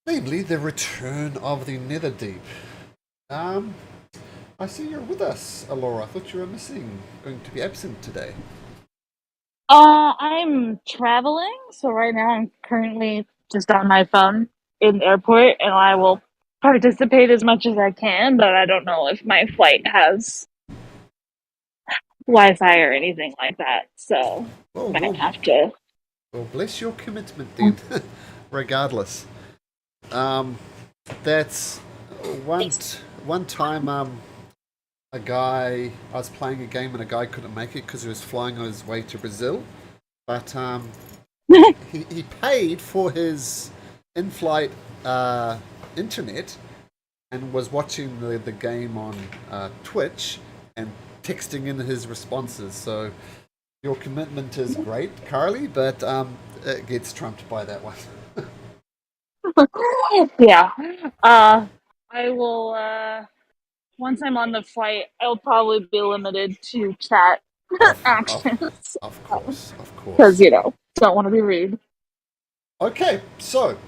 namely the return of the Netherdeep. Um, I see you're with us, Alora. I thought you were missing, going to be absent today. I'm traveling, so right now I'm currently just on my phone in the airport, and I will participate as much as I can, but I don't know if my flight has Wi-Fi or anything like that, so Well, might well, have to. well, bless your commitment then. Regardless, um, that's one one time. A guy I was playing a game and a guy couldn't make it because he was flying on his way to Brazil, but he paid for his in-flight uh, internet and was watching the game on Twitch and texting in his responses. So your commitment is great, Carly, but it gets trumped by that one. Yeah. Uh, I will. Once I'm on the flight, I'll probably be limited to chat of, of, actions of course, of because course. don't want to be rude. Okay, so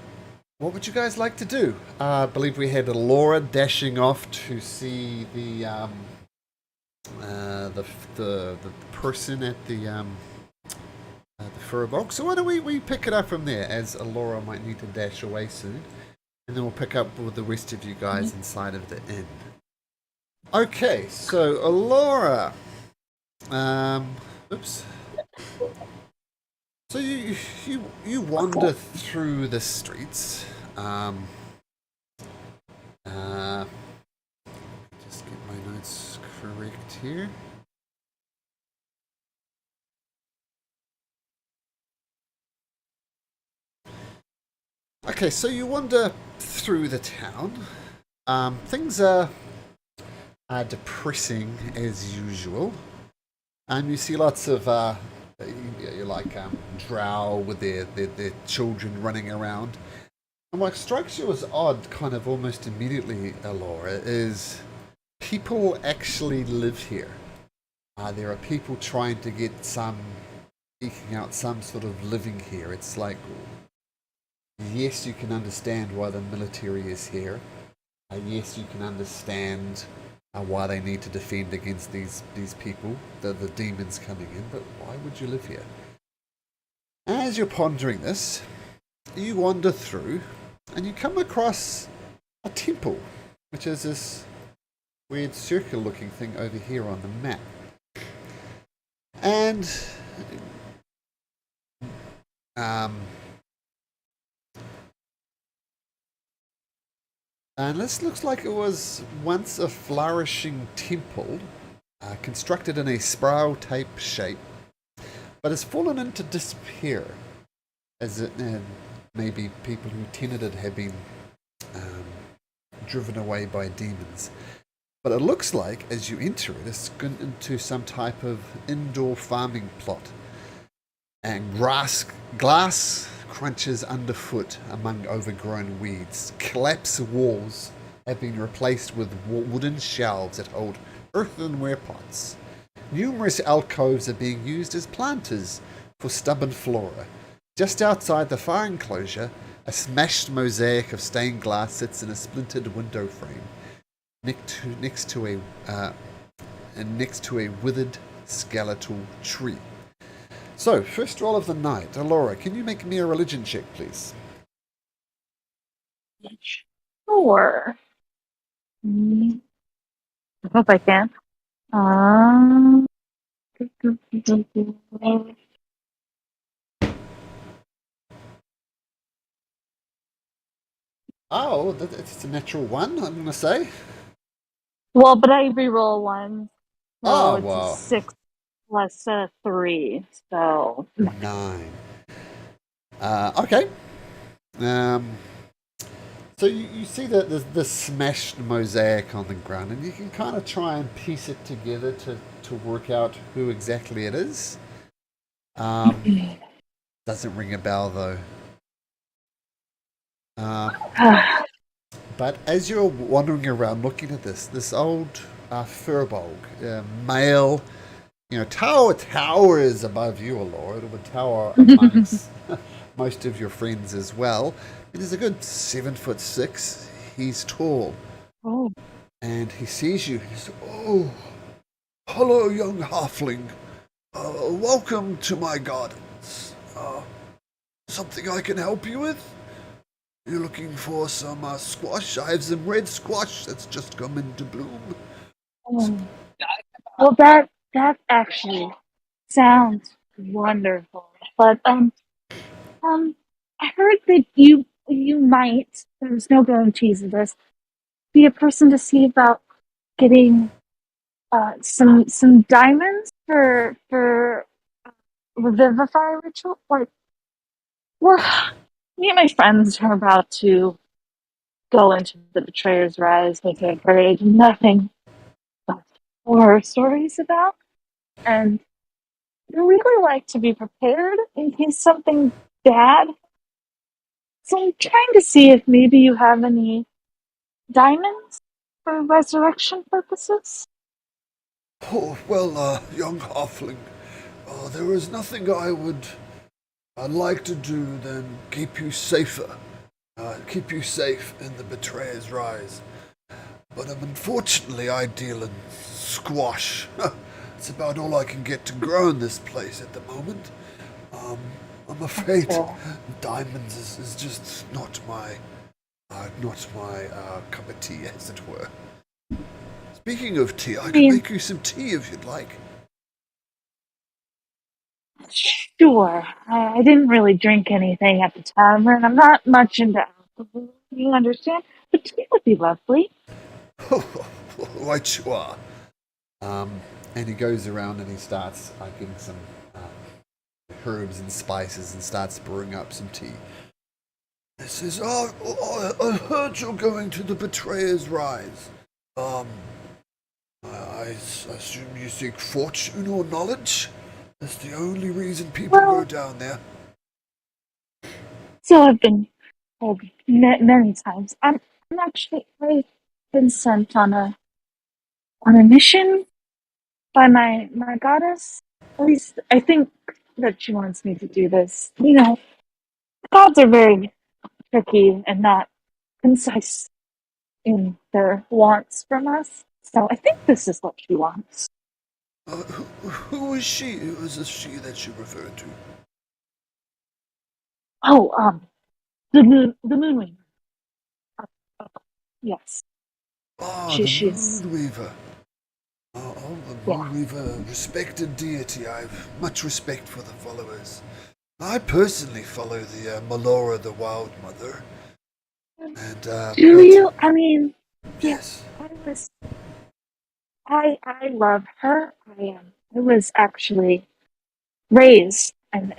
what would you guys like to do? I believe we had Laura dashing off to see uh, the, the person at the fur box. So why don't we pick it up from there, as Laura might need to dash away soon, and then we'll pick up with the rest of you guys inside of the inn. Okay, so Laura, um, oops. So you wander through the streets. Uh, just get my notes correct here. Okay, so you wander through the town. Things are depressing as usual. You see lots of you like drow with their children running around. And what strikes you as odd, kind of almost immediately, Alora, is people actually live here. There are people trying to get eking out some sort of living here. It's like, yes, you can understand why the military is here. Yes, you can understand why they need to defend against these people, the demons coming in, but why would you live here? As you're pondering this, you wander through and you come across a temple, which is this weird circle looking thing over here on the map. And um, and this looks like it was once a flourishing temple, constructed in a spiral type shape, but has fallen into disrepair, as it maybe people who tenanted have been um, driven away by demons. But it looks like, as you enter it, it's gone into some type of indoor farming plot. And glass crunches underfoot among overgrown weeds. Collapsed walls have been replaced with wooden shelves that hold earthenware pots. Numerous alcoves are being used as planters for stubborn flora. Just outside the fire enclosure, a smashed mosaic of stained glass sits in a splintered window frame, next to a withered skeletal tree. So, first roll of the night. Laura, can you make me a religion check, please? Sure. Mm, I hope I can. Um, Oh, it's a natural one, I'm going to say. well, but I reroll one, so Oh, it's a well, 6 plus a 3, so 9. Okay. Um, so you see the smashed mosaic on the ground, and you can kind of try and piece it together to work out who exactly it is. Um, doesn't ring a bell, though. Uh, But as you're wandering around looking at this old furbolg, male, towers above you, Lord, it would tower amongst most of your friends as well. And he's a good 7'6". He's tall, Oh, and he sees you. He says, "Oh, hello, young halfling. Welcome to my gardens. Something I can help you with? You're looking for some squash? I have some red squash that's just come into bloom." oh. Well, that actually sounds wonderful. But I heard that you might. There's no guarantees of this. Be a person to see about getting some diamonds for revivify ritual. Like we're me and my friends are about to go into the Betrayer's Rise, which I've heard nothing but horror stories about, and I really like to be prepared in case something bad. So I'm trying to see if maybe you have any diamonds for resurrection purposes. Oh, well, young halfling, there is nothing I'd like to do than keep you safer. Keep you safe in the Betrayer's Rise. But unfortunately, I deal in squash. It's about all I can get to grow in this place at the moment. I'm afraid So, diamonds is just not my cup of tea, as it were. Speaking of tea, I I can mean, make you some tea if you'd like. sure. I didn't really drink anything at the tavern. I'm not much into alcohol. You understand? But tea would be lovely. Right you are. And he goes around and he starts getting some herbs and spices and starts brewing up some tea. He says, I heard you're going to the Betrayer's Rise. Um, I assume you seek fortune or knowledge? That's the only reason people go Well, down there. so I've been told many times. I'm actually I've been sent on a mission by my goddess. At least I think that she wants me to do this. You know, gods are very tricky and not concise in their wants from us. So I think this is what she wants. Who is she? Who is this she that you refer to? Oh, the Moonwing. Yes, Ah, the she's Moonweaver. The yeah. Moonweaver, respected deity. I've much respect for the followers. I personally follow the Melora, the Wild Mother, and Do but you? I mean, yeah. yes, I was. I love her. I was actually raised and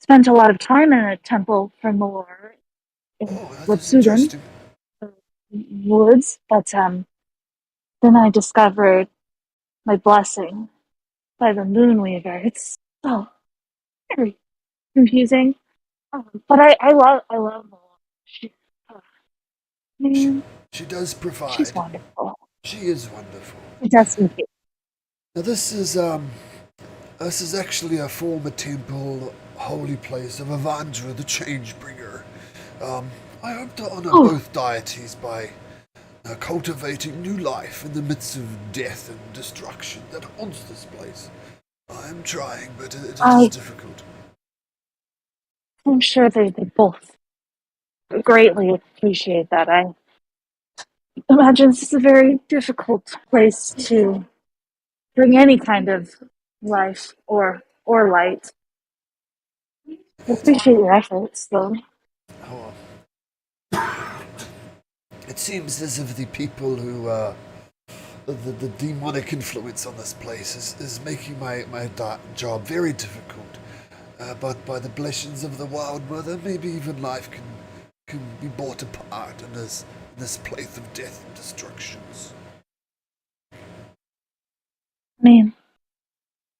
spent a lot of time in a temple for Malor in oh, that is Wetsudan interesting. woods, but then I discovered my blessing by the Moonweaver. It's so very confusing, but I love Malor. She, oh, She man, she does she's provide. wonderful. She is wonderful. She does some things. Now this is actually a former temple, holy place of Avandra, the Changebringer. I hope to honor Oh, both deities by cultivating new life in the midst of death and destruction that haunts this place. I am trying, but it is I difficult. I'm sure they both greatly appreciate that. I imagine this is a very difficult place to bring any kind of life or light. I It's, appreciate your efforts, though. oh, it seems as if the people who the demonic influence on this place is making my job very difficult. But by the blessings of the Wild Mother, maybe even life can be brought apart in this place of death and destructions. I mean,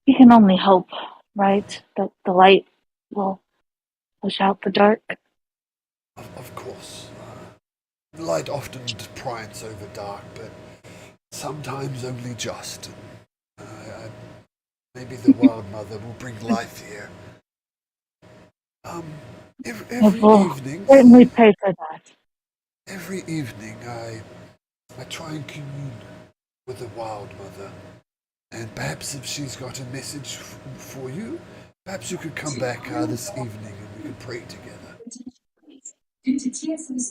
you can only hope, right? That the light will push out the dark. Of course, light often triumphs over dark, but sometimes only just. Maybe the Wild Mother will bring life here. I Every will evening, certainly pay for that. I try and commune with the Wild Mother, and perhaps if she's got a message for you, perhaps you could come back this evening and we could pray together.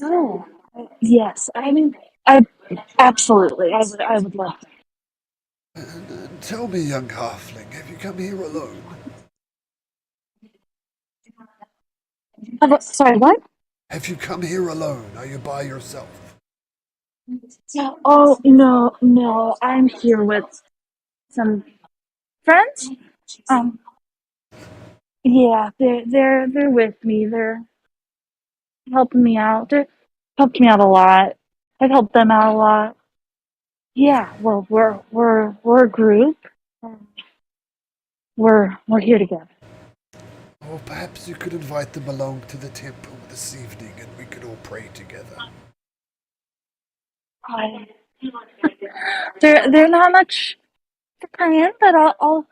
Oh, yes. I mean, I absolutely. I would love to. And tell me, young halfling, have you come here alone? Sorry, what? Have you come here alone? Are you by yourself? Yeah. Oh no, no. I'm here with some friends. Um, yeah, they're with me. They're helping me out. They're helped me out a lot. I've helped them out a lot. Yeah. Well, we're a group. Um, we're here together. Or perhaps you could invite them along to the temple this evening and we could all pray together. I, they're not much for praying, but I'll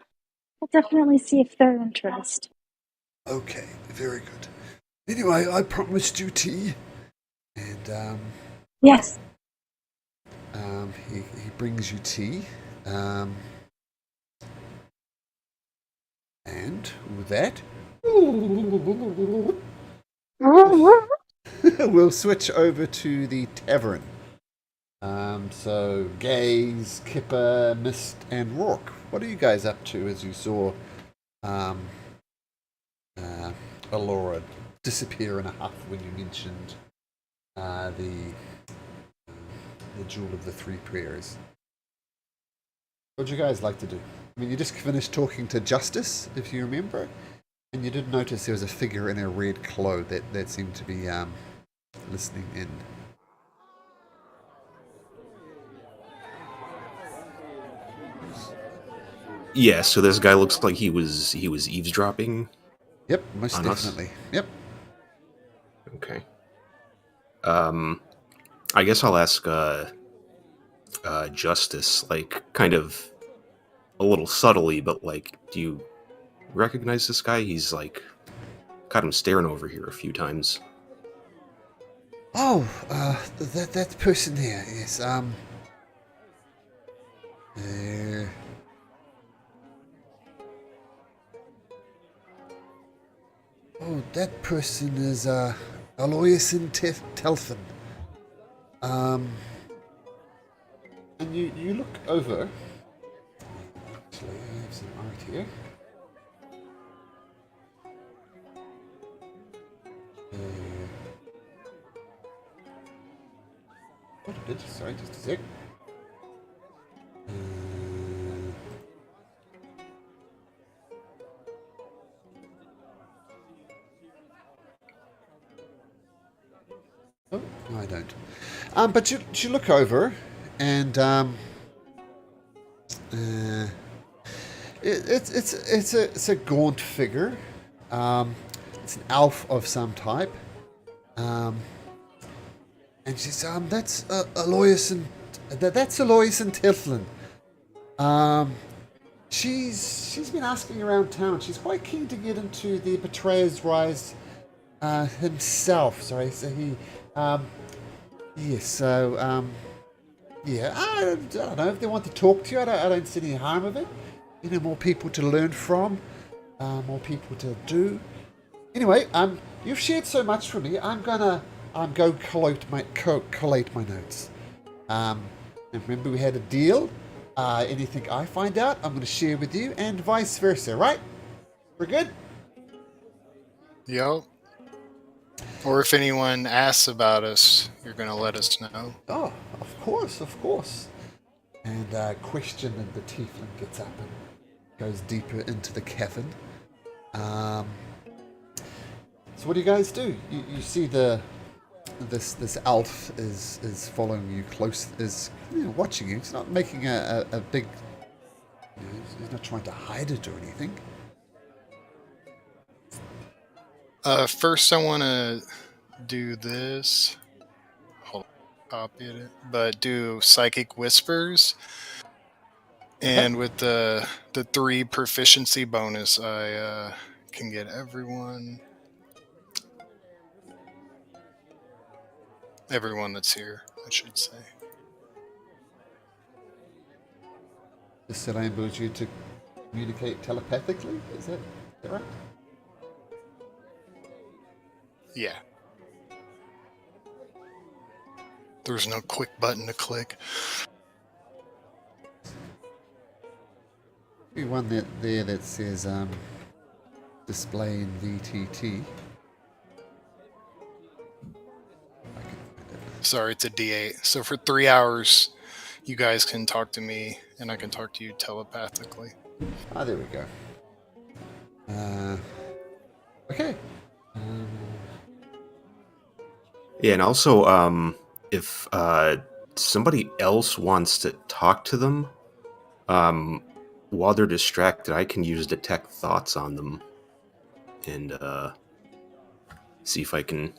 definitely see if they're interested. Okay, very good. Anyway, I promised you tea, and Yes. he brings you tea, um, and with that, we'll switch over to the tavern. So Gaze, Kipper, Mist, and Rourke. What are you guys up to as you saw um, Alora disappear in a huff when you mentioned the Jewel of the Three Prayers? What would you guys like to do? I mean, you just finished talking to Justice, if you remember, and you did notice there was a figure in a red cloak that seemed to be listening in. Yeah, so this guy looks like he was eavesdropping Yep, most on us. definitely. Yep. Okay. Um, I guess I'll ask Justice, like, kind of a little subtly, but like, do you recognize this guy? He's like got him staring over here a few times. Oh, that person there, yes. Uh, oh, that person is Aloysius Telfin. Um, and you look over. Actually, I have some art here. What a bit. Sorry, just a sec. Uh, oh, no, I don't. But you look over, and uh, it's a gaunt figure. It's an elf of some type. Um, and she's that's Aloysius and that's Aloysius and Tiflin. Um, she's been asking around town. She's quite keen to get into the Betrayer's Rise himself. Sorry, so he yes. So yeah, I don't know if they want to talk to you. I don't see any harm of it. You know, more people to learn from, more people to do. Anyway, you've shared so much for me. I'm gonna go collate my notes. And remember we had a deal. Anything I find out, I'm gonna share with you, and vice versa. Right? We're good. Yup. Or if anyone asks about us, you're going to let us know. Oh, of course, of course. And question, and the tiefling gets up and goes deeper into the cavern. Um, so what do you guys do? You see this elf is following you close, is watching you. He's not making a big. He's not trying to hide it or anything. First, I want to do this. Hold on, copy it. But do psychic whispers, Okay. and with the 3 proficiency bonus, I can get everyone. Everyone that's here, I should say. This enables you to communicate telepathically? Is that right? Yeah. There's no quick button to click. Maybe one there that says display in VTT. Sorry, it's a D8. So for 3 hours, you guys can talk to me, and I can talk to you telepathically. Ah, there we go. Okay. Yeah, and also, if somebody else wants to talk to them, while they're distracted, I can use detect thoughts on them and see if I can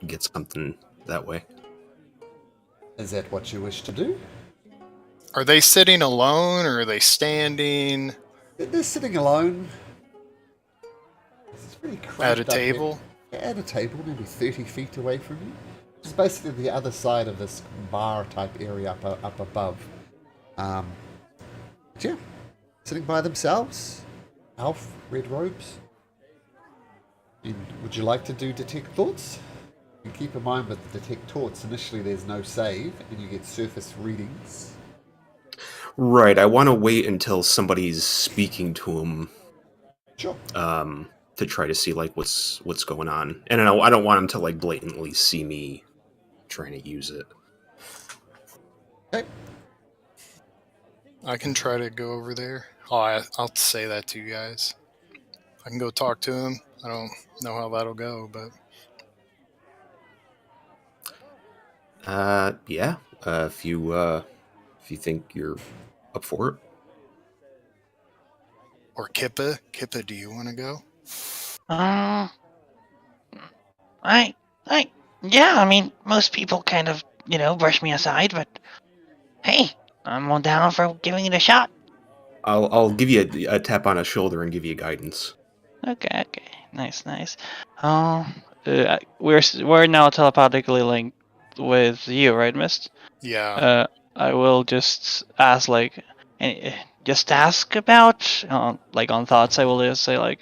get something that way. Is that what you wish to do? Are they sitting alone, or are they standing They're sitting alone. It's pretty at a cramped up here. table? Yeah, at a table, maybe 30 feet away from you. Which is basically the other side of this bar type area up above. But yeah, sitting by themselves. Elf, red robes. And would you like to do detect thoughts? And keep in mind with detect thoughts, initially there's no save, and you get surface readings. Right, I want to wait until somebody's speaking to him Sure. to try to see like what's going on, and I don't want him to like blatantly see me trying to use it. Okay. I can try to go over there. I'll say that to you guys. I can go talk to him. I don't know how that'll go, but Yeah. If you think you're up for it. or Kippa. Kippa, do you want to go? I, yeah, I mean, most people kind of, brush me aside, but hey, I'm all down for giving it a shot. I'll give you a tap on a shoulder and give you guidance. Okay, nice. We're now telepathically linked with you, right, Mist? Yeah. I will just ask, just ask about, on thoughts. I will just say,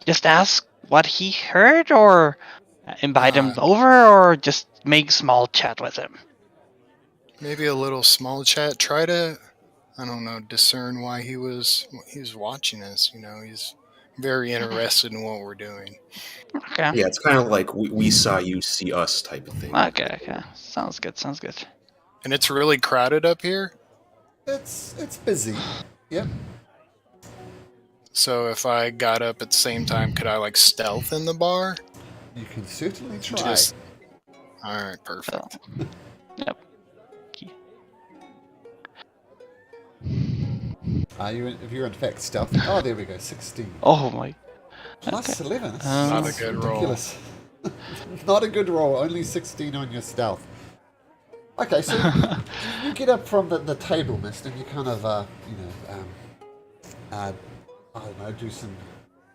just ask what he heard, or invite him over, or just make small chat with him. Maybe a little small chat. Try to, I don't know, discern why he was watching us. He's very interested in what we're doing. Okay. Yeah, it's kind of like we saw you see us type of thing. Okay. Sounds good. And it's really crowded up here. It's busy. Yep. So if I got up at the same time, could I stealth in the bar? You can certainly try. All right, perfect. Yep. If you're in fact stealthy. Oh, there we go. 16. Oh my. Plus 11. Not a That's good ridiculous. Not a good roll. Only 16 on your stealth. Okay, so you get up from the table, Mist, and you kind of, I don't know, do some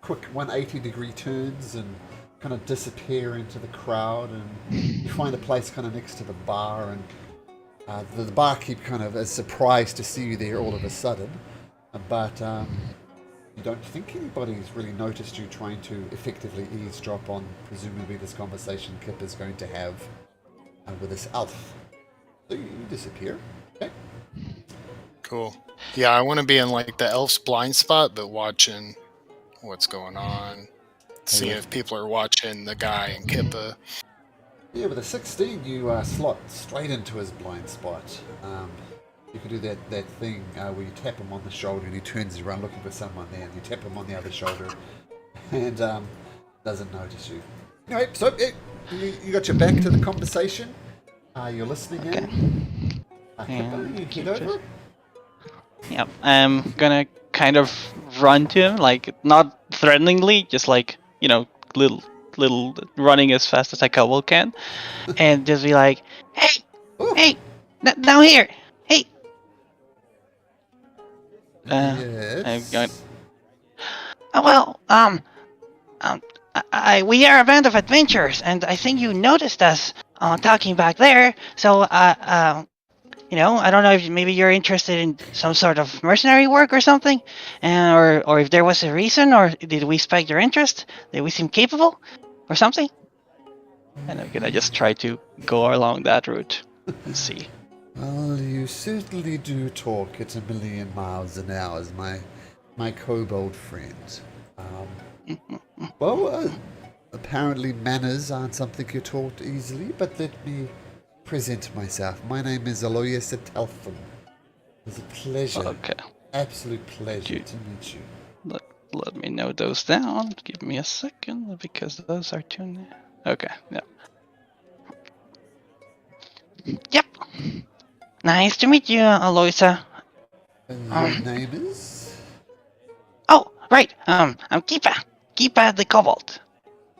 quick 180-degree turns and kind of disappear into the crowd, and you find a place kind of next to the bar, and the barkeep kind of is surprised to see you there all of a sudden, but you don't think anybody's really noticed you trying to effectively eavesdrop on presumably this conversation Kip is going to have with this elf. So you disappear. Okay. Cool. Yeah, I want to be in the elf's blind spot, but watching what's going on, seeing if people are watching the guy and Kippa. Yeah, with a 16, you slot straight into his blind spot. You can do that thing where you tap him on the shoulder and he turns around looking for someone there, and you tap him on the other shoulder and doesn't notice you. Anyway, so you got your back to the conversation. You're listening in. You head over. Yep. I'm gonna kind of run to him, not threateningly, just little running as fast as I can, and just be like, "Hey, Ooh. hey, down here, hey." Yes. I'm going. Oh well, we are a band of adventurers, and I think you noticed us talking back there. So, I don't know if maybe you're interested in some sort of mercenary work or something, or if there was a reason, or did we spike your interest? Did we seem capable, or something? And I'm gonna just try to go along that route and see. Well, you certainly do talk at 1,000,000 miles an hour, as my kobold friend. Apparently manners aren't something you're taught easily, but let me present myself. My name is Aloysius Telfin. It's a pleasure, Okay. absolute pleasure to meet you. Let me note those down. Give me a second, because those are too. Okay. Yeah. Yep. Nice to meet you, Aloysa. Your name is? Oh, right. I'm Keepa. Keepa the Kobold.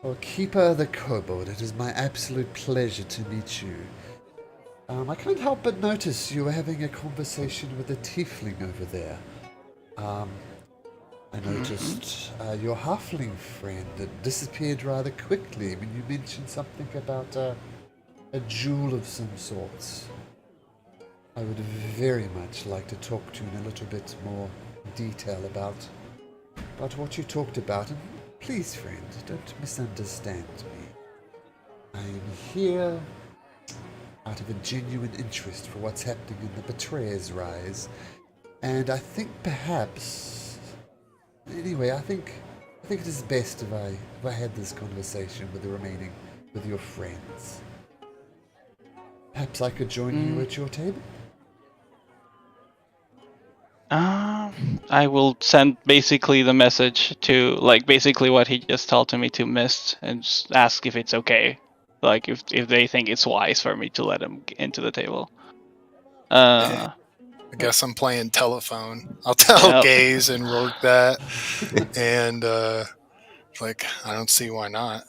Oh, Keeper the Kobold. It is my absolute pleasure to meet you. I can't help but notice you were having a conversation with a tiefling over there. I noticed your halfling friend that disappeared rather quickly when you mentioned something about a jewel of some sorts. I would very much like to talk to you in a little bit more detail about what you talked about. And please, friend, don't misunderstand me. I am here out of a genuine interest for what's happening in the Betrayer's Rise, and I think perhaps, anyway, I think it is best if I had this conversation with your friends. Perhaps I could join you at your table. I will send basically the message to, like, basically what he just told to me to Mist, and just ask if it's okay. Like, if they think it's wise for me to let him into the table. I guess I'm playing telephone. I'll tell Yep. Gaze and Rourke that, and I don't see why not.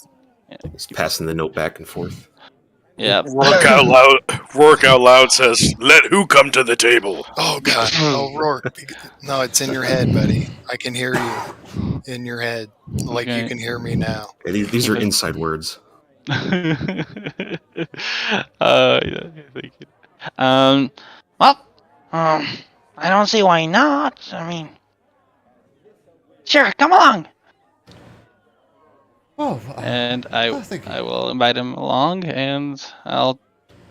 Just passing the note back and forth. Yep. Rourke out loud says, "Let who come to the table?" Oh God! Oh Rourke! No, it's in your head, buddy. I can hear you in your head, like you Okay. can hear me now. Yeah, these are inside words. Yeah, thank you. Well, I don't see why not. I mean, sure, come along. Oh, And thank you. I will invite him along, and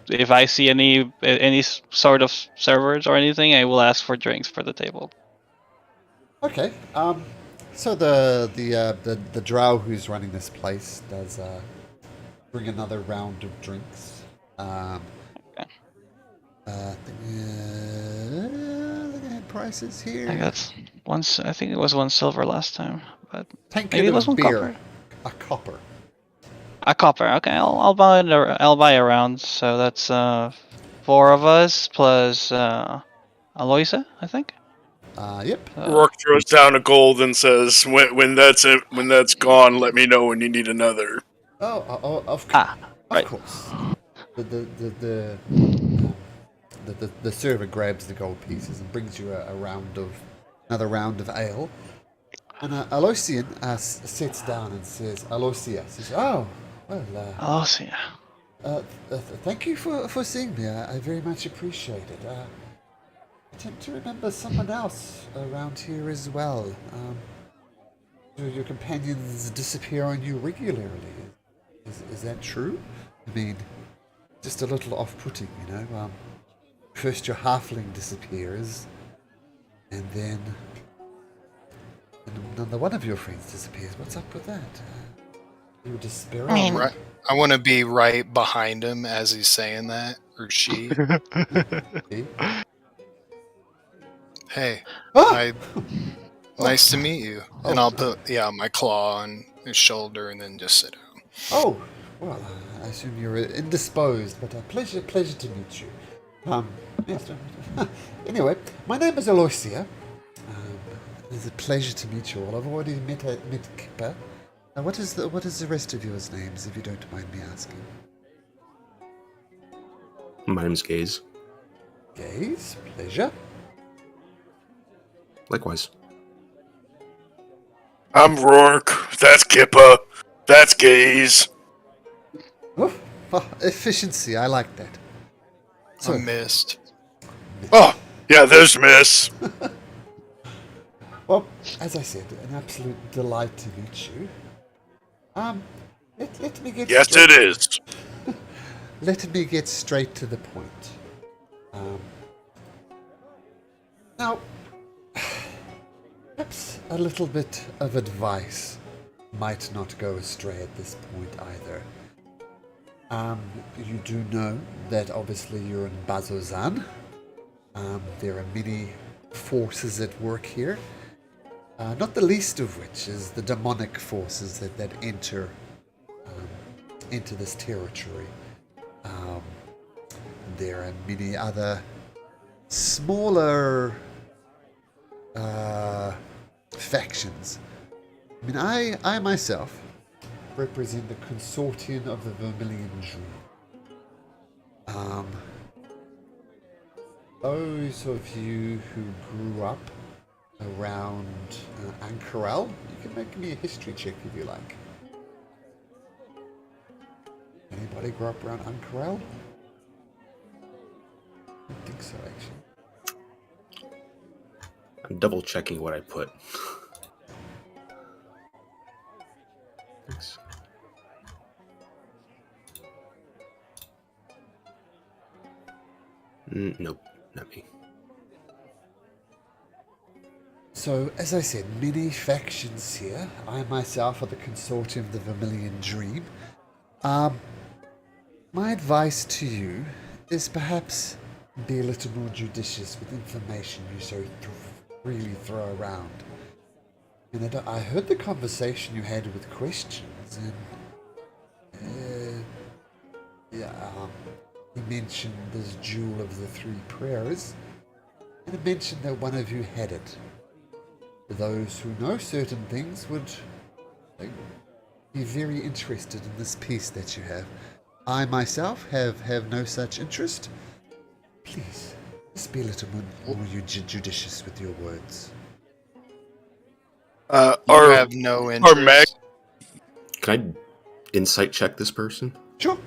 if I see any sort of servers or anything, I will ask for drinks for the table. Okay. So the drow who's running this place does bring another round of drinks. Okay. I think I had prices here. I think it was 1 silver last time, but Tankard maybe it was of 1 beer, copper. a copper. A copper. Okay, I'll buy it. I'll buy a round. So that's 4 of us plus Aloysa, I think. Yep. Rourke throws down a gold and says, when that's gone, let me know when you need another." Of Right. course. The server grabs the gold pieces and brings you another round of ale. And Aloysian sits down and says, Aloysia says, "Oh, well, Aloysia. thank you for seeing me. I very much appreciate it. I tend to remember someone else around here as well. Your companions disappear on you regularly. Is that true? I mean, just a little off-putting, you know. First your halfling disappears, and then another one of your friends disappears. What's up with that? You were despairing. I mean, Right. I want to be right behind him as he's saying that, or she. Hey, Ah! nice to meet you. And I'll put my claw on his shoulder and then just sit down. Oh, well, I assume you're indisposed, but a pleasure to meet you. Yes. Anyway, my name is Aloysia. It's a pleasure to meet you all. I've already met Kipper. What is the rest of yours names, if you don't mind me asking? My name's Gaze. Gaze, pleasure. Likewise. "I'm Rourke. That's Kippa. That's gaze. Oh, efficiency, I like that. So, I missed. Oh, yeah, there's Miss. well, as I said, an absolute delight to meet you. Let me get Yes, straight. it is. Let me get straight to the point. Now, perhaps a little bit of advice might not go astray at this point either. You do know that obviously you're in Bazzozxan. There are many forces at work here. Not the least of which is the demonic forces that enter into this territory. There are many other smaller factions. I mean, I myself represent the consortium of the Vermilion Dream. Those of you who grew up around Ankarel, you can make me a history check if you like. Anybody grow up around Ankarel? I don't think so, actually. I'm double checking what I put. Thanks. Nope, not me. So, as I said, many factions here. I myself are the consortium of the Vermilion Dream. My advice to you is perhaps be a little more judicious with information you so freely throw around. And I heard the conversation you had with questions, and he mentioned this jewel of the three prayers, and he mentioned that one of you had it. Those who know certain things would be very interested in this piece that you have. I myself have no such interest. Please, just be a little more judicious with your words. You Our have no Mag- interest. Can I insight check this person? Sure.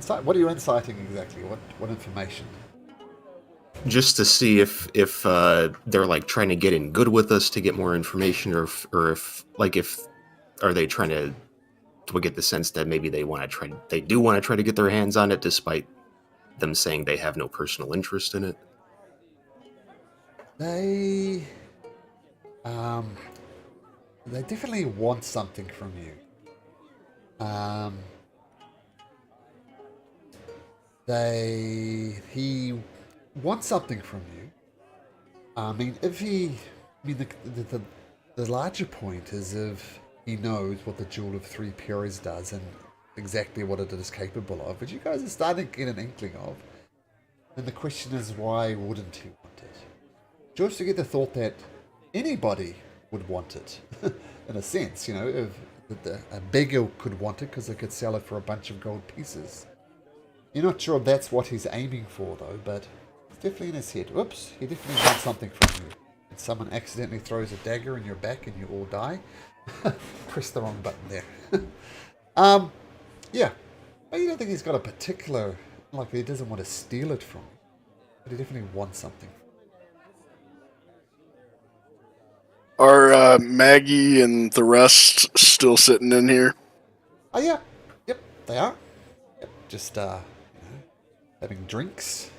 What are you inciting exactly? What information? Just to see if they're like trying to get in good with us to get more information, or if are they trying to we get the sense that maybe they do want to try to get their hands on it despite them saying they have no personal interest in it. They definitely want something from you. He wants something from you. I mean, the larger point is if he knows what the Jewel of Three Pures does and exactly what it is capable of, which you guys are starting to get an inkling of. And the question is, why wouldn't he want it? You also get the thought that anybody would want it, in a sense, if a beggar could want it because they could sell it for a bunch of gold pieces. You're not sure if that's what he's aiming for, though, but it's definitely in his head. Oops, he definitely wants something from you. And someone accidentally throws a dagger in your back and you all die. Press the wrong button there. Yeah. But you don't think he's got a particular, like he doesn't want to steal it from you, but he definitely wants something. Are Maggie and the rest still sitting in here? Oh, yeah. Yep, they are. Yep, just, having drinks.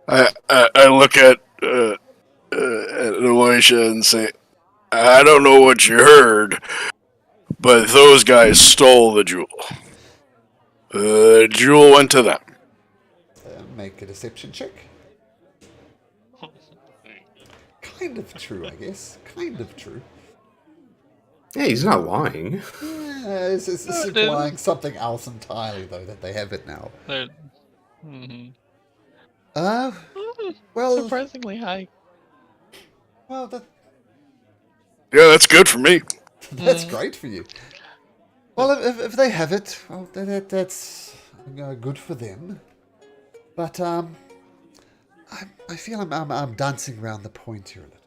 I look at Elisha and say, I don't know what you heard, but those guys stole the jewel. The jewel went to them. Make a deception check. Kind of true, I guess. Kind of true. Yeah, he's not lying. Yeah, it's implying something else entirely, though, that they have it now. Well, Surprisingly high. well, Yeah, that's good for me. that's great for you. Well, if they have it, well, that's good for them. But I feel I'm dancing around the point here a little.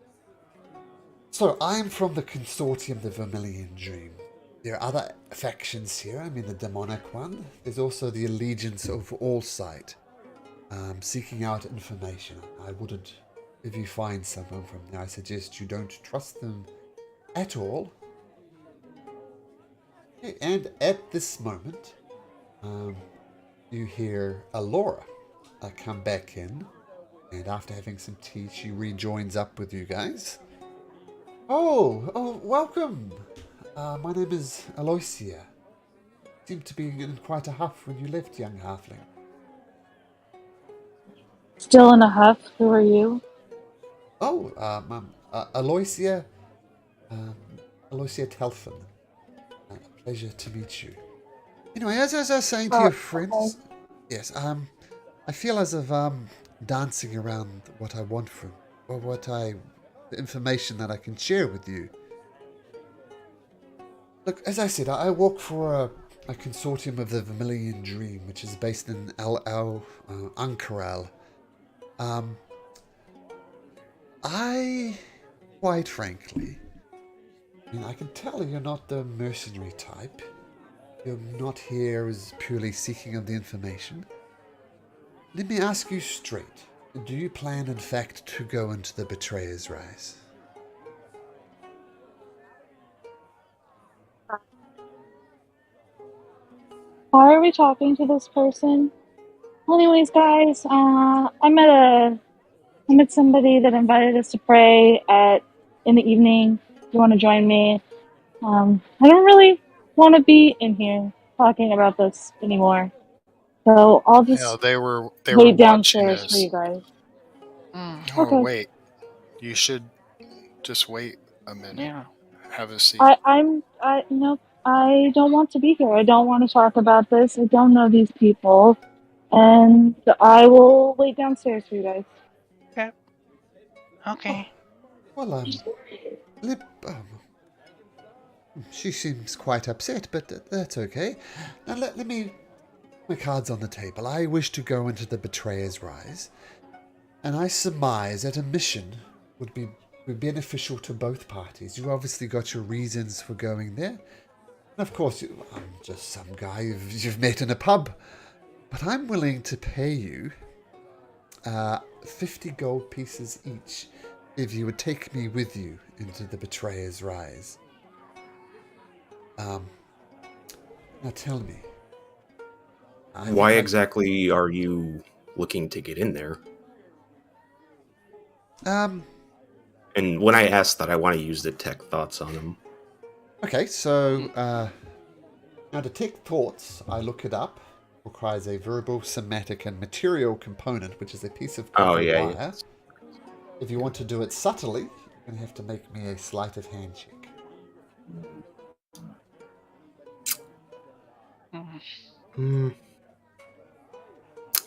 So, I'm from the consortium, the Vermilion Dream. There are other factions here. I mean, the demonic one. There's also the Allegiance of All Sight, seeking out information. I wouldn't, if you find someone from there, I suggest you don't trust them at all. Okay, and at this moment, you hear Alora come back in, and after having some tea, she rejoins up with you guys. Oh, welcome. My name is Aloysia. Seemed to be in quite a huff when you left, young halfling. Still in a huff. Who are you? Oh, Aloysia, Aloysia Telfin. Pleasure to meet you. Anyway, as I was saying to your friends, yes, I feel as if I'm dancing around what I want from, or the information that I can share with you. Look, as I said, I work for a consortium of the Vermilion Dream, which is based in Ankaral. I, quite frankly, I can tell you're not the mercenary type. You're not here as purely seeking of the information. Let me ask you straight. Do you plan, in fact, to go into the Betrayer's Rise? Why are we talking to this person? Anyways, guys, I met somebody that invited us to pray in the evening. If you want to join me, I don't really want to be in here talking about this anymore. So I'll just They were wait watching downstairs for us. you guys. Mm, Oh Okay. wait, you should just wait a minute. yeah. Have a seat. No, I don't want to be here. I don't want to talk about this. I don't know these people, and I will wait downstairs for you guys. Okay. Okay. Well, she seems quite upset, but that's okay. Now let me my cards on the table. I wish to go into the Betrayer's Rise, and I surmise that a mission would be beneficial to both parties. You obviously got your reasons for going there. And of course, I'm just some guy you've met in a pub. But I'm willing to pay you 50 gold pieces each if you would take me with you into the Betrayer's Rise. Now tell me. Why exactly are you looking to get in there? And when I ask that, I want to use detect thoughts on them. Okay, so now detect thoughts, I look it up, requires a verbal, somatic, and material component, which is a piece of copper wire. Yeah. If you want to do it subtly, you're going to have to make me a sleight of hand check.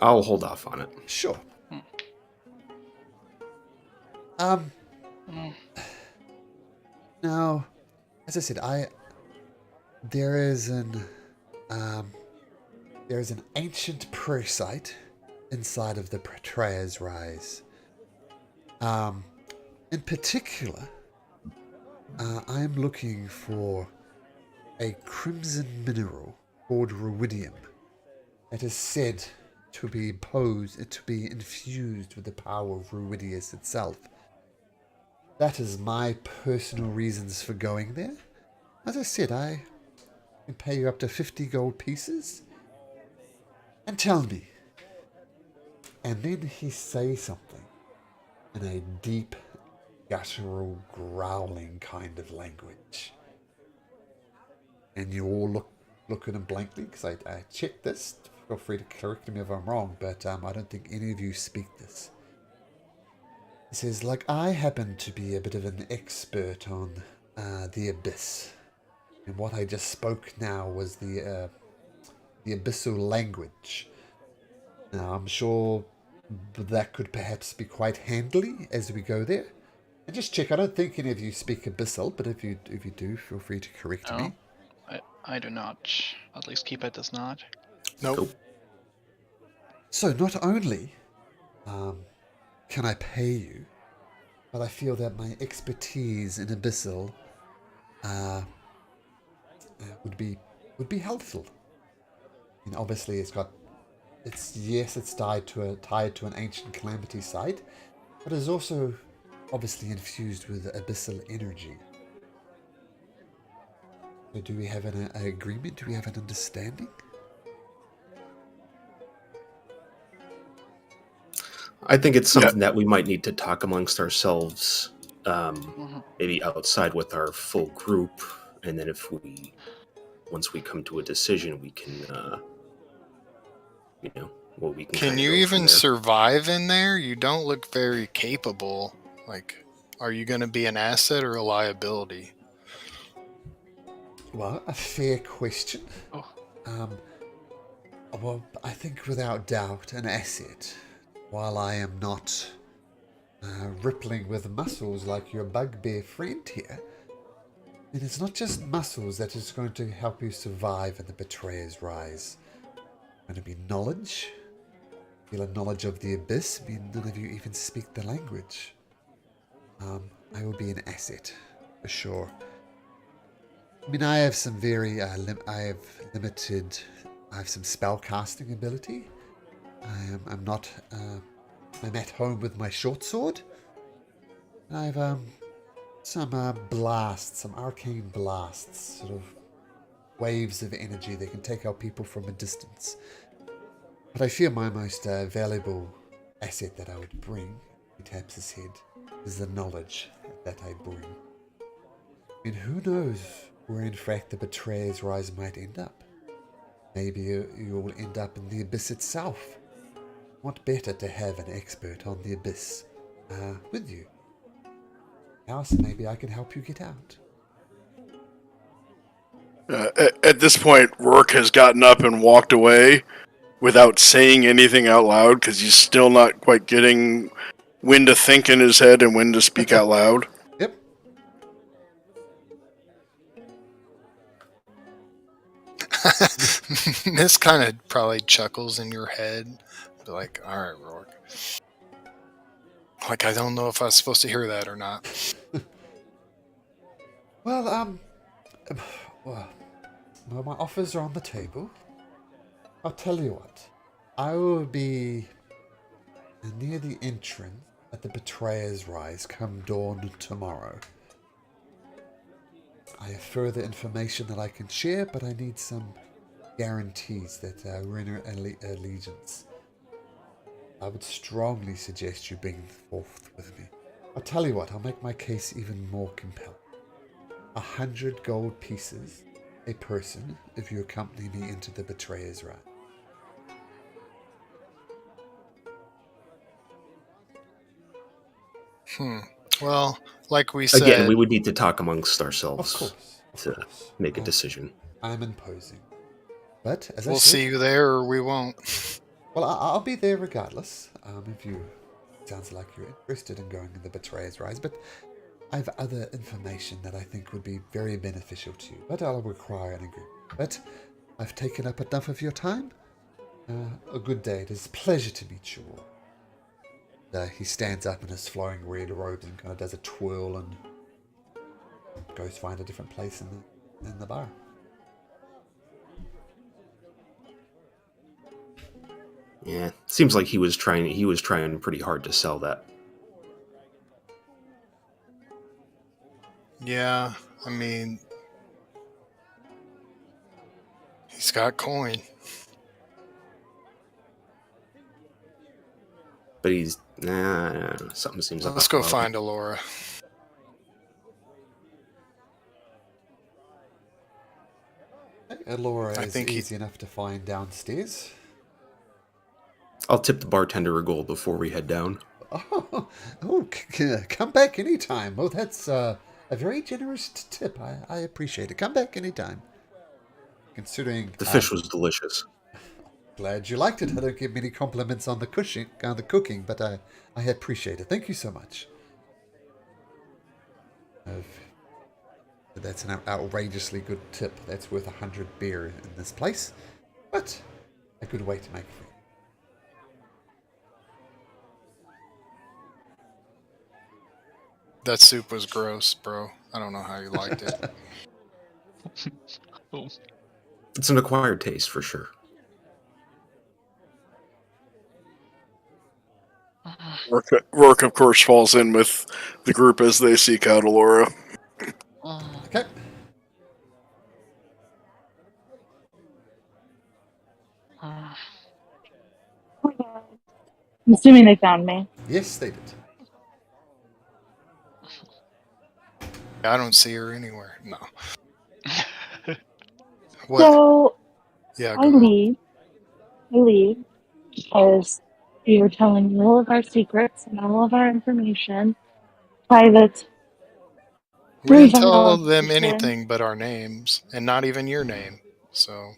I'll hold off on it. Sure. Now, as I said, there is an ancient prayer site inside of the Betrayer's Rise. In particular, I am looking for a crimson mineral called ruidium that is said to be infused with the power of Ruidius itself. That is my personal reasons for going there. As I said, I can pay you up to 50 gold pieces. And tell me. And then he says something in a deep, guttural, growling kind of language. And you all look at him blankly, because I checked this. Feel free to correct me if I'm wrong, but I don't think any of you speak this. He says, like, I happen to be a bit of an expert on the abyss. And what I just spoke now was the abyssal language. Now, I'm sure that could perhaps be quite handy as we go there. And just check, I don't think any of you speak abyssal, but if you do, feel free to correct me. I do not. At least keep it as not. Nope. So not only can I pay you but I feel that my expertise in abyssal would be helpful. I mean, obviously, it's tied to an ancient calamity site, but it's also obviously infused with abyssal energy. So do we have an agreement? Do we have an understanding? I think it's Yeah. something that we might need to talk amongst ourselves, Mhm. maybe outside with our full group, and then once we come to a decision, we can, we can Can kind of you go from even there. survive in there? You don't look very capable. Like, are you going to be an asset or a liability? Well, a fair question. Oh. Well, I think without doubt an asset. While I am not rippling with muscles like your bugbear friend here, and it's not just muscles that is going to help you survive in the Betrayer's Rise. It's going to be knowledge. Feel a knowledge of the abyss. I mean, none of you even speak the language. I will be an asset, for sure. I mean, I have some very, I have limited, I have some spell casting ability. I'm not, I'm at home with my short sword. I have some blasts, some arcane blasts, sort of waves of energy that can take out people from a distance. But I feel my most valuable asset that I would bring, he taps his head, is the knowledge that I bring. I mean, who knows where in fact the Betrayer's Rise might end up? Maybe you will end up in the abyss itself. What better to have an expert on the abyss with you? Else, maybe I can help you get out. At this point, Rourke has gotten up and walked away without saying anything out loud because he's still not quite getting when to think in his head and when to speak out loud. Yep. This kind of probably chuckles in your head. Be like, all right, Rourke. Like, I don't know if I was supposed to hear that or not. Well, well, my offers are on the table. I'll tell you what. I will be near the entrance at the Betrayer's Rise come dawn tomorrow. I have further information that I can share, but I need some guarantees that we're in allegiance. I would strongly suggest you bring forth with me. I'll tell you what, I'll make my case even more compelling. 100 gold pieces a person if you accompany me into the Betrayer's Rise. Well, like we said, Again, we would need to talk amongst Of ourselves course. to make a decision. I'm imposing. But, as I we'll said, see you there or we won't. well, I'll be there regardless. If you... Sounds like you're interested in going in the Betrayer's Rise, but I have other information that I think would be very beneficial to you, but I'll require an agreement. But I've taken up enough of your time. A good day. It is a pleasure to meet you all. He stands up in his flowing red robes and kind of does a twirl and goes find a different place in the bar. Yeah, seems like he was trying pretty hard to sell that. Yeah, I mean, he's got coin. But he's something seems Let's off go about find him. Alora. Laura I is think easy enough to find downstairs. I'll tip the bartender a gold before we head down. Come back anytime. Oh, that's a very generous tip. I appreciate it. Come back anytime. Considering The fish was delicious. glad you liked it. I don't get many compliments on the cooking, but I appreciate it. Thank you so much. That's an outrageously good tip. That's worth 100 beer in this place, but a good way to make friends. That soup was gross, bro. I don't know how you liked it. It's an acquired taste for sure. Rourke, of course, falls in with the group as they seek out Alora. Okay. I'm assuming they found me. Yes, they did. I don't see her anywhere. No. What? So Yeah, I go ahead. leave because we were telling you all of our secrets and all of our information, private. We Really didn't don't know tell our them information. anything but our names, and not even your name. So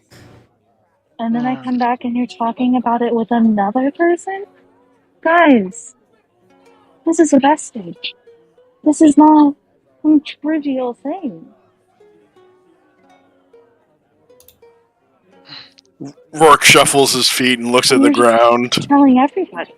And then I come back and you're talking about it with another person? Guys, this is a vestige. This is not some trivial thing. Rourke shuffles his feet and looks at And the you're just ground. telling everybody.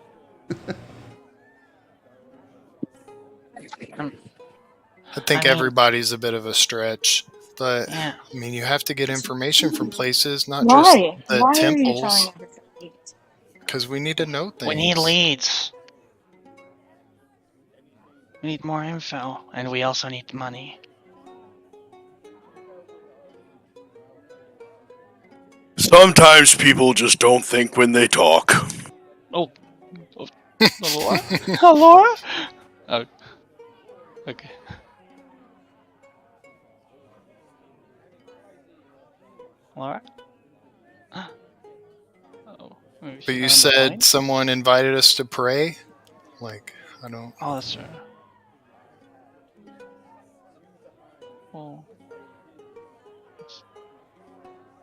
I think I mean- everybody's a bit of a stretch. But Yeah. I mean, you have to get information from places, not Why? just the Why are you telling temples, everybody? because we need to know things. We need leads. We need more info, and we also need money. Sometimes people just don't think when they talk. Laura? Laura? Oh. Okay. Laura? Oh. Maybe But she's you not on the said line? someone invited us to pray? Like, I don't... Oh, that's true. Oh.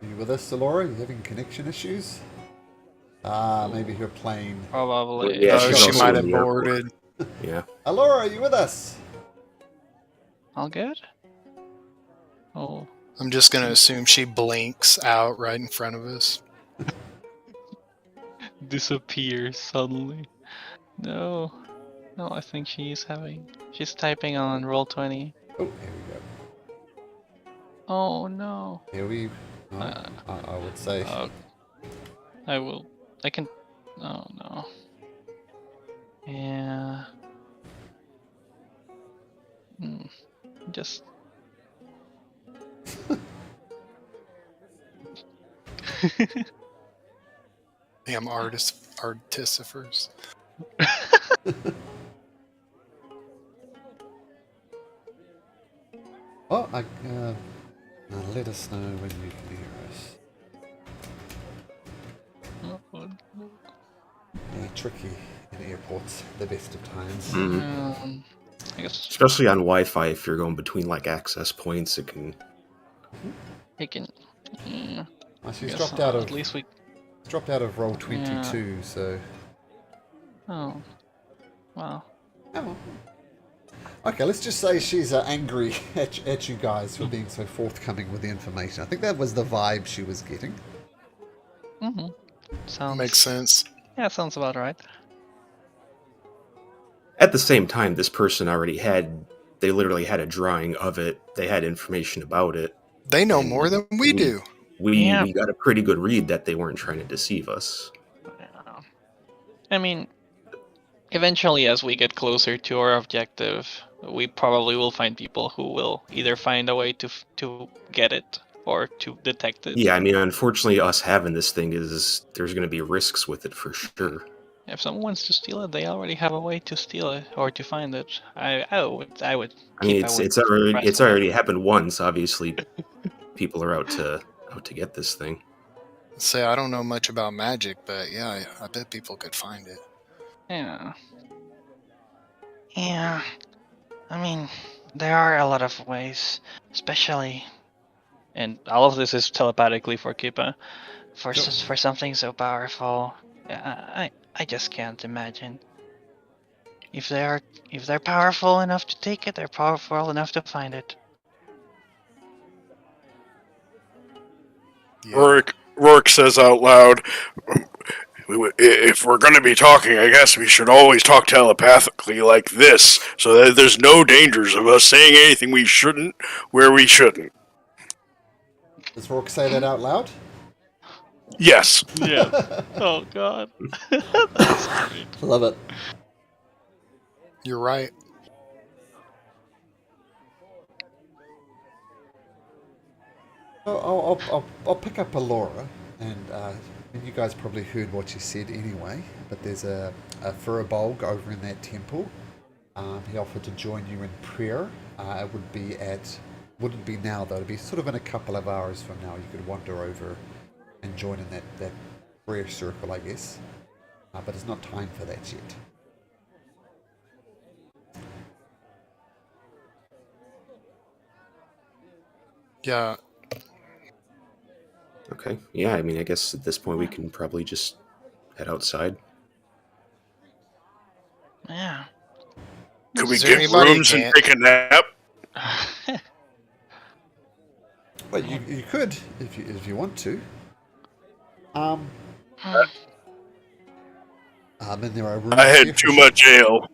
Are you with us, Alora? You having connection issues? Maybe her plane. Probably. Yeah, Oh, she's she also might in have the airport. boarded. Yeah. Alora, are you with us? All good? Oh. I'm just going to assume she blinks out right in front of us. Disappears suddenly. No. No, I think she's typing on Roll20. Oh, here we go. Oh no. Here we. I would say. I can. Oh no. Yeah. Just. Damn artificers. Oh, let us know when you can hear us. Yeah, tricky in airports, the best of times. I guess Especially on Wi-Fi, if you're going between like access points, it can. he can. Yeah. Oh, she's I guess, dropped out of. At least we. Dropped out of roll 22, so. Oh. Wow. Oh. Okay, let's just say she's angry at you guys for being so forthcoming with the information. I think that was the vibe she was getting. Mm-hmm. Sounds. Makes sense. Yeah, sounds about right. At the same time, this person already had. They literally had a drawing of it. They had information about it. They know more than we do. We got a pretty good read that they weren't trying to deceive us. I mean, eventually, as we get closer to our objective, we probably will find people who will either find a way to get it or to detect it. Yeah, I mean, unfortunately, us having this thing there's going to be risks with it for sure. If someone wants to steal it, they already have a way to steal it or to find it. I would. I mean, it's already happened once. Obviously, people are out to get this thing. Say, I don't know much about magic, but yeah, I bet people could find it. Yeah. Yeah. I mean, there are a lot of ways, especially, and all of this is telepathically for Kippa, for something so powerful. I just can't imagine. If they're powerful enough to take it, they're powerful enough to find it. Yeah. Rourke says out loud, if we're going to be talking, I guess we should always talk telepathically like this, so that there's no dangers of us saying anything we shouldn't where we shouldn't. Does Rourke say that out loud? Yes. Yeah. Oh god. That's great. Love it. You're right. I'll pick up Alora, and you guys probably heard what she said anyway, but there's a Furbolg over in that temple. He offered to join you in prayer. It wouldn't be now though, it'd be sort of in a couple of hours from now. You could wander over and join in that prayer circle, I guess. But it's not time for that yet. Yeah. Okay. Yeah, I mean, I guess at this point we can probably just head outside. Yeah. Could we Is there get anybody rooms and can't- take a nap? Well, you could if you want to. Then there are rooms I here had for too sure. much ale.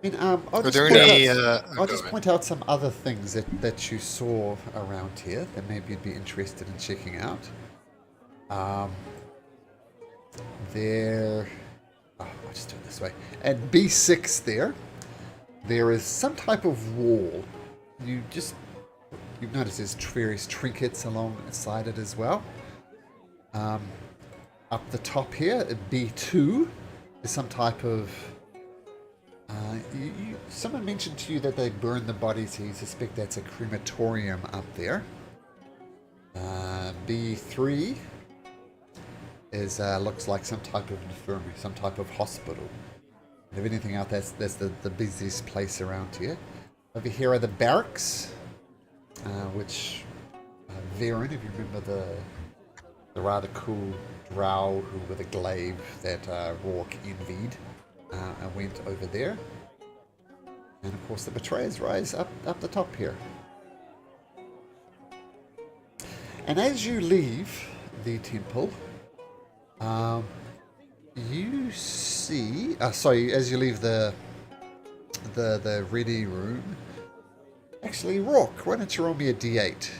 I mean, I'll Are just there point any? out- I'll Go just ahead. point out some other things that you saw around here that maybe you'd be interested in checking out. There. Oh, I'll just do it this way. At B6 there is some type of wall. You've noticed there's various trinkets alongside it as well. Up the top here at B2 is some type of. Someone mentioned to you that they burn the bodies, so you suspect that's a crematorium up there. B3 is looks like some type of infirmary, some type of hospital. And if anything else, that's the busiest place around here. Over here are the barracks, which Varen, if you remember the rather cool drow who with a glaive that Rourke envied, and went over there. And of course the betrayers rise up the top here. And as you leave the temple, you see, as you leave the ready room, actually, Rourke, why don't you roll me a d8?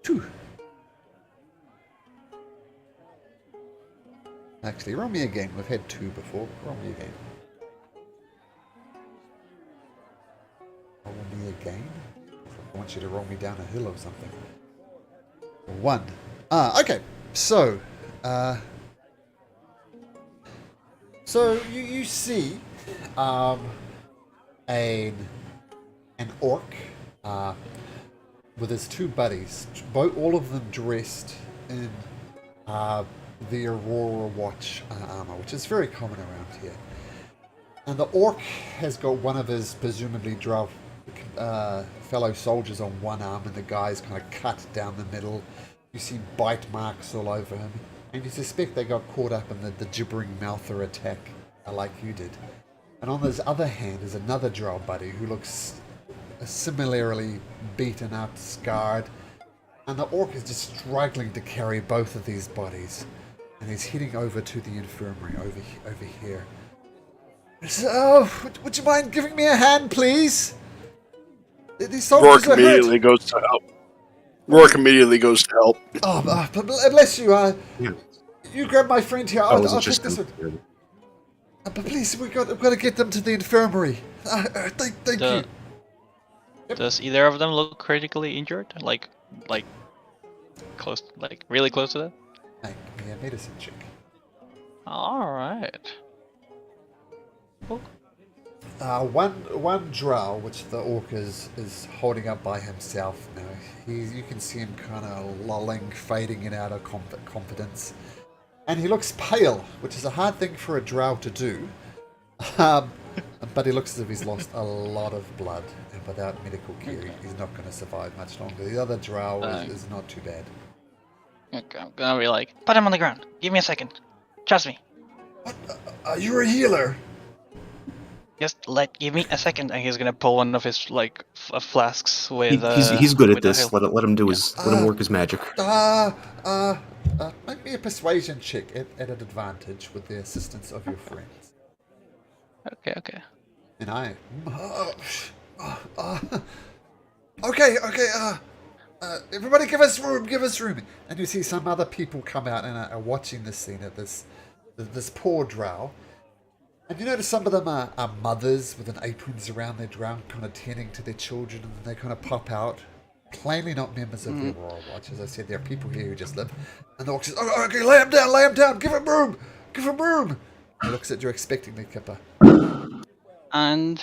Two. Actually, roll me again. We've had two before. Roll me again. Roll me again. I want you to roll me down a hill or something. One. Okay. So, you see, an orc, with his two buddies, all of them dressed in the Aurora Watch armor, which is very common around here. And the orc has got one of his presumably drow fellow soldiers on one arm, and the guy's kind of cut down the middle. You see bite marks all over him, and you suspect they got caught up in the gibbering mouther attack like you did. And on his other hand is another drow buddy who looks similarly beaten up, scarred, and the orc is just struggling to carry both of these bodies, and he's heading over to the infirmary over here. So, would you mind giving me a hand, please? These soldiers Rourke are hurt. immediately goes to help. Rourke immediately goes to help. Oh, bless you. Yeah. You grab my friend here. I I'll wasn't take just this one. But please, we've got to get them to the infirmary. Thank you. Does either of them look critically injured? Like close, like really close to that? Hey, give me a medicine check. All right. Cool. One drow, which the orc is holding up by himself now. You can see him kind of lolling, fading in out of confidence. And he looks pale, which is a hard thing for a drow to do. But he looks as if he's lost a lot of blood, and without medical care, he's not going to survive much longer. The other drow is not too bad. Okay, I'm gonna be like, put him on the ground. Give me a second. Trust me. What? You're a healer? Just give me a second, and he's gonna pull one of his like flasks with. He's good at with the this. heal. Let him do his let him work his magic. Make me a persuasion check at an advantage with the assistance of your friends. Okay. And okay. Everybody give us room. And you see some other people come out and are watching the scene of this poor drow. And you notice some of them are mothers with an aprons around their drow, kind of tending to their children, and they kind of pop out. Plainly not members of the Royal Watch. As I said, there are people here who just live. And the orc says, "Oh, okay, lay him down, give him room. He looks at you expectingly, Kipper. And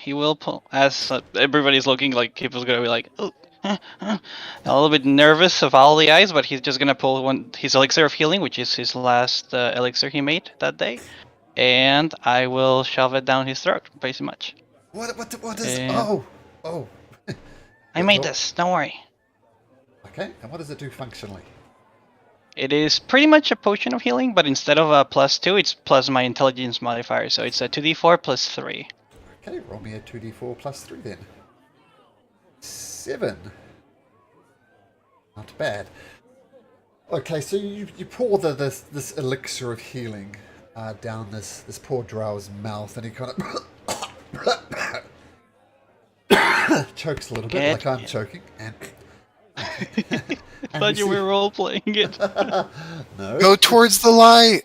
he will pull as everybody's looking. Like Kipper's gonna be like, oh, a little bit nervous of all the eyes, but he's just gonna pull his elixir of healing, which is his last elixir he made that day. And I will shove it down his throat, pretty much. What is... And Oh. I made this, don't worry. Okay, and what does it do functionally? It is pretty much a potion of healing, but instead of a +2, it's plus my intelligence modifier, so it's a 2d4 plus 3. Okay, roll me a 2d4 plus 3 then. 7. Not bad. Okay, so you pour this elixir of healing down this poor drow's mouth, and he kind of chokes a little bit, like I'm choking, and I thought you were role playing it. no. Go towards the light.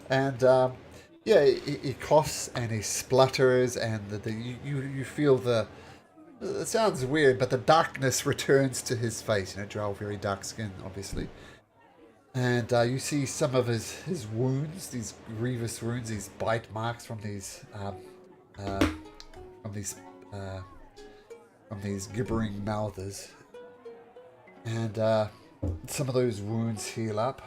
And he coughs and he splutters, and you feel the. It sounds weird, but the darkness returns to his face. Drow, very dark skin, obviously. And you see some of his wounds, these grievous wounds, these bite marks from these gibbering mouthers. And some of those wounds heal up.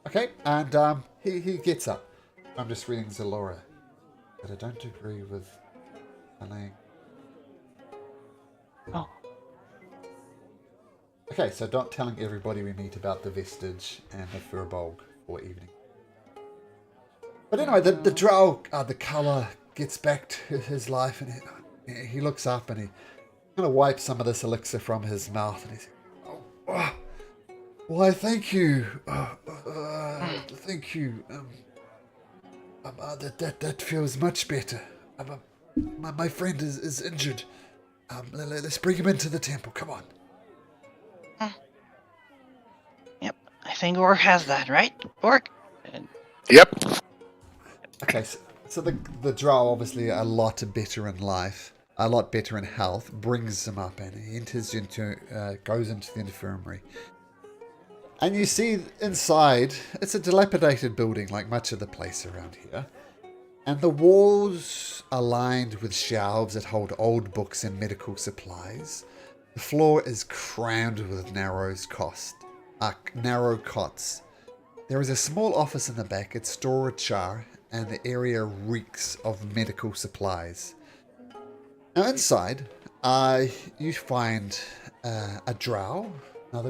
Okay, and he gets up. I'm just reading Zalora, but I don't agree with telling. Oh. Okay, so not telling everybody we meet about the vestige and the furbolg for evening. But anyway, the drow, the colour gets back to his life, and he looks up and he kind of wipes some of this elixir from his mouth, and he says, "Oh, why, thank you, thank you. That feels much better. My friend is injured. Let's bring him into the temple. Come on." Yep, I think Orc has that, right? Orc? Yep. Okay, so the drow, obviously a lot better in life, a lot better in health, brings him up, and he goes into the infirmary. And you see inside, it's a dilapidated building like much of the place around here. And the walls are lined with shelves that hold old books and medical supplies. The floor is crammed with narrow cots. There is a small office in the back, its store ajar, and the area reeks of medical supplies. Now inside, you find another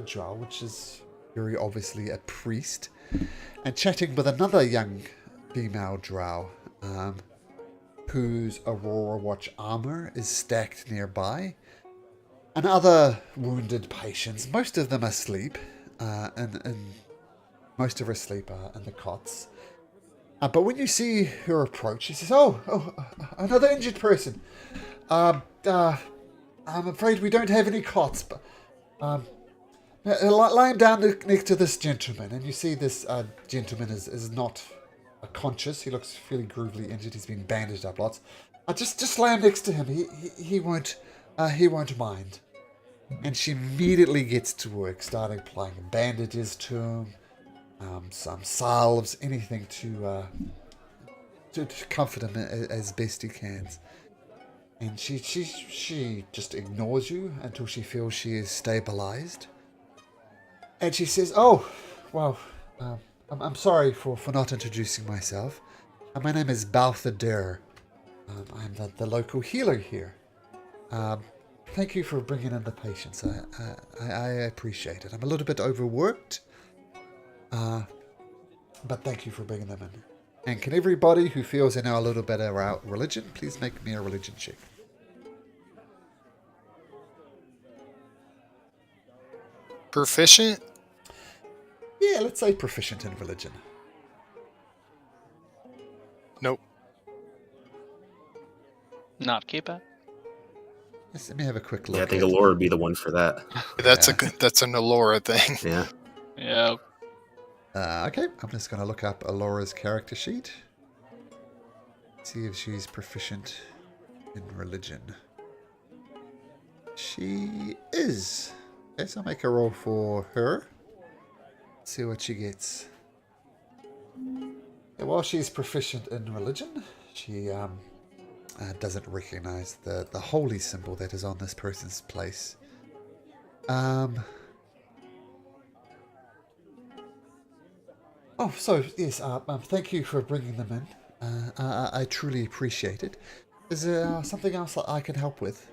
drow, which is very obviously a priest, and chatting with another young female drow, whose Aurora Watch armor is stacked nearby, and other wounded patients. Most of them are asleep, and most of her asleep in the cots. But when you see her approach, she says, "Oh, another injured person. I'm afraid we don't have any cots, but lie him down next to this gentleman." And you see this gentleman is not conscious. He looks fairly grievously injured. He's been bandaged up lots. Just lay him next to him. He won't mind. And she immediately gets to work, starting applying bandages to him, some salves, anything to comfort him as best he can. And she just ignores you until she feels she is stabilized. And she says, "Oh, well, I'm sorry for not introducing myself. My name is Bazzozxan. I'm the local healer here. Thank you for bringing in the patients. I appreciate it. I'm a little bit overworked, But thank you for bringing them in. And can everybody who feels they know a little bit about religion, please make me a religion check. Proficient? Yeah, let's say proficient in religion. Nope. Not keep it. Yes, let me have a quick look. Yeah, I think at- Allura would be the one for that. That's Yeah. that's an Allura thing. Yeah. Yeah. Okay, I'm just going to look up Alora's character sheet. See if she's proficient in religion. She is. Okay, so I'll make a roll for her. See what she gets. Yeah, while she's proficient in religion, she doesn't recognize the holy symbol that is on this person's place. Oh, so yes. Thank you for bringing them in. I truly appreciate it. Is there something else that I can help with?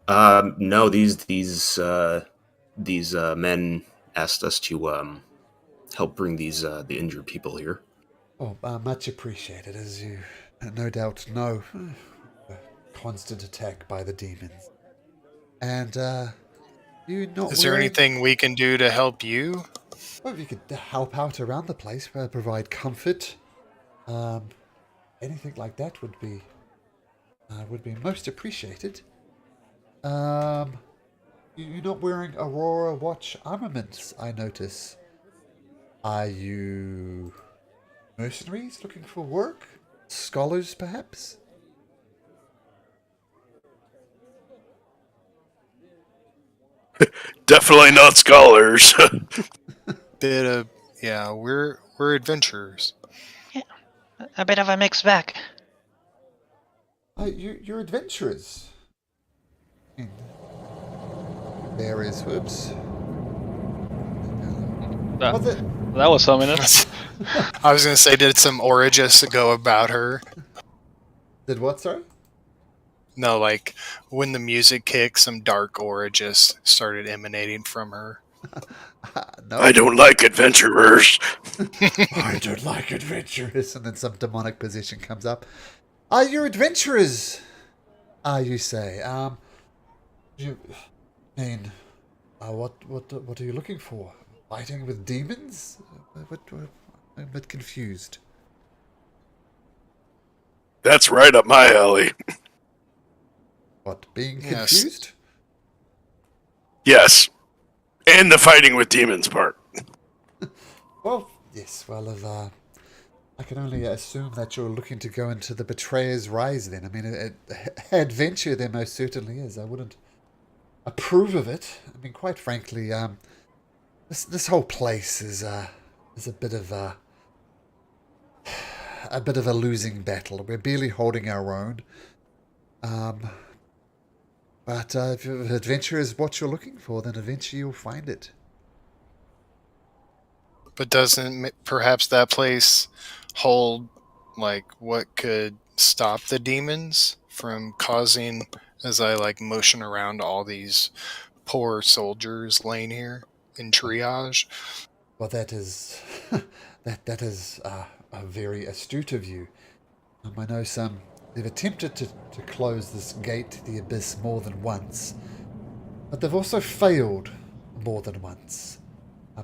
No, these men asked us to help bring these the injured people here. Oh, much appreciated, as you no doubt know. A constant attack by the demons. And you not Is there wearing- anything we can do to help you? Well, if you could help out around the place, provide comfort, anything like that would be most appreciated. You're not wearing Aurora Watch armaments, I notice. Are you mercenaries looking for work? Scholars, perhaps? Definitely not scholars. We're adventurers. A bit of a mixed bag. You're adventurers. There is whoops. That, Was it? that was ominous. I was gonna say, did some Origis go about her? Did what, sorry? No, like when the music kicked, some dark Origis started emanating from her. No. I don't like adventurers. I don't like adventurers. And then some demonic possession comes up. Are you adventurers? You say. You mean, what are you looking for? Fighting with demons? I'm a bit confused. That's right up my alley. What, being Yes. confused? Yes. And the fighting with demons part. Well, yes, well, I can only assume that you're looking to go into the Betrayer's Rise then. I mean, adventure there most certainly is. I wouldn't approve of it. I mean, quite frankly, this whole place is a bit of a losing battle. We're barely holding our own. But if adventure is what you're looking for, then eventually you'll find it. But doesn't perhaps that place hold like what could stop the demons from causing, as I like motion around all these poor soldiers laying here in triage? Well, that is that is a very astute of you. I know they've attempted to close this gate to the abyss more than once, but they've also failed more than once.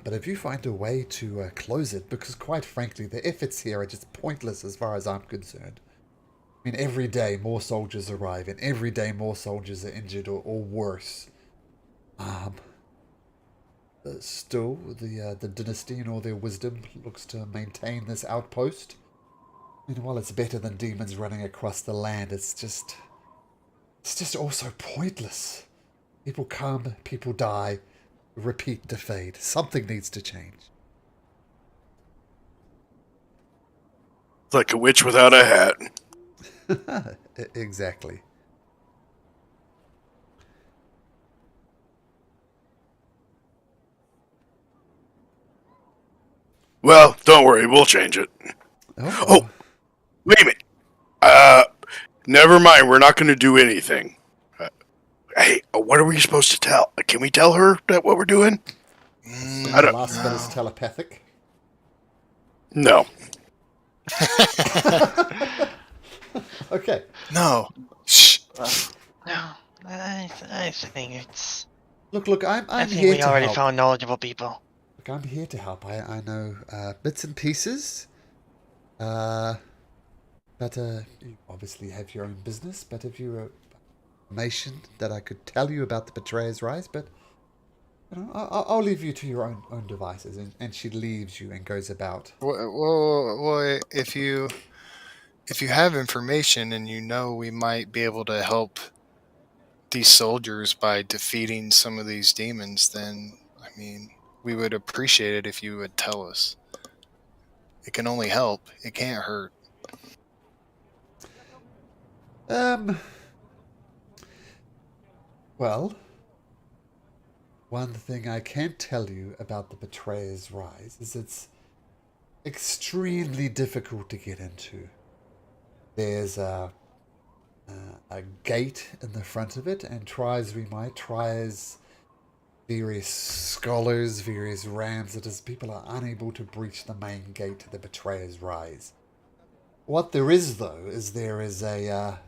But if you find a way to close it, because quite frankly, the efforts here are just pointless as far as I'm concerned. I mean, every day more soldiers arrive, and every day more soldiers are injured or worse. Still, the dynasty in all their wisdom looks to maintain this outpost. I mean, while it's better than demons running across the land, it's just also pointless. People come, people die, repeat to fade. Something needs to change. It's like a witch without a hat. Exactly. Well, don't worry, we'll change it. Oh, Wait a minute. Never mind, we're not going to do anything. Hey, what are we supposed to tell? Can we tell her that what we're doing? The last bit is telepathic. No. Okay. No. Shh. No, I think it's. Look, I'm I think here we to already help. found knowledgeable people. Look, I'm here to help. I know bits and pieces. But you obviously have your own business. But if you information that I could tell you about the Betrayer's Rise, but I'll leave you to your own devices. And she leaves you and goes about. Well, if you have information and you know we might be able to help these soldiers by defeating some of these demons, then I mean, we would appreciate it if you would tell us. It can only help. It can't hurt. Well, one thing I can tell you about the Betrayer's Rise is it's extremely difficult to get into. There's a gate in the front of it, and try as we might, try as various scholars, various rams, it is people are unable to breach the main gate to the Betrayer's Rise. What there is, though, is there is a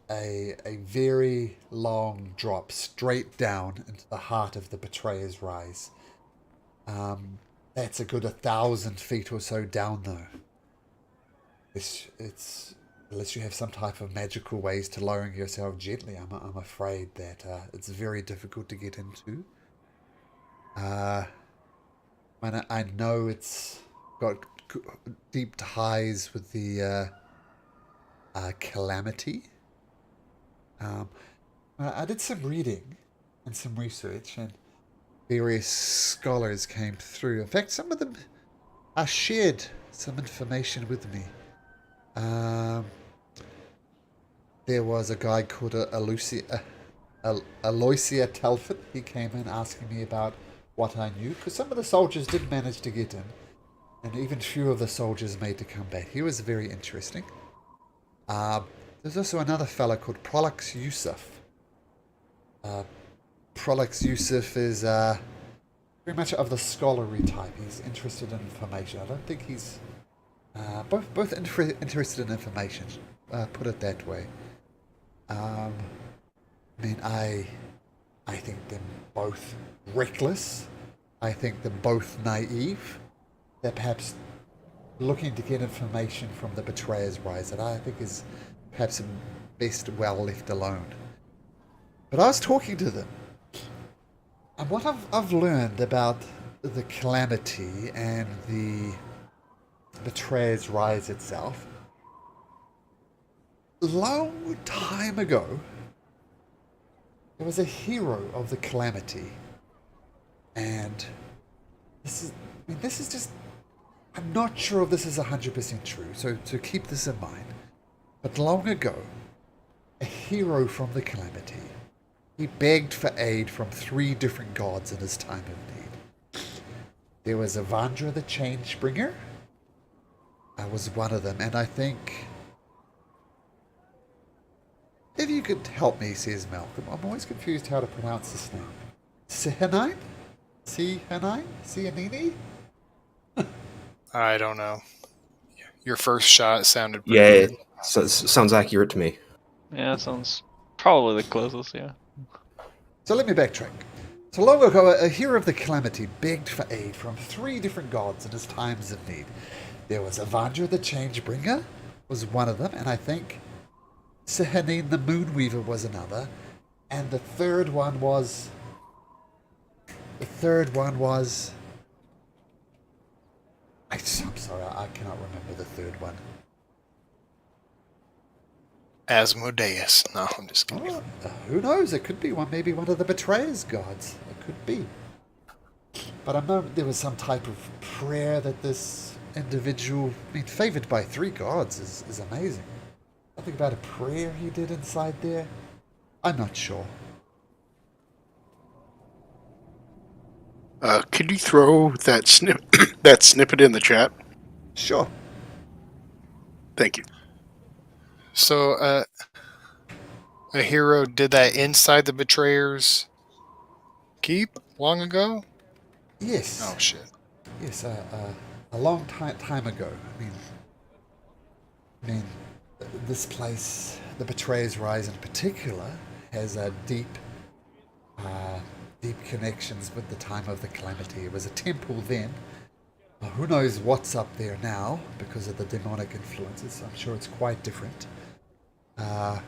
very long drop straight down into the heart of the Betrayer's Rise. That's a good 1,000 feet or so down, though. It's unless you have some type of magical ways to lowering yourself gently, I'm afraid that it's very difficult to get into. I know it's got deep ties with the Calamity. I did some reading and some research, and various scholars came through. In fact, some of them shared some information with me. There was a guy called Aloysia Telford. He came in asking me about what I knew, because some of the soldiers did manage to get in, and even few of the soldiers made to come back. He was very interesting. There's also another fellow called Prolix Yusuf. Prolix Yusuf is very much of the scholarly type. He's interested in information. I don't think he's both interested in information. Put it that way. I mean, I think them both reckless. I think them both naive. They're perhaps looking to get information from the Betrayer's Rise that I think is perhaps best well left alone. But I was talking to them, and what I've learned about the Calamity and the Betrayer's Rise itself, long time ago, there was a hero of the Calamity, and this is just, I'm not sure if this is 100% true, so keep this in mind. But long ago, a hero from the Calamity, he begged for aid from 3 different gods in his time of need. There was Avandra the Changebringer. I was one of them, and I think, if you could help me, says Malcolm, I'm always confused how to pronounce this name. Sihanine? Sihanini? I don't know. Your first shot sounded pretty Yeah, good. sounds accurate to me. Yeah, that sounds probably the closest, yeah. So let me backtrack. So long ago, a hero of the Calamity begged for aid from 3 different gods in his times of need. There was Avandra the Changebringer, was one of them, and I think Sihanine the Moonweaver was another, and the third one was... I'm sorry, I cannot remember the third one. Asmodeus. No, I'm just kidding. Oh, who knows? It could be one, maybe one of the Betrayer's gods. It could be. But I know there was some type of prayer that this individual, favored by 3 gods is amazing. Something about a prayer he did inside there. I'm not sure. Could you throw that snippet in the chat? Sure. Thank you. So, a hero did that inside the Betrayer's keep long ago? Yes. Oh shit. Yes, a long time ago. I mean, this place, the Betrayer's Rise in particular, has a deep connections with the time of the Calamity. It was a temple then. Who knows what's up there now because of the demonic influences? I'm sure it's quite different. But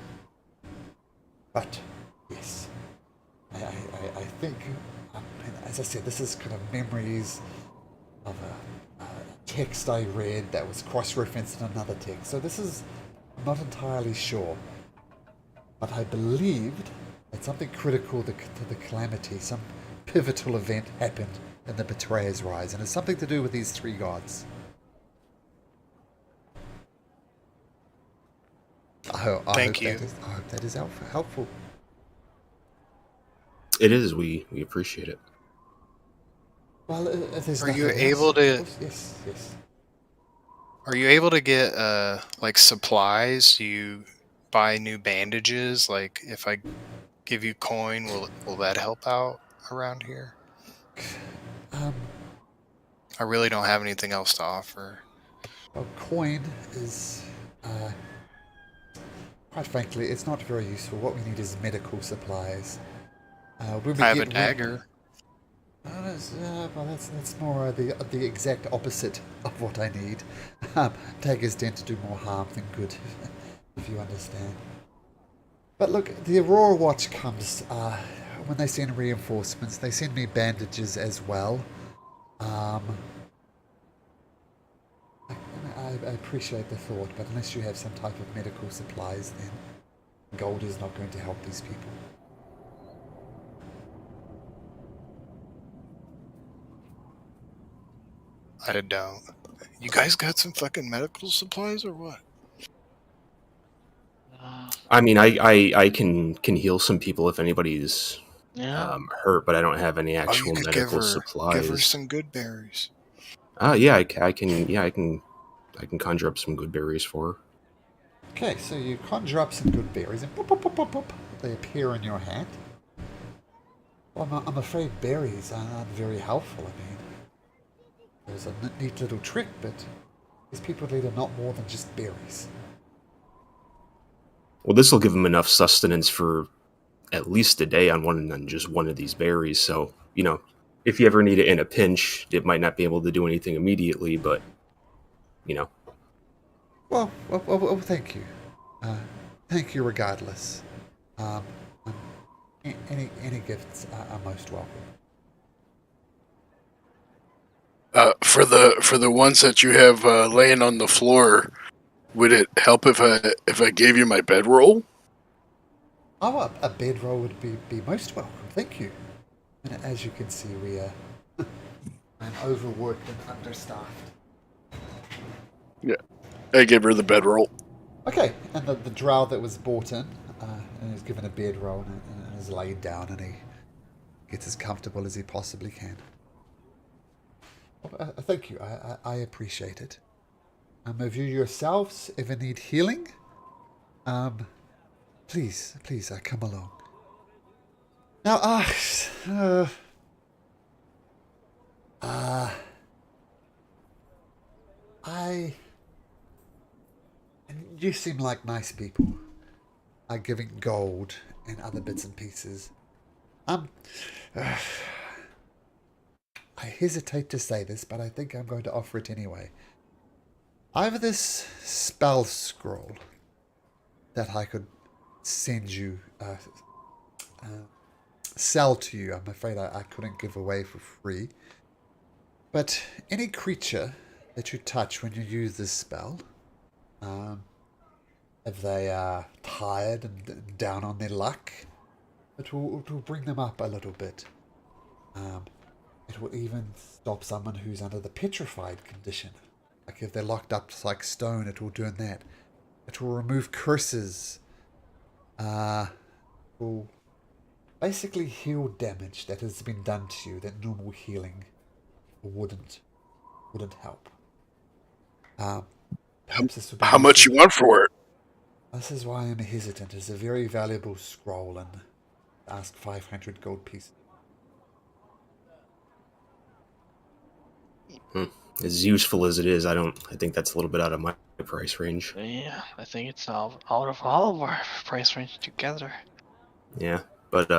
yes, I think, as I said, this is kind of memories of a text I read that was cross-referenced in another text. So this is, I'm not entirely sure. But I believed that something critical to the Calamity, some pivotal event happened in the Betrayer's Rise, and it's something to do with these three gods. I hope that is helpful. It is. We appreciate it. Well, if there's Are you nothing able else, to- of course, yes. Are you able to get like supplies? Do you buy new bandages? Like if I give you coin, will that help out around here? I really don't have anything else to offer. Well, coin is, quite frankly, it's not very useful. What we need is medical supplies. When we I have a get dagger. Well, that's more the exact opposite of what I need. Daggers tend to do more harm than good, if you understand. But look, the Aurora Watch comes when they send reinforcements. They send me bandages as well. I appreciate the thought, but unless you have some type of medical supplies, then gold is not going to help these people. I don't. You guys got some fucking medical supplies or what? I mean, I can heal some people if anybody's Yeah. hurt, but I don't have any Oh, actual you could give medical her supplies. some good berries. Yeah, I can conjure up some good berries for her. Okay, so you conjure up some good berries, and boop, boop, boop, boop, boop, they appear in your hand. Well, I'm afraid berries are not very helpful. I mean, there's a neat little trick, but these people need a lot more than just berries. Well, this will give them enough sustenance for at least a day on just one of these berries. So, if you ever need it in a pinch, it might not be able to do anything immediately, but, Well, thank you. Thank you regardless. Um, any gifts are most welcome. For the ones that you have laying on the floor, would it help if I gave you my bedroll? Oh, a bedroll would be most welcome. Thank you. And as you can see, we are I'm overworked and understaffed. Yeah, I gave her the bedroll. Okay, and the drow that was brought in and is given a bedroll and is laid down, and he gets as comfortable as he possibly can. Thank you. I appreciate it. If you yourselves ever need healing, please, come along. Now, you seem like nice people. Are giving gold and other bits and pieces. I hesitate to say this, but I think I'm going to offer it anyway. I have this spell scroll that I could send you, sell to you. I'm afraid I couldn't give away for free. But any creature that you touch when you use this spell, if they are tired and down on their luck, it will bring them up a little bit. It will even stop someone who's under the petrified condition. Like if they're locked up like stone, it will do that. It will remove curses. Will basically heal damage that has been done to you that normal healing wouldn't help. Perhaps this would be How much you want for it? This is why I'm hesitant. It's a very valuable scroll and ask 500 gold pieces. As useful as it is, I think that's a little bit out of my price range. Yeah, I think it's out of all of our price range together. Yeah, but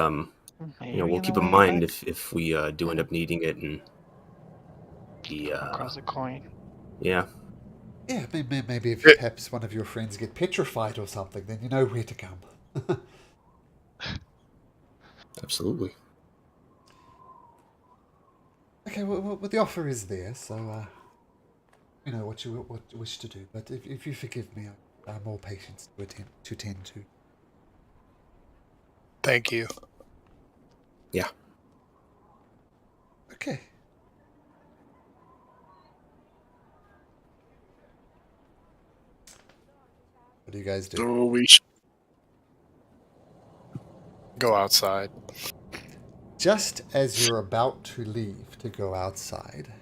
Maybe we'll on the keep in way mind back, if we do end up needing it, and the come across a coin. yeah, Yeah, maybe if Eh, perhaps one of your friends get petrified or something, then you know where to come. absolutely. Okay, well, the offer is there, so you know what you wish to do. But if you forgive me, I have more patience to tend to. Thank you. Yeah. Okay. What do you guys do? So we Go outside. Just as you're about to leave to go outside,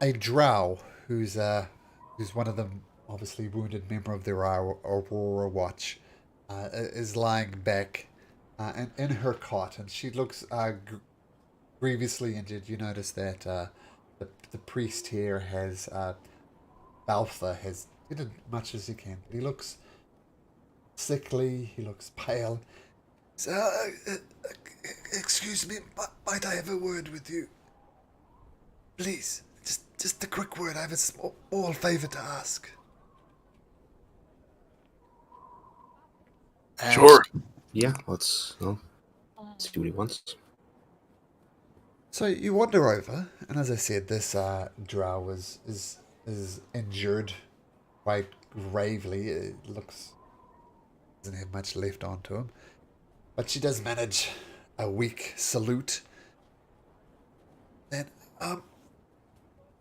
a drow who's one of the obviously wounded member of the Aurora Watch is lying back in her cot, and she looks grievously injured. You notice that the priest here has Baltha has did as much as he can. He looks sickly. He looks pale. So, excuse me, might I have a word with you? Please, just a quick word. I have a small favor to ask. sure. Yeah, let's see what he wants. So you wander over, and as I said, this drow is injured quite gravely. It looks doesn't have much left onto him, but she does manage a weak salute. And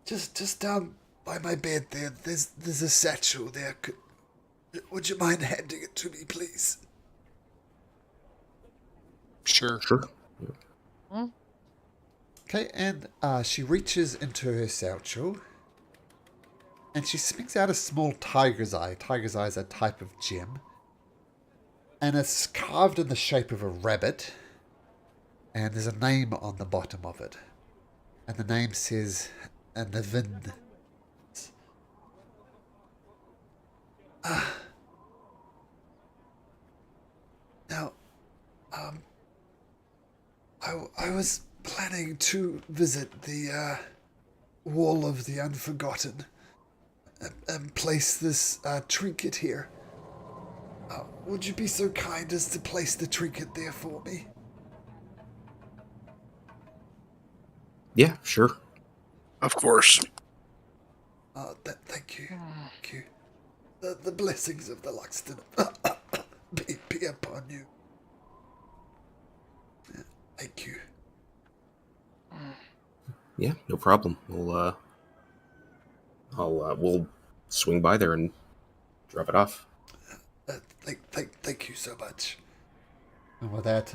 just down by my bed there, there's a satchel there. Would you mind handing it to me, please? Sure. Sure. Okay, and she reaches into her satchel, and she spits out a small tiger's eye. Tiger's eye is a type of gem, and it's carved in the shape of a rabbit, and there's a name on the bottom of it, and the name says Navin. Now, I was planning to visit the Wall of the Unforgotten and place this trinket here. Would you be so kind as to place the trinket there for me? Yeah, sure. Of course. Thank you. Thank you. The blessings of the Luxton be upon you. Thank you. Yeah, no problem. We'll swing by there and drop it off. Thank you so much. And with that,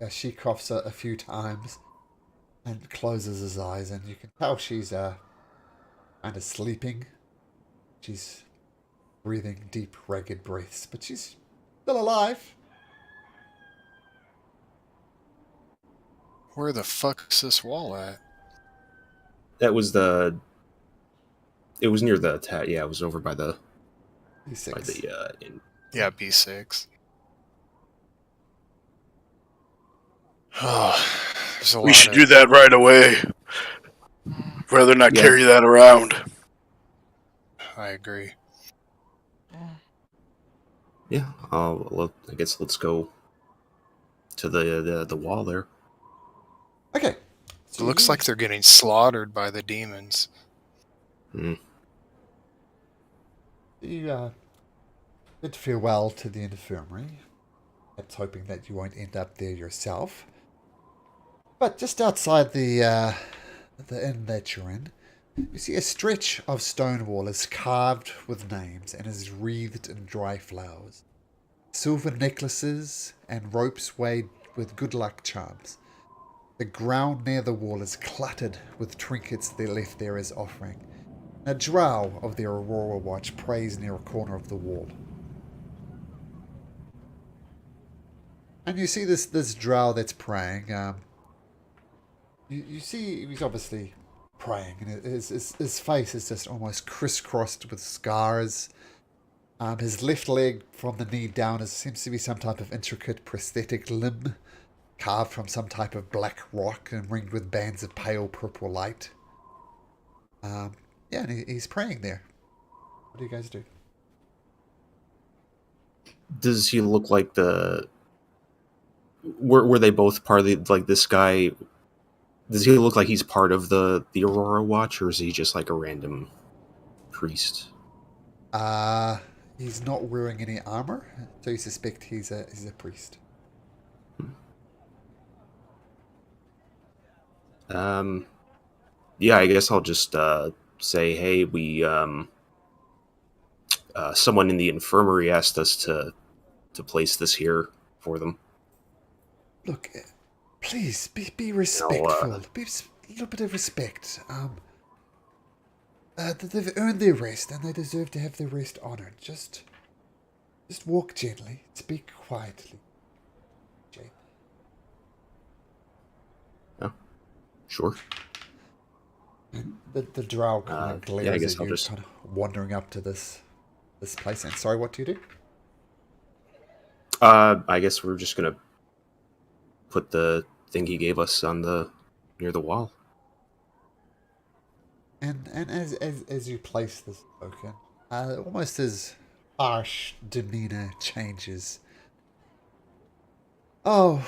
she coughs a few times and closes his eyes, and you can tell she's kind of sleeping. She's breathing deep, ragged breaths, but she's still alive. Where the fuck's this wall at? That was the. It was near the yeah. It was over by the D6. inn. Yeah, B6. Oh, there's a lot We should of... do that right away. Rather not Yeah. carry that around. I agree. Yeah. I guess let's go to the wall there. Okay. It So looks like they're getting slaughtered by the demons. Hmm. you bid farewell to the infirmary. Perhaps hoping that you won't end up there yourself. But just outside the inn that you're in, you see a stretch of stone wall is carved with names and is wreathed in dry flowers. Silver necklaces and ropes weighted with good luck charms. The ground near the wall is cluttered with trinkets they left there as offering. A drow of the Aurora Watch prays near a corner of the wall. And you see this drow that's praying. You see he's obviously praying, and his face is just almost crisscrossed with scars. His left leg from the knee down seems to be some type of intricate prosthetic limb carved from some type of black rock and ringed with bands of pale purple light. Yeah, and he's praying there. What do you guys do? Does he look like the? Were they both part of the, like this guy? Does he look like he's part of the Aurora Watch, or is he just like a random priest? He's not wearing any armor, so you suspect he's a priest. Yeah, I guess I'll just say, hey, we someone in the infirmary asked us to place this here for them. Look, please be respectful. Be a little bit of respect. They've earned their rest, and they deserve to have their rest honored. Just walk gently. Speak quietly. Jay. Oh, sure. And the drow kind of glares I guess at I'll you, just kind of wandering up to this place. And sorry, what do you do? I guess we're just gonna put the thing he gave us on near the wall. And as you place this token, almost his harsh demeanor changes. Oh,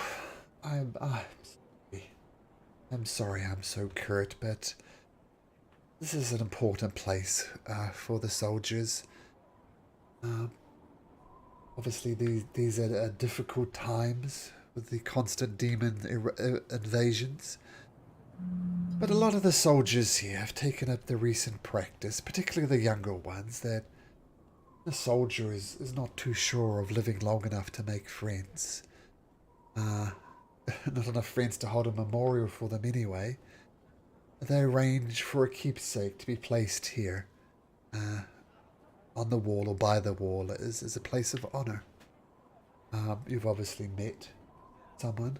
I'm sorry I'm so curt, but this is an important place for the soldiers. Obviously, these are difficult times with the constant demon invasions. But a lot of the soldiers here have taken up the recent practice, particularly the younger ones, that the soldier is not too sure of living long enough to make friends. Not enough friends to hold a memorial for them anyway. They arrange for a keepsake to be placed here, on the wall or by the wall, as a place of honor. You've obviously met someone.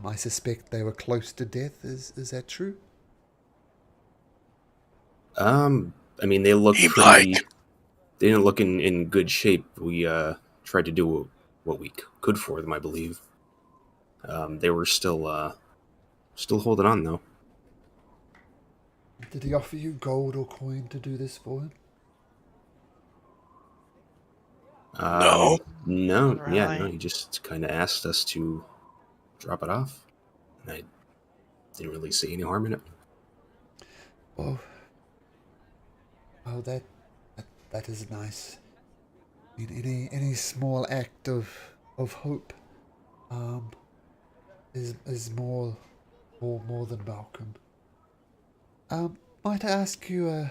I suspect they were close to death. Is that true? I mean, they look Hey, pretty. Mike. They didn't look in good shape. We tried to do what we could for them, I believe. They were still holding on though. Did he offer you gold or coin to do this for him? No. No, Not yeah, really. no. He just kind of asked us to drop it off, and I didn't really see any harm in it. Oh, that is nice. I mean, any small act of hope, is more than welcome. Might I ask you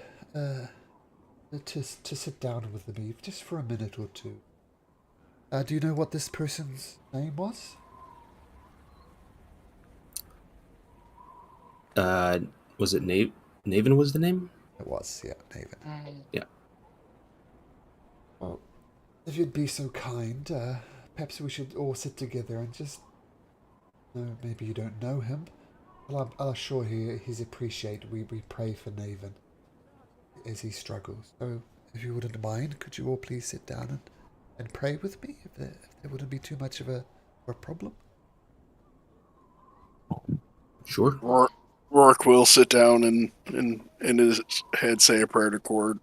to sit down with me just for a minute or two? Do you know what this person's name was? Was it Naven was the name? It was, yeah, David. Yeah. Well, if you'd be so kind, perhaps we should all sit together and just... No, maybe you don't know him. Well, I'll assure he's appreciated. We pray for Naven as he struggles. So, if you wouldn't mind, could you all please sit down and pray with me? If there wouldn't be too much of a problem? Sure. Rourke will sit down and in his head say a prayer to Cord.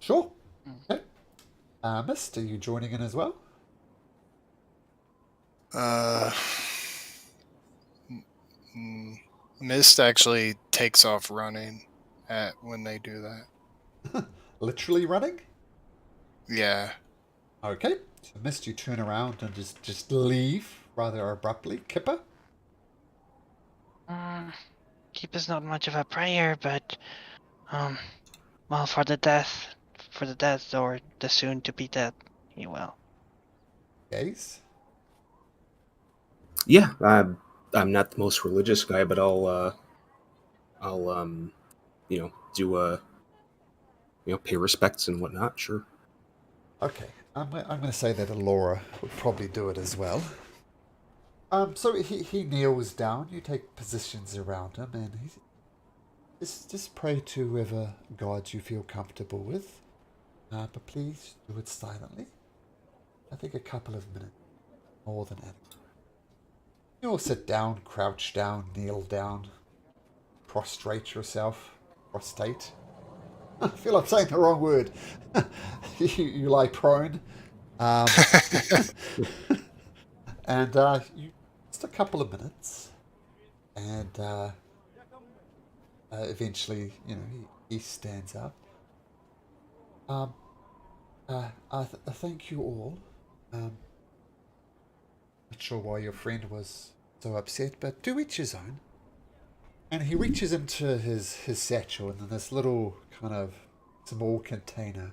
Sure. Okay. Mist, are you joining in as well? Mist actually takes off running when they do that. Literally running? Yeah. Okay. So Mist, you turn around and just leave rather abruptly. Kipper? Keep is not much of a prayer, but well, for the dead or the soon to be dead, he will. Gaze? Yeah, I'm not the most religious guy, but I'll do a pay respects and whatnot. Sure. Okay, I'm going to say that Alora would probably do it as well. So he kneels down. You take positions around him, and he just pray to whoever God you feel comfortable with. But please do it silently. I think a couple of minutes, more than that. You'll sit down, crouch down, kneel down, prostrate yourself. Prostate. I feel I'm saying the wrong word. you lie prone. And you just a couple of minutes, and eventually, he stands up. I thank you all. Not sure why your friend was so upset, but to each his own. And he reaches into his satchel, and in this little kind of small container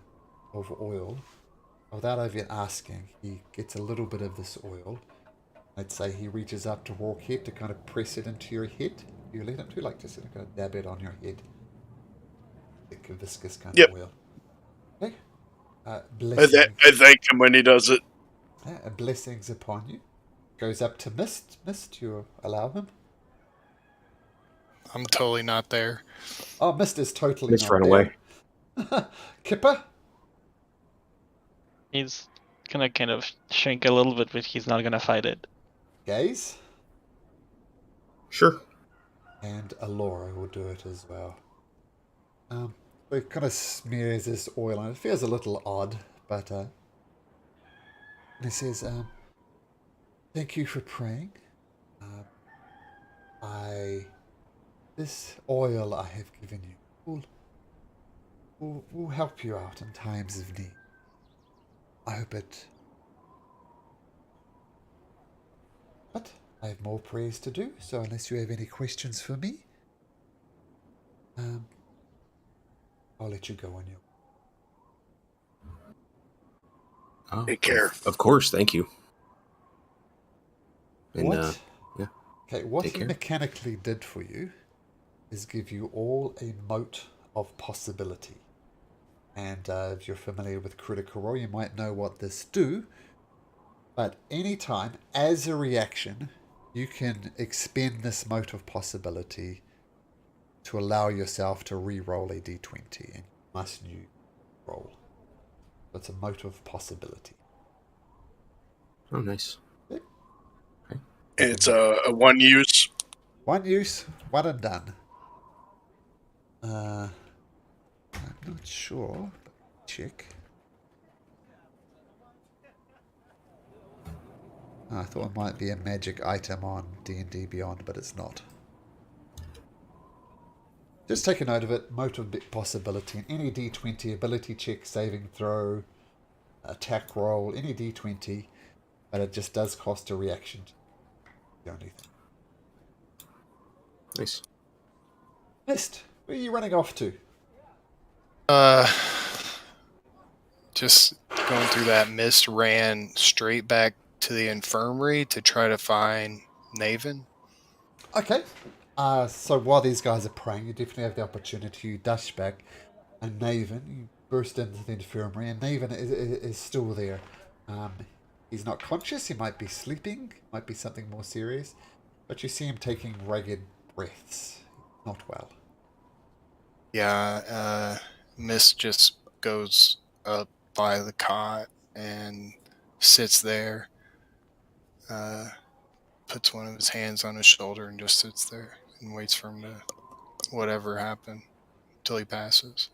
of oil, without even asking, he gets a little bit of this oil. I'd say he reaches up to walk head to kind of press it into your head. You let him to, like, just kind of dab it on your head. Like a viscous kind of oil. Okay. Blessings. I thank him when he does it. Blessings upon you. Goes up to Mist. Mist, you allow him? I'm totally not there. Oh, Mist is totally Mist not ran there. away. Kipper? He's gonna kind of shrink a little bit, but he's not gonna fight it. Gaze? Sure. And Alora will do it as well. It kind of smears this oil on it. It feels a little odd, but and he says, thank you for praying. This oil I have given you will help you out in times of need. I hope it. But I have more prayers to do, so unless you have any questions for me, I'll let you go on your. Oh, Take care. Of course, thank you. And, What? Yeah. Okay, what Take he care. mechanically did for you is give you all a mote of possibility. And if you're familiar with Critical Role, you might know what this do. But anytime, as a reaction, you can expend this mote of possibility to allow yourself to re-roll a d20, and you must new roll. So it's a mote of possibility. Oh, nice. Okay. Okay. And it's a one use. One use, one and done. I'm not sure. Check. I thought it might be a magic item on D&D Beyond, but it's not. Just take a note of it. Mote of possibility. In any D20 ability check, saving throw, attack roll, any D20, but it just does cost a reaction. The only thing. Nice. Mist, where are you running off to? Just going through that mist, ran straight back to the infirmary to try to find Naven. Okay. So while these guys are praying, you definitely have the opportunity to dash back. And Naven, you burst into the infirmary, and Naven is still there. He's not conscious, he might be sleeping, might be something more serious, but you see him taking ragged breaths. Not well. Yeah, Mist just goes up by the cot and sits there, puts one of his hands on his shoulder and just sits there and waits for him to whatever happened till he passes.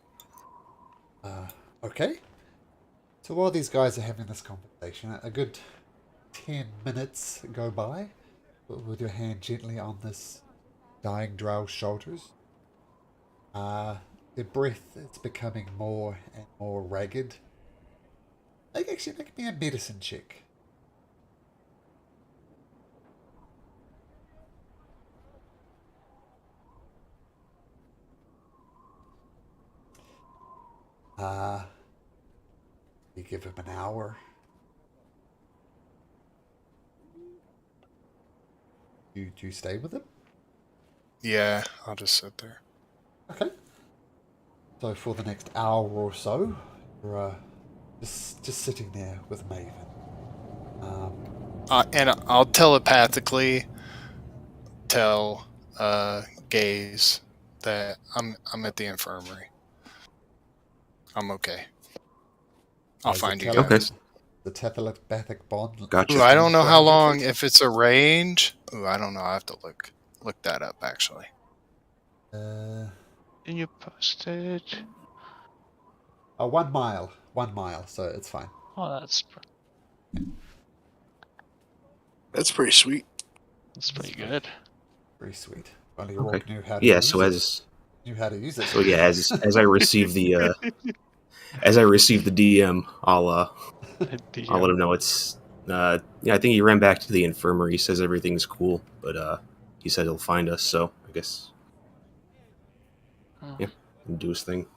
Okay. So while these guys are having this conversation, a good 10 minutes go by with your hand gently on this dying drow's shoulders. Their breath is becoming more and more ragged. Actually, make me a medicine check. You give him an hour. Do you stay with him? Yeah, I'll just sit there. Okay. So for the next hour or so, you're just sitting there with Maven. And I'll telepathically tell Gaze that I'm at the infirmary. I'm okay. I'll find you Okay. guys. The telepathic bond. Gotcha. Ooh, I don't know how 400 long. feet? If it's a range, I don't know. I have to look that up actually. Can you post it? 1 mile. 1 mile, so it's fine. Oh, That's pretty sweet. that's pretty good. Very sweet. Only Okay. Rourke knew how to Yeah. use So it. Knew how to use it. as I receive the DM, I'll let him know it's. I think he ran back to the infirmary. He says everything's cool, but he said he'll find us. So I guess he'll do his thing.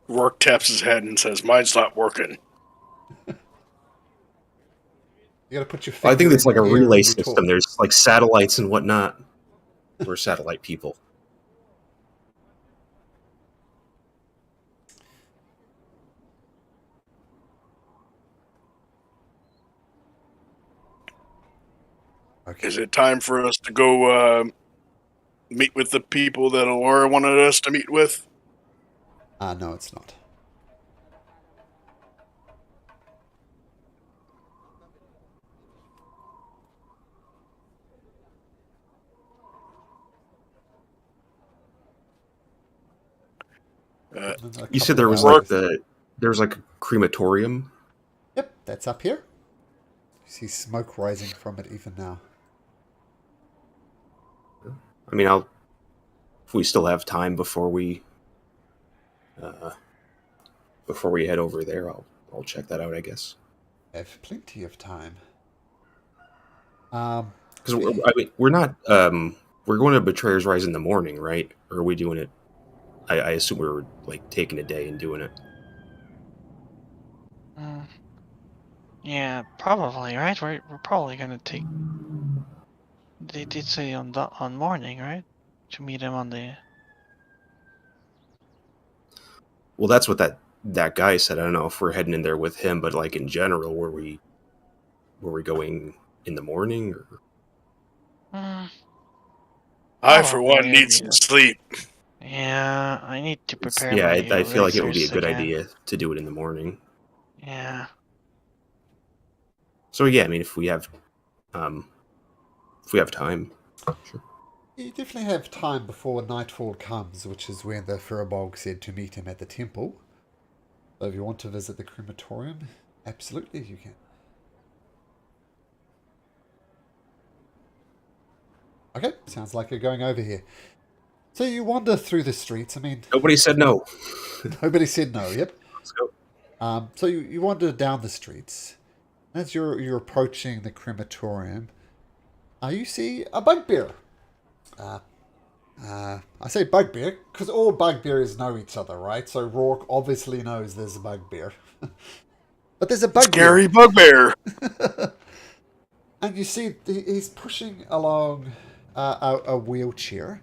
Rourke taps his head and says, "Mine's not working." You gotta put your Well, finger I think it's in like a your ear relay when you system. talk. There's like satellites and whatnot. We're satellite people. Okay. Is it time for us to go meet with the people that Laura wanted us to meet with? No, it's not. You said there was like a crematorium. Yep, that's up here. You see smoke rising from it even now. I mean, if we still have time before we head over there, I'll check that out, I guess. I have plenty of time. Because we're not we're going to Betrayer's Rise in the morning, right? Or are we doing it? I assume we were like taking a day and doing it. Yeah, probably, right? We're probably gonna take. They did say on morning, right? To meet him on the. Well, that's what that guy said. I don't know if we're heading in there with him, but like in general, were we going in the morning? Or? I, for one, Probably, need some sleep. Yeah, I need to prepare Yeah, my I feel like it would be a elixirs good again. idea to do it in the morning. Yeah. So yeah, I mean, if we have time, sure. You definitely have time before nightfall comes, which is when the Firbolg said to meet him at the temple. So if you want to visit the crematorium, absolutely you can. Okay, sounds like you're going over here. So you wander through the streets. I mean, Nobody said no. nobody said no. Yep. Let's go. So you wander down the streets. As you're approaching the crematorium, you see a bugbear. I say bugbear because all bugbears know each other, right? So Rourke obviously knows there's a bugbear. But there's a bugbear. Scary bugbear. And you see he's pushing along a wheelchair.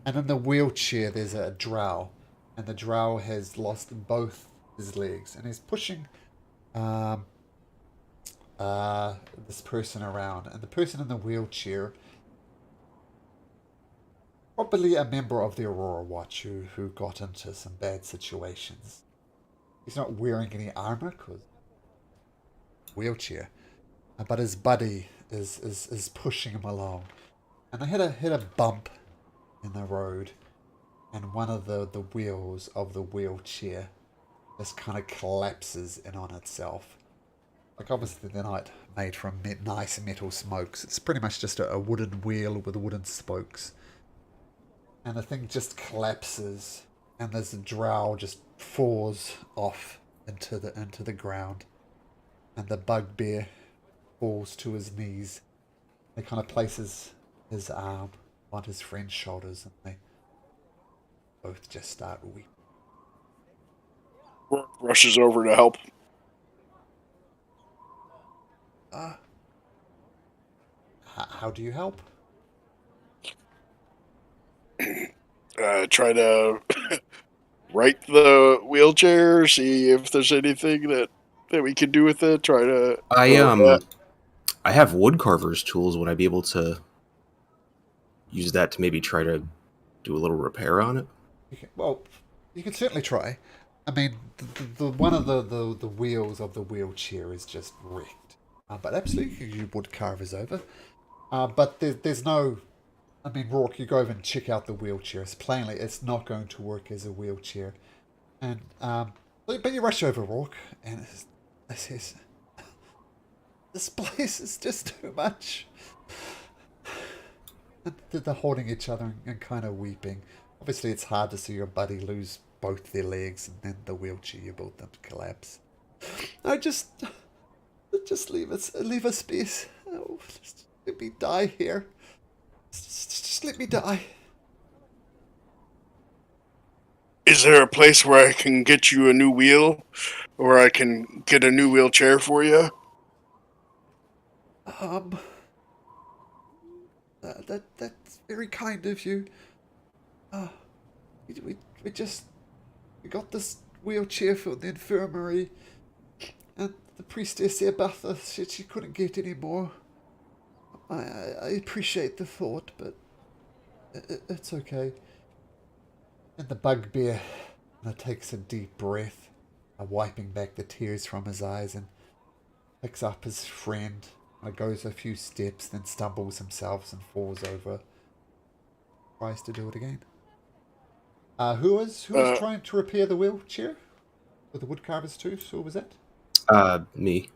And in the wheelchair there's a drow. And the drow has lost both his legs. And he's pushing this person around. And the person in the wheelchair, probably a member of the Aurora Watch who got into some bad situations. He's not wearing any armor because wheelchair, but his buddy is pushing him along, and they hit a bump in the road, and one of the wheels of the wheelchair just kind of collapses in on itself. Like obviously they're not made from nice metal smokes. It's pretty much just a wooden wheel with wooden spokes. And the thing just collapses, and this drow just falls off into the ground, and the bugbear falls to his knees. He kind of places his arm on his friend's shoulders, and they both just start weeping. Rourke rushes over to help. How do you help? Try to right the wheelchair, see if there's anything that we can do with it. Try to. I have wood carver's tools. Would I be able to use that to maybe try to do a little repair on it? Well, you can certainly try. I mean, the one of the wheels of the wheelchair is just wrecked. But absolutely, you would carvers over. But there's no. I mean, Rourke, you go over and check out the wheelchair. It's plainly, it's not going to work as a wheelchair. And but you rush over, Rourke, and this place is just too much. And they're holding each other and kind of weeping. Obviously, it's hard to see your buddy lose both their legs and then the wheelchair you built them to collapse. I just leave us peace. Oh, just let me die here. Just let me die. Is there a place where I can get you a new wheel, or I can get a new wheelchair for you? That's very kind of you. We got this wheelchair from the infirmary, and the priestess Ebatha said she couldn't get any more. I appreciate the thought, but it's okay. And the bugbear takes a deep breath, wiping back the tears from his eyes, and picks up his friend. Goes a few steps, then stumbles himself and falls over. Tries to do it again. Who was trying to repair the wheelchair with the woodcarver's tooth? Who was that? Me.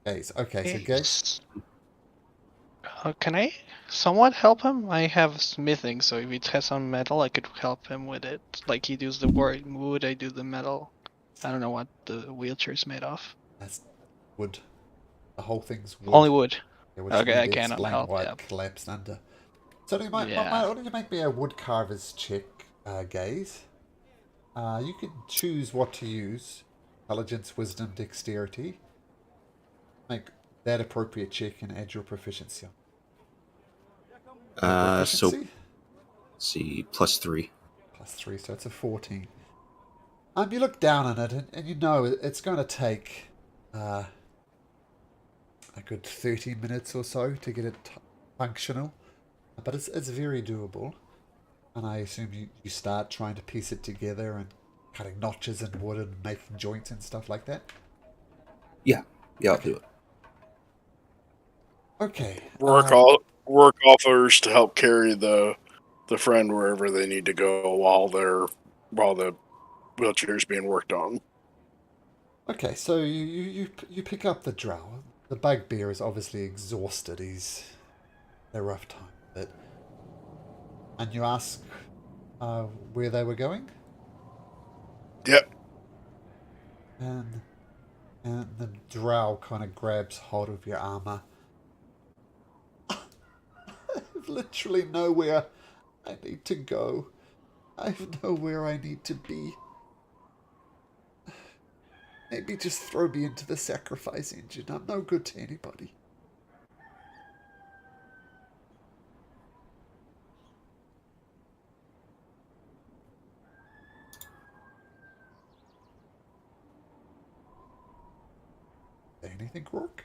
Gaze. Okay, so Gaze. Can I somewhat help him? I have smithing, so if he has some metal, I could help him with it. Like he does the wood, I do the metal. I don't know what the wheelchair is made of. That's wood. The whole thing's wood. Only wood. Yeah, which Okay, I maybe cannot explain help. why Yeah. it collapsed under. So why don't you make me a woodcarver's check, Gaze? You can choose what to use. Intelligence, wisdom, dexterity. Make that appropriate check and add your proficiency. So let's see, +3. +3, so it's a 14. You look down on it, and you know it's going to take a good 30 minutes or so to get it functional, but it's very doable. And I assume you start trying to piece it together and cutting notches in wood and making joints and stuff like that. Yeah, I'll do it. Okay. Work offers to help carry the friend wherever they need to go while the wheelchair's being worked on. Okay, so you pick up the drow. The bugbear is obviously exhausted. He's had a rough time, and you ask where they were going. Yep. And the drow kind of grabs hold of your armor. I've literally nowhere I need to go. I've nowhere I need to be. Maybe just throw me into the sacrifice engine. I'm no good to anybody. Anything, Rourke?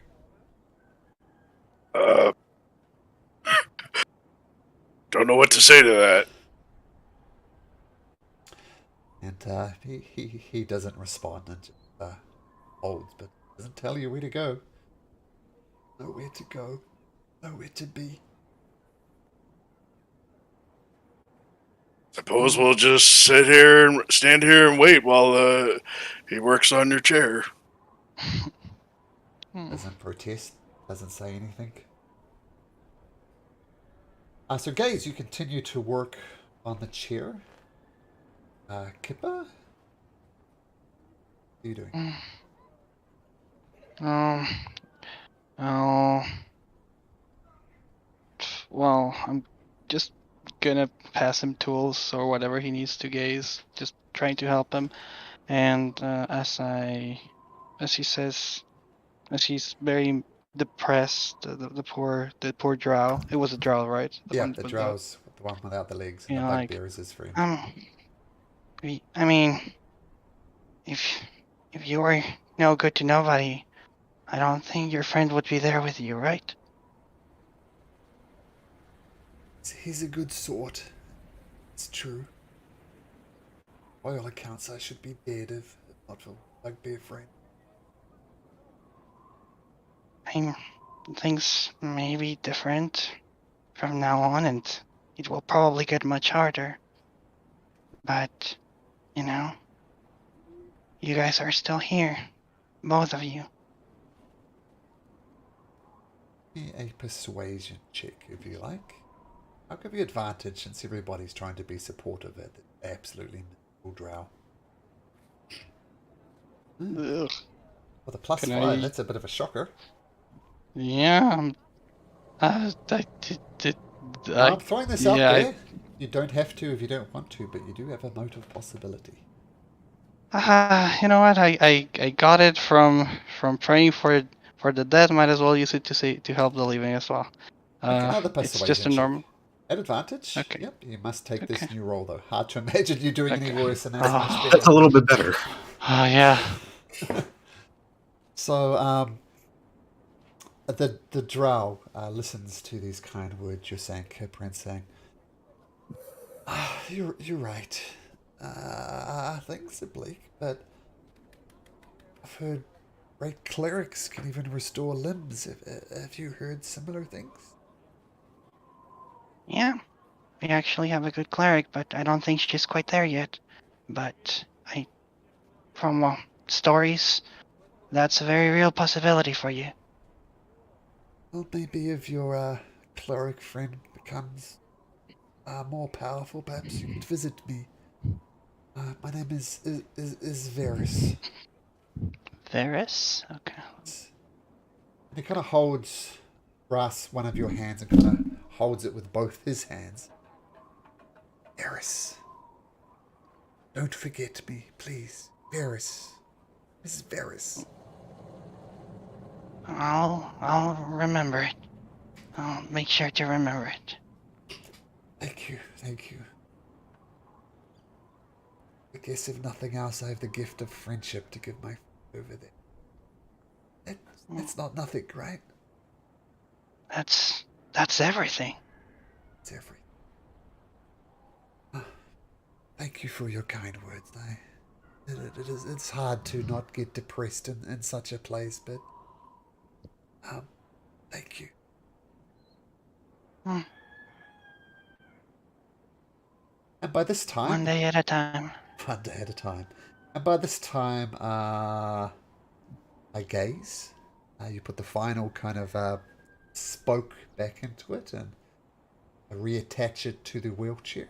Don't know what to say to that. And he doesn't respond and just holds, but doesn't tell you where to go. Nowhere to go. Nowhere to be. Suppose we'll just stand here and wait while he works on your chair. Doesn't protest. Doesn't say anything. So Gaze, you continue to work on the chair. Kippa? What are you doing? Well, I'm just gonna pass him tools or whatever he needs to Gaze. Just trying to help him. And as he says, as he's very depressed, the poor drow. It was a drow, right? The drow's the one without the legs, and the bugbear is his friend. I mean, if you were no good to nobody, I don't think your friend would be there with you, right? He's a good sort. It's true. By all accounts, I should be dead if not for bugbear friend. Things may be different from now on, and it will probably get much harder. But, you know, you guys are still here. Both of you. Me a persuasion check, if you like. I'll give you advantage since everybody's trying to be supportive at the absolutely miserable drow. Ugh. With a plus Can 5, I- that's a bit of a shocker. Yeah. I Now, I'm throwing this out yeah, there. You don't have to if you don't want to, but you do have a motive possibility. You know what? I got it from praying for the dead. Might as well use it to help the living as well. Make another It's persuasion just a check. normal. At advantage? Okay. Yep, you must take Okay. this new roll though. Hard to imagine you doing any Okay. worse, and that's much Oh. That's a better. little bit better. Oh yeah. So, the drow listens to these kind words you're saying, Kiprin, saying, you're right. Things are bleak, but I've heard great clerics can even restore limbs. Have you heard similar things? Yeah, we actually have a good cleric, but I don't think she's quite there yet. But from stories, that's a very real possibility for you. Well, maybe if your cleric friend becomes more powerful, perhaps you could visit me. My name is Varys. Varys? Okay. And he kind of holds one of your hands and kind of holds it with both his hands. Varys. Don't forget me, please. Varys. Mrs. Varys. I'll remember it. I'll make sure to remember it. Thank you. I guess if nothing else, I have the gift of friendship to give my over there. That's not nothing, right? That's everything. It's everything. Thank you for your kind words. It's hard to not get depressed in such a place, but thank you. And by this time, One day at a time. One day at a time. And by this time, I gaze. You put the final kind of spoke back into it and reattach it to the wheelchair.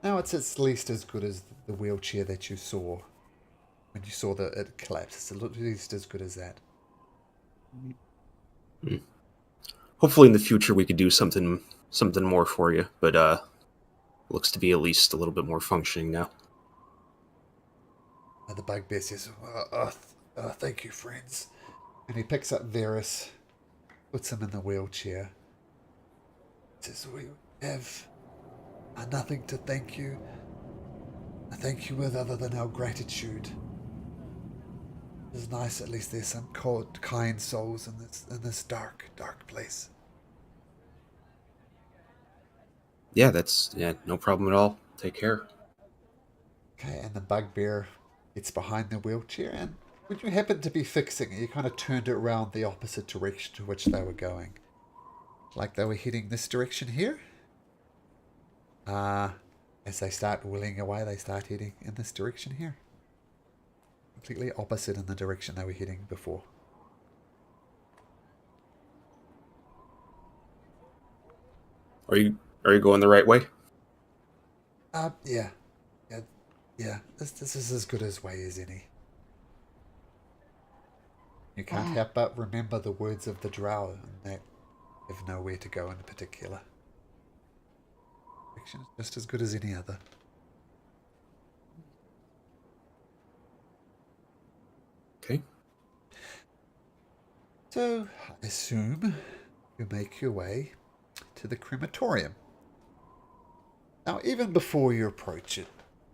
Now it's at least as good as the wheelchair that you saw when you saw that it collapse. It's at least as good as that. Hopefully in the future we could do something more for you, but looks to be at least a little bit more functioning now. The bugbear says, thank you, friends. And he picks up Varys, puts him in the wheelchair. Says, we have nothing to thank you. I thank you with other than our gratitude. It's nice, at least there's some cold, kind souls in this dark, dark place. Yeah, no problem at all. Take care. Okay, and the bugbear gets behind the wheelchair, and when you happen to be fixing it, you kind of turned it around the opposite direction to which they were going. Like they were heading this direction here. As they start wheeling away, they start heading in this direction here. Completely opposite in the direction they were heading before. Are you going the right way? Yeah. This is as good a way as any. You can't help but remember the words of the drow, and that have nowhere to go in particular. Direction is just as good as any other. Okay. So, I assume you make your way to the crematorium. Now, even before you approach it,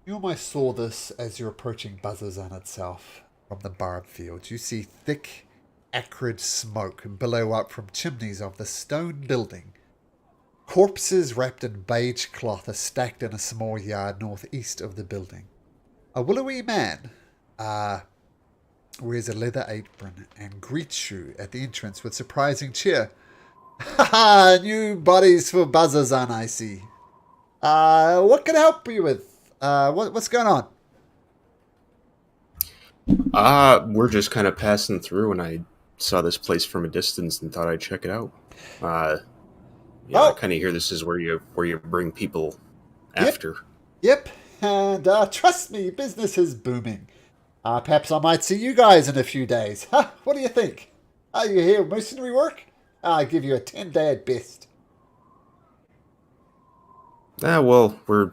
You almost saw this as you're approaching Bazzozxan itself from the barb fields. You see thick, acrid smoke billow up from chimneys of the stone building. Corpses wrapped in beige cloth are stacked in a small yard northeast of the building. A willowy man wears a leather apron and greets you at the entrance with surprising cheer. Ha ha! New bodies for Bazzozxan, I see. What can I help you with? What's going on? We're just kind of passing through, and I saw this place from a distance and thought I'd check it out. I kind of hear this is where you bring people after. Yep, and trust me, business is booming. Perhaps I might see you guys in a few days. Huh, what do you think? Are you here mercenary work? I'll give you a 10-day at best. Well, we're,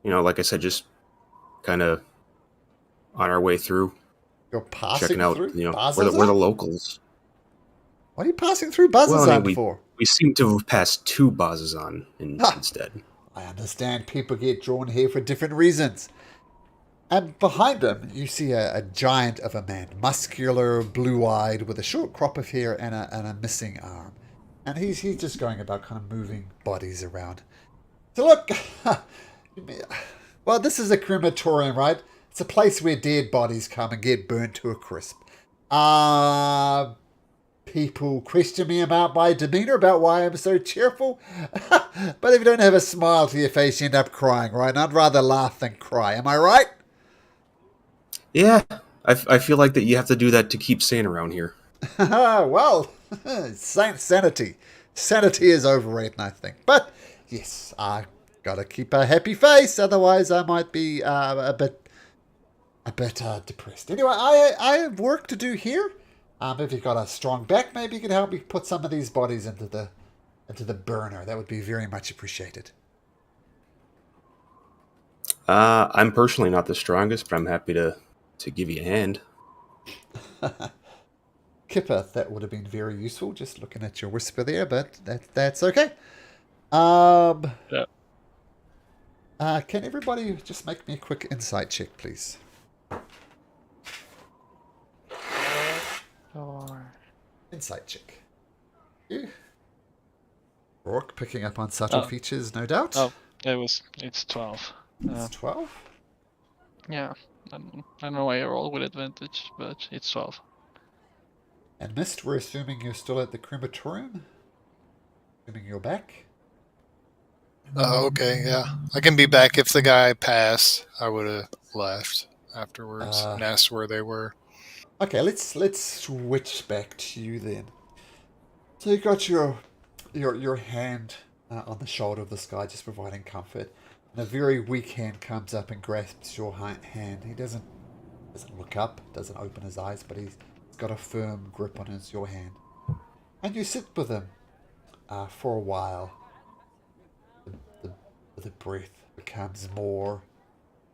like I said, just kind of on our way through. You're passing checking out, through we're the locals. What are you passing through Bazzozxan for? We seem to have passed to Bazzozxan instead. I understand people get drawn here for different reasons. And behind him, you see a giant of a man, muscular, blue-eyed, with a short crop of hair and a missing arm. And he's just going about kind of moving bodies around. So look, well, this is a crematorium, right? It's a place where dead bodies come and get burnt to a crisp. People question me about my demeanor, about why I'm so cheerful. But if you don't have a smile to your face, you end up crying, right? And I'd rather laugh than cry. Am I right? Yeah, I feel like that you have to do that to keep sane around here. Well, sanity. Sanity is overrated, I think. But yes, I gotta keep a happy face, otherwise I might be a bit depressed. Anyway, I have work to do here. If you've got a strong back, maybe you can help me put some of these bodies into the burner. That would be very much appreciated. I'm personally not the strongest, but I'm happy to give you a hand. Kipper, that would have been very useful, just looking at your whisper there, but that's okay. Can everybody just make me a quick insight check, please? Insight check. You. Rourke picking up on subtle features, no doubt. Oh, it's 12. It's 12? Yeah. I don't know why I roll with advantage, but it's 12. And Mist, we're assuming you're still at the crematorium? Assuming you're back? Oh, okay, yeah. I can be back. If the guy passed, I would have left afterwards and asked where they were. Okay, let's switch back to you then. So you got your hand on the shoulder of this guy, just providing comfort. And a very weak hand comes up and grasps your hand. He doesn't look up, doesn't open his eyes, but he's got a firm grip on your hand. And you sit with him for a while. The breath becomes more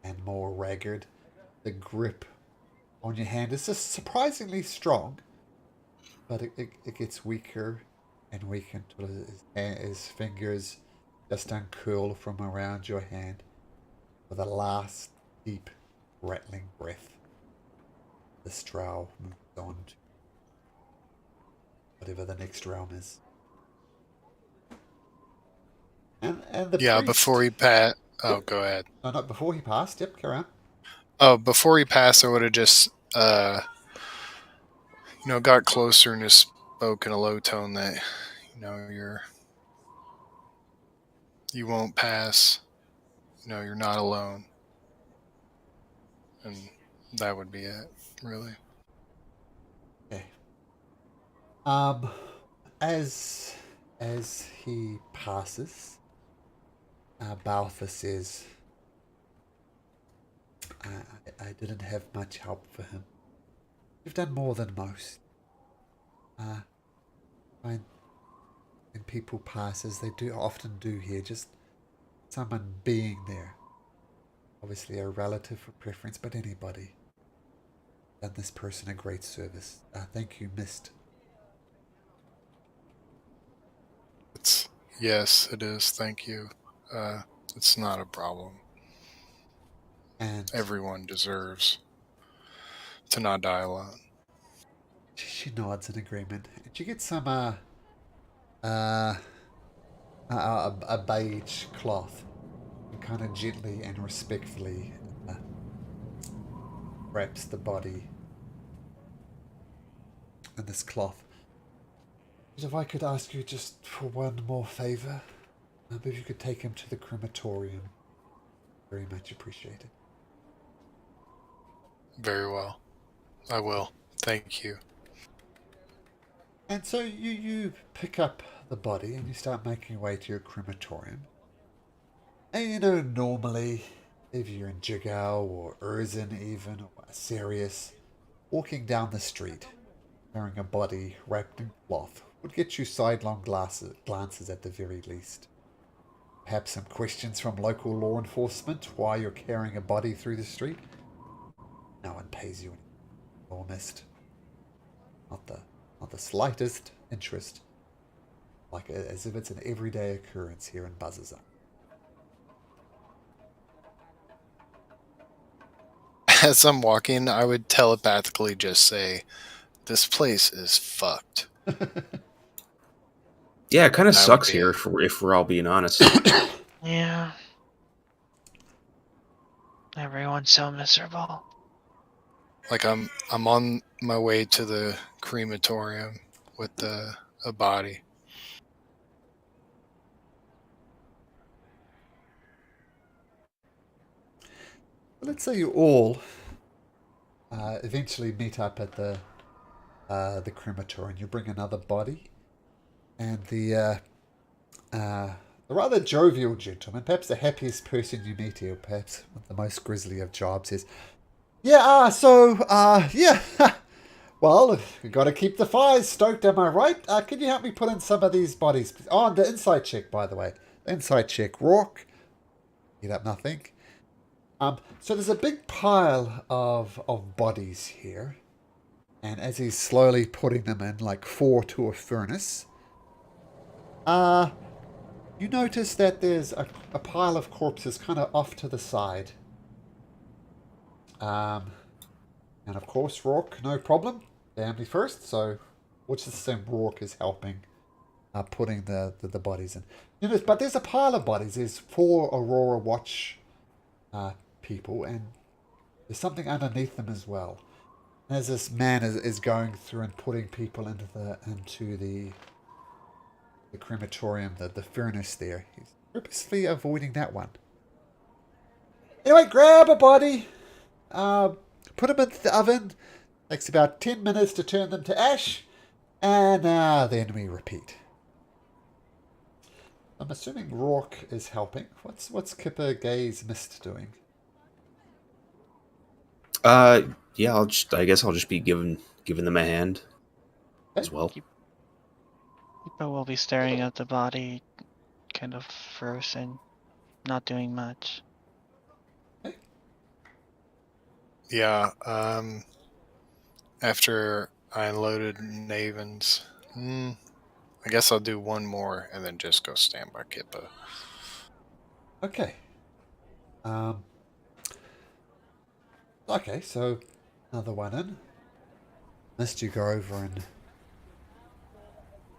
and more ragged. The grip on your hand is just surprisingly strong, but it gets weaker and weaker until his fingers just uncurl from around your hand with a last deep rattling breath. The drow moves on to whatever the next realm is. And the priest, before he passed. Oh, go ahead. No, not before he passed. Yep, carry on. Oh, before he passed, I would have just, got closer and just spoke in a low tone that, you won't pass. You're not alone. And that would be it, really. Okay. As he passes, Balthus says, I didn't have much help for him. You've done more than most. When people pass, as they often do here, just someone being there. Obviously a relative for preference, but anybody. Done this person a great service. Thank you, Mist. Yes, it is. Thank you. It's not a problem. And Everyone deserves to not die alone. she nods in agreement. And she gets some a beige cloth and kind of gently and respectfully wraps the body in this cloth. If I could ask you just for one more favor, if you could take him to the crematorium, very much appreciated. Very well. I will. Thank you. And so you pick up the body and you start making your way to your crematorium. And you know, normally, if you're in Jigao or Urzen even, or Sirius, walking down the street carrying a body wrapped in cloth would get you sidelong glances at the very least. Perhaps some questions from local law enforcement why you're carrying a body through the street. No one pays you any almost. Not the slightest interest. Like as if it's an everyday occurrence here in Bazzozxan. As I'm walking, I would telepathically just say, "This place is fucked." Yeah, it kind of That would sucks be here it. if we're all being honest. Yeah. Everyone's so miserable. Like I'm on my way to the crematorium with a body. Let's say you all eventually meet up at the crematorium. You bring another body, and the rather jovial gentleman, perhaps the happiest person you meet here, perhaps with the most grisly of jobs, says, "Yeah, yeah. Well, we got to keep the fires stoked, am I right? Can you help me put in some of these bodies? Please? Oh, and the inside check, by the way. The inside check. Rourke. Heat up nothing. So there's a big pile of bodies here. And as he's slowly putting them in, like 4 to a furnace, you notice that there's a pile of corpses kind of off to the side. And of course, Rourke, no problem. Family first, so which is the same Rourke is helping putting the bodies in. You know, but there's a pile of bodies. There's 4 Aurora Watch people, and there's something underneath them as well. And as this man is going through and putting people into the crematorium, the furnace there, he's purposely avoiding that one. Anyway, grab a body, put them in the oven. Takes about 10 minutes to turn them to ash, and then we repeat. I'm assuming Rourke is helping. What's Kipper Gaze Mist doing? Yeah, I guess I'll just be giving them a hand as well. People will be staring at the body, kind of frozen, not doing much. Yeah. After I unloaded Naven's, I guess I'll do one more and then just go stand by Kippa. Okay. Okay, so another one in. Must you go over and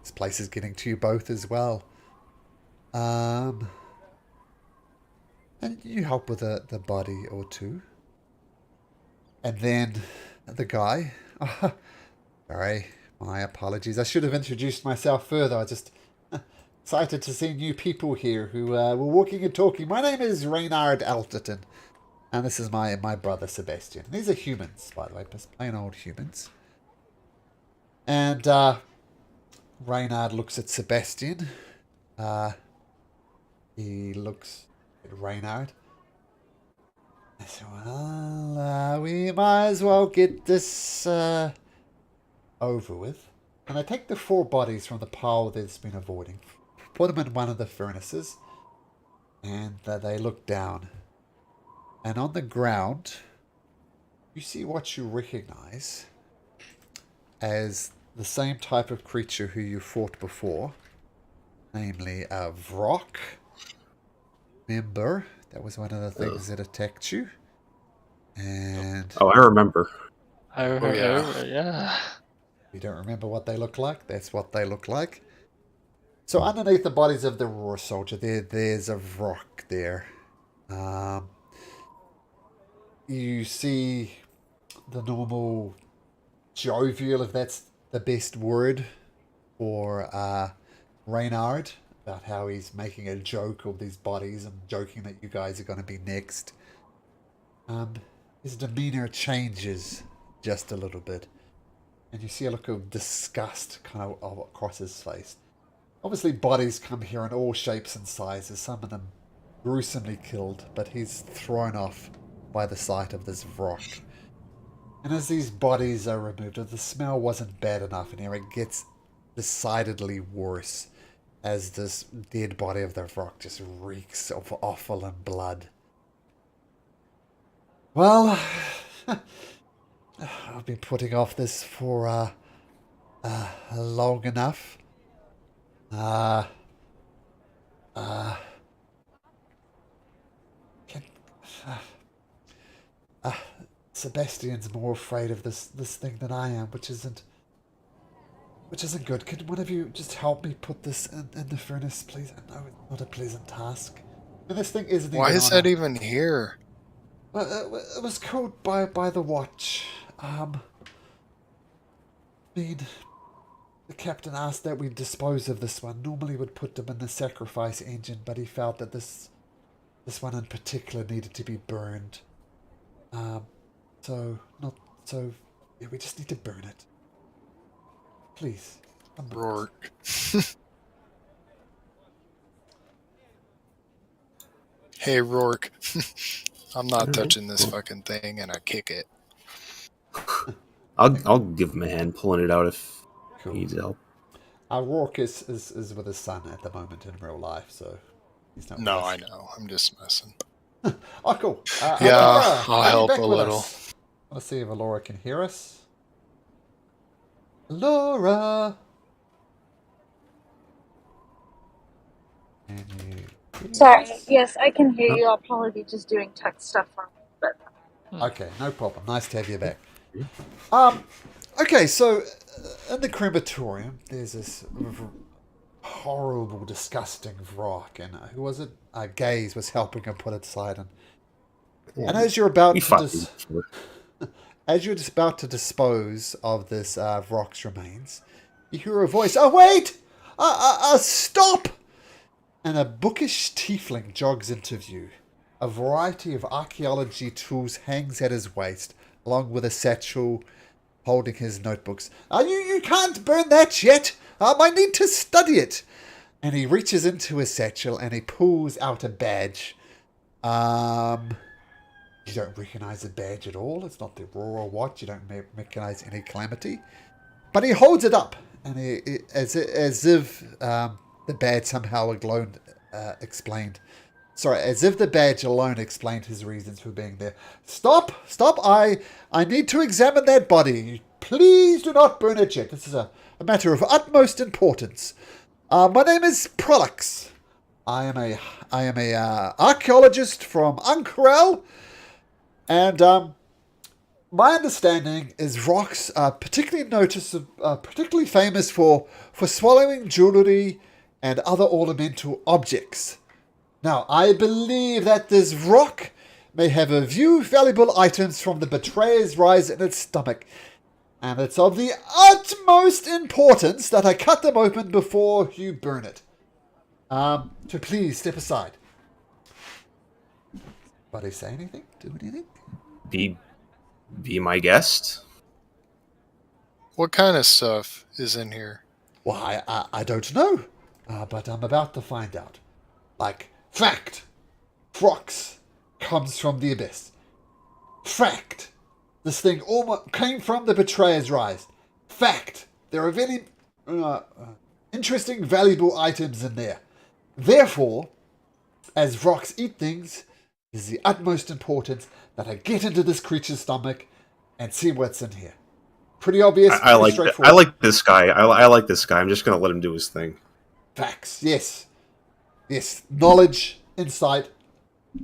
this place is getting to you both as well. And you help with the body or two. And then the guy. Sorry, my apologies. I should have introduced myself further. I just excited to see new people here who were walking and talking. My name is Reynard Alterton. And this is my brother Sebastian. These are humans, by the way, just plain old humans. And Reynard looks at Sebastian. He looks at Reynard. I said, well, we might as well get this over with. And I take the 4 bodies from the pile that's been avoiding, put them in one of the furnaces, and they look down. And on the ground, you see what you recognize as the same type of creature who you fought before, namely a Vrock. Remember, that was one of the things that attacked you. And Oh, I remember. Yeah. you don't remember what they look like? That's what they look like. So underneath the bodies of the raw soldier, there's a rock there. You see the normal jovial, if that's the best word, for Reynard, about how he's making a joke of these bodies and joking that you guys are going to be next. His demeanor changes just a little bit, and you see a look of disgust kind of across his face. Obviously, bodies come here in all shapes and sizes, some of them gruesomely killed, but he's thrown off by the sight of this rock. And as these bodies are removed, the smell wasn't bad enough in here, it gets decidedly worse as this dead body of the rock just reeks of offal and blood. Well, I've been putting off this for long enough. Sebastian's more afraid of this thing than I am, which isn't good. Can one of you just help me put this in the furnace, please? I know it's not a pleasant task. And this thing isn't Why even is on that even here? Well, it was called by the watch. I mean, the captain asked that we dispose of this one. Normally would put them in the sacrifice engine, but he felt that this one in particular needed to be burned. Yeah, we just need to burn it. Please. Rourke. Hey, Rourke. I'm not touching this fucking thing, and I kick it. I'll give him a hand pulling it out if Cool. he needs help. Rourke is with his son at the moment in real life, so he's not. No, with us. I know. I'm just messing. Oh, cool. Yeah, Alora, I'll are you help back a with little. us? Let's see if Alora can hear us. Alora! Can you hear Sorry. us? Yes, I can hear you. I'll probably be just doing tech stuff for me, but Okay, no problem. Nice to have you back. Okay, so in the crematorium, there's this horrible, disgusting rock, and who was it? Gaze was helping him put it aside, and as you're about We to fought these before. as you're just about to dispose of this rock's remains, you hear a voice. Oh wait! Stop! And a bookish tiefling jogs into view. A variety of archaeology tools hangs at his waist, along with a satchel holding his notebooks. You can't burn that yet. I need to study it. And he reaches into his satchel and he pulls out a badge. You don't recognize the badge at all. It's not the Aurora Watch. You don't recognize any calamity. But he holds it up, and as if the badge somehow alone explained. Sorry, as if the badge alone explained his reasons for being there. Stop! I need to examine that body. Please do not burn it yet. This is a matter of utmost importance. My name is Prolux. I am a archaeologist from Unkrell, and my understanding is rocks are particularly famous for swallowing jewelry and other ornamental objects. Now, I believe that this rock may have a few valuable items from the betrayer's rise in its stomach, and it's of the utmost importance that I cut them open before you burn it. So please step aside. Anybody say anything? Do anything? Be my guest. What kind of stuff is in here? Well, I don't know, but I'm about to find out. Like, fact, Frox comes from the abyss. Fact, this thing almost came from the betrayer's rise. Fact, there are very interesting, valuable items in there. Therefore, as rocks eat things, it is the utmost importance that I get into this creature's stomach and see what's in here. Pretty obvious. I like this guy. I like this guy. I'm just gonna let him do his thing. Facts, yes. Knowledge, insight,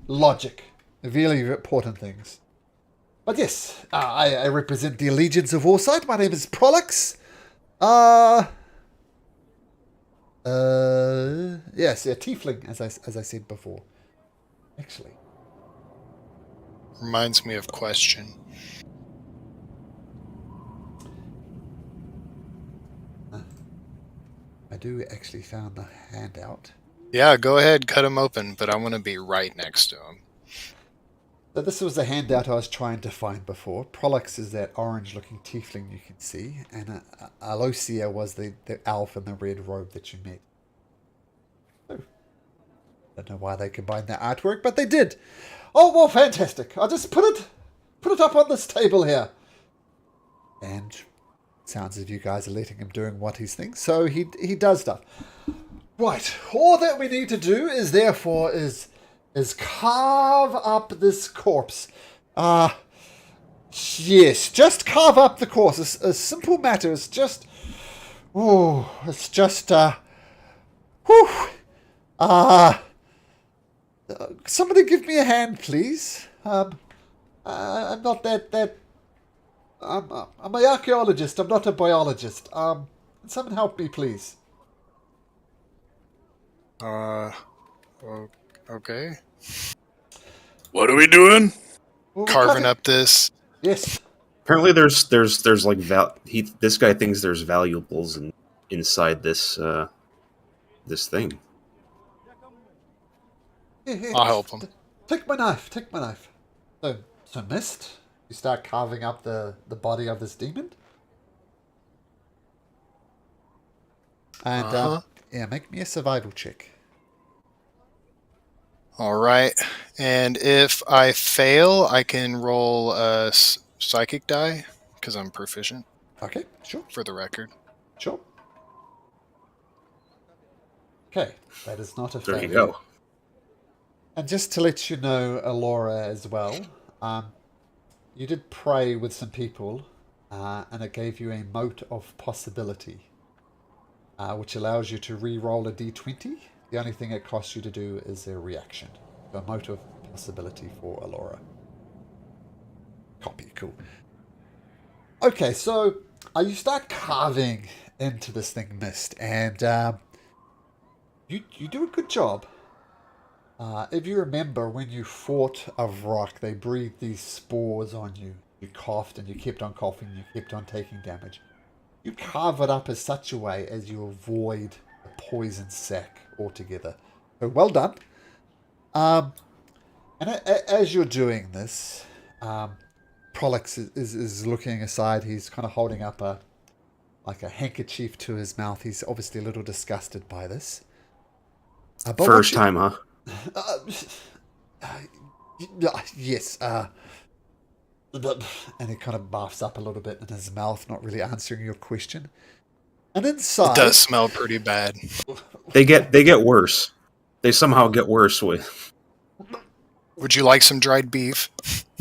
logic. Really important things. But yes, I represent the allegiance of Warsight. My name is Prolix. Yes, a tiefling, as I said before. Actually. Reminds me of question. I do actually found the handout. Yeah, go ahead, cut him open, but I want to be right next to him. So this was the handout I was trying to find before. Prolix is that orange-looking tiefling you can see, and Alosia was the elf in the red robe that you met. So, don't know why they combined their artwork, but they did. Oh, well, fantastic. I'll just put it up on this table here. And sounds as if you guys are letting him doing what he thinks, so he does stuff. Right, all that we need to do is therefore is carve up this corpse. Yes, just carve up the corpse. It's a simple matter. It's just, somebody give me a hand, please. I'm not that. I'm an archaeologist. I'm not a biologist. Can someone help me, please? Okay. What are we doing? Well, Carving up this. Yes. Apparently, there's like this guy thinks there's valuables inside this this thing. Here, I'll help him. Take my knife. So Mist, you start carving up the body of this demon. And yeah, make me a survival check. All right. And if I fail, I can roll a psychic die because I'm proficient, Okay, sure. for the record. Sure. Okay, that is not a There failure. you go. And just to let you know, Alora, as well, you did pray with some people, and it gave you a mote of possibility, which allows you to re-roll a d20. The only thing it costs you to do is a reaction. A mote of possibility for Alora. Copy, cool. Okay, so you start carving into this thing, Mist, and you do a good job. If you remember, when you fought Avrock, they breathed these spores on you. You coughed and you kept on coughing, you kept on taking damage. You carve it up as such a way as you avoid the poison sac altogether. So well done. And as you're doing this, Prolix is looking aside. He's kind of holding up a handkerchief to his mouth. He's obviously a little disgusted by this. First time, huh? Yes. And he kind of laughs up a little bit in his mouth, not really answering your question. And inside, It does smell pretty bad. They get worse. They somehow get worse with. Would you like some dried beef?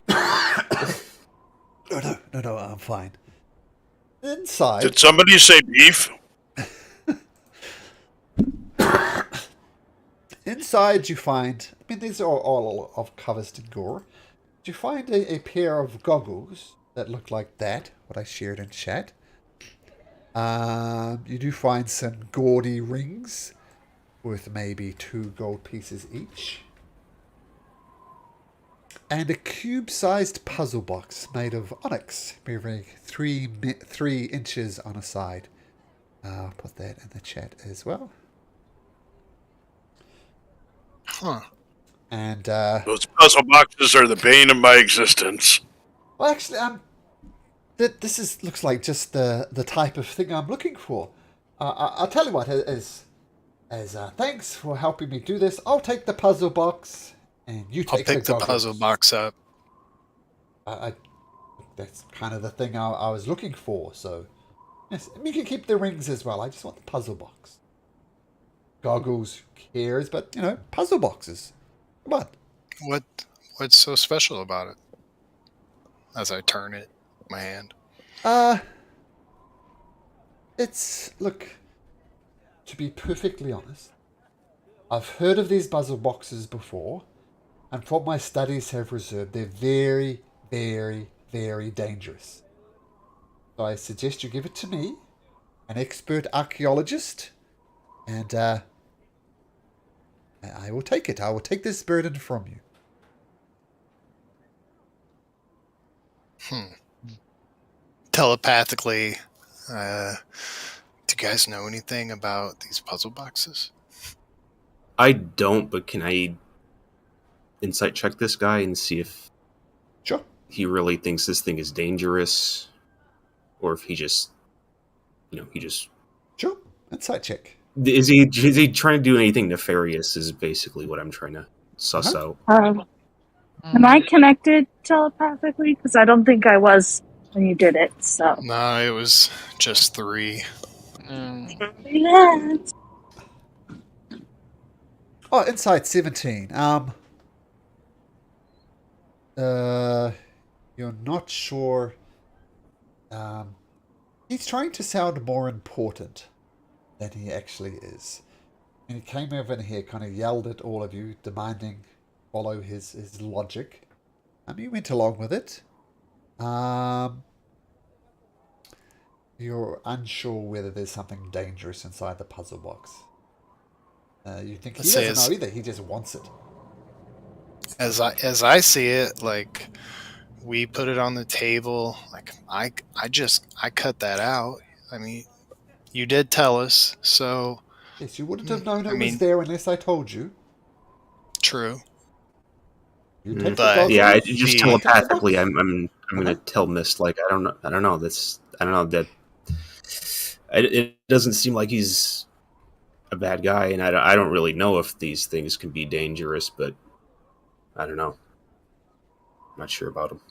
No, I'm fine. Inside, Did somebody say beef? inside you find, I mean, these are all of covers in gore. You find a pair of goggles that look like that, what I shared in chat. You do find some gaudy rings worth maybe 2 gold pieces each. And a cube-sized puzzle box made of onyx, measuring 3 inches on a side. I'll put that in the chat as well. Huh. And Those puzzle boxes are the bane of my existence. well, actually, this looks like just the type of thing I'm looking for. I'll tell you what, as thanks for helping me do this, I'll take the puzzle box, and you I'll take pick the goggles. puzzle box up. That's kind of the thing I was looking for. So, yes, you can keep the rings as well. I just want the puzzle box. Goggles, who cares? But puzzle boxes. Come on. What's so special about it? As I turn it, my hand. Look, to be perfectly honest, I've heard of these puzzle boxes before, and from my studies have reserved, they're very, very, very dangerous. So I suggest you give it to me, an expert archaeologist, and I will take it. I will take this burden from you. Telepathically, do you guys know anything about these puzzle boxes? I don't, but can I insight check this guy and see if Sure. he really thinks this thing is dangerous, or if he just, Sure. Insight check. is he trying to do anything nefarious? Is basically what I'm trying to suss Uh-huh. out. Am I connected telepathically? Because I don't think I was when you did it. So. No, it was just 3. Yes. Oh, insight 17. You're not sure. He's trying to sound more important than he actually is. And he came over in here, kind of yelled at all of you, demanding follow his logic. You went along with it. You're unsure whether there's something dangerous inside the puzzle box. You think he doesn't know either. He just wants it. As I see it, like, we put it on the table. Like, I cut that out. I mean, you did tell us, so. Yes, you wouldn't have known it was there unless I told you. True. You take But yeah, just the telepathically, I'm gonna tell Mist, like, I don't know that it doesn't seem like he's a bad guy, and I don't really know if these things can be dangerous, but I don't know. I'm not sure about him.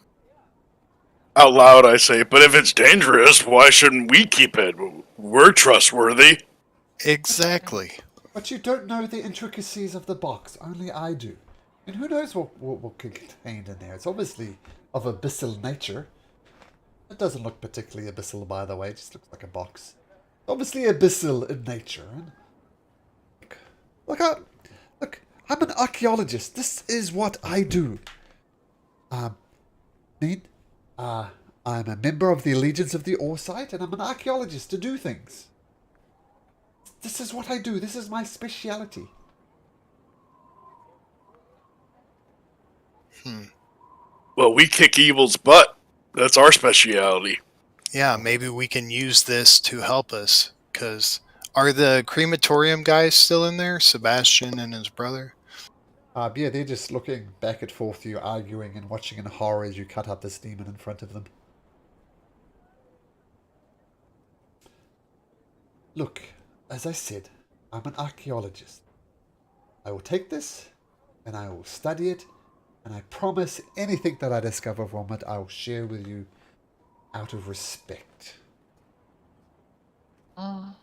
Out loud, I say, but if it's dangerous, why shouldn't we keep it? We're trustworthy. Exactly. But you don't know the intricacies of the box. Only I do. And who knows what could contained in there. It's obviously of abyssal nature. It doesn't look particularly abyssal, by the way. It just looks like a box. Obviously abyssal in nature. And look, I'm an archaeologist. This is what I do. I'm a member of the Allegiance of the Orsite, and I'm an archaeologist to do things. This is what I do. This is my speciality. Well, we kick evil's butt. That's our speciality. Yeah, maybe we can use this to help us. Because are the crematorium guys still in there? Sebastian and his brother? Yeah, they're just looking back and forth, you arguing and watching in horror as you cut up this demon in front of them. Look, as I said, I'm an archaeologist. I will take this, and I will study it, and I promise anything that I discover from it, I will share with you out of respect. And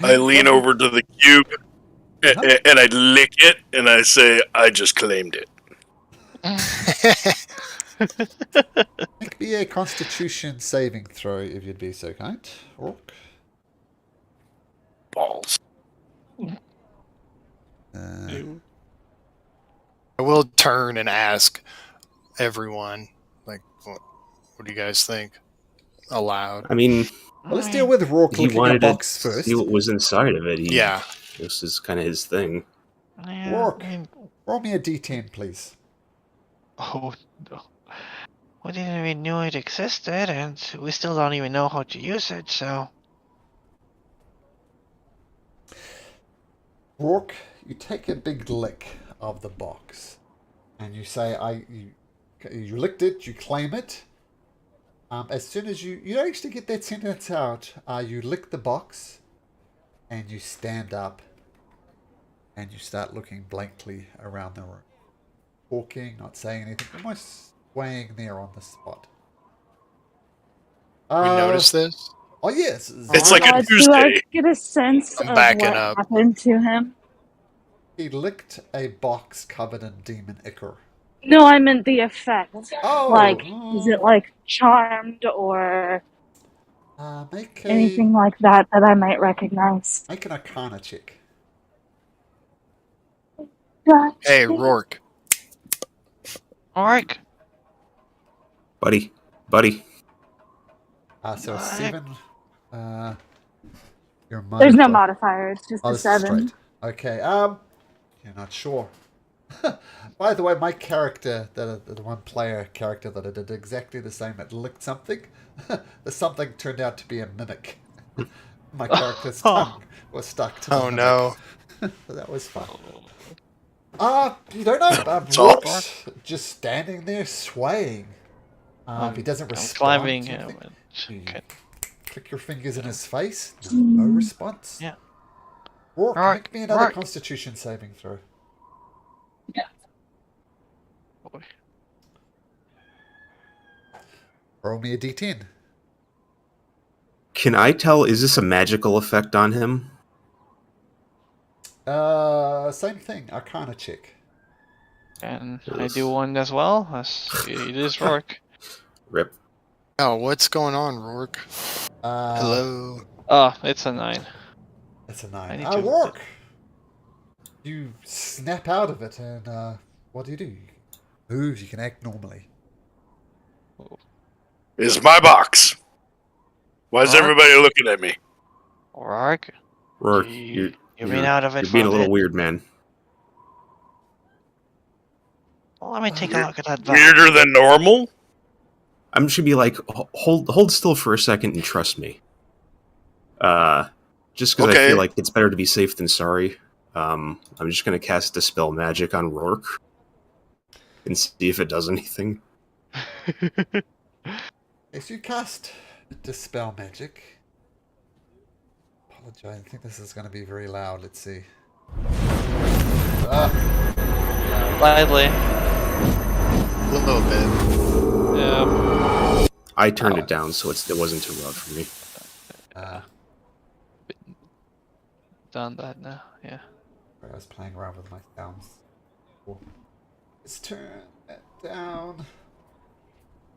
I lean over to the cube, and I lick it, and I say, I just claimed it. Make me a Constitution saving throw, if you'd be so kind, Orc. Balls. I will turn and ask everyone, like, what do you guys think? Aloud. I mean, well, let's deal with Rourke he looking wanted at box to first. see what was inside of it. Yeah. This is kind of his thing. Rourke, roll me a d10, please. Oh, no. We didn't even know it existed, and we still don't even know how to use it, so... Rourke, you take a big lick of the box, and you say, you licked it, you claim it. As soon as you don't actually get that sentence out, you lick the box, and you stand up, and you start looking blankly around the room. Talking, not saying anything, almost swaying there on the spot. We noticed this? Oh, yes. It's like a Do I Tuesday. get a sense I'm of backing what up. happened to him? He licked a box covered in demon ichor. No, I meant the effect. Oh! Like, is it like charmed or Make anything like that that I might recognize? Make an Arcana check. Hey, Rourke. Orc. Buddy. So a 7. Your There's no modifier. modifier. It's just Oh, a this is 7. straight. Okay. You're not sure. By the way, my character, the one player character that I did exactly the same, it licked something. The something turned out to be a mimic. My character's tongue was stuck to the mimic. no. So that was fun. You don't know. Socks? Just standing there swaying. If he doesn't I'm respond, climbing to him. anything, you Okay. click your fingers in his face. No response. Yeah. Rourke, Rourke, make me another Rourke. Constitution saving throw. Boy. Roll me a d10. Can I tell, is this a magical effect on him? Same thing. Arcana check. And I do one as well. As it is Rourke. Rip. Oh, what's going on, Rourke? Uh, Hello. Oh, it's a 9. That's a I 9. need to- Rourke! You snap out of it, and what do? You move, you can act normally. Is my box. Why is Huh? everybody looking at me? Rourke. Rourke, You've you're been out of it you're for being a a little bit. weird, man. Well, let me take a look at that. Weirder than normal? I'm should be like, hold still for a second and trust me. Just because I Okay. feel like it's better to be safe than sorry. I'm just gonna cast Dispel Magic on Rourke and see if it does anything. If you cast Dispel Magic... Apologize, I think this is going to be very loud. Let's see. Slightly. A little bit. I turned it down, so it wasn't too loud for me. Done that now. Yeah. I was playing around with my sounds. Cool. Let's turn that down.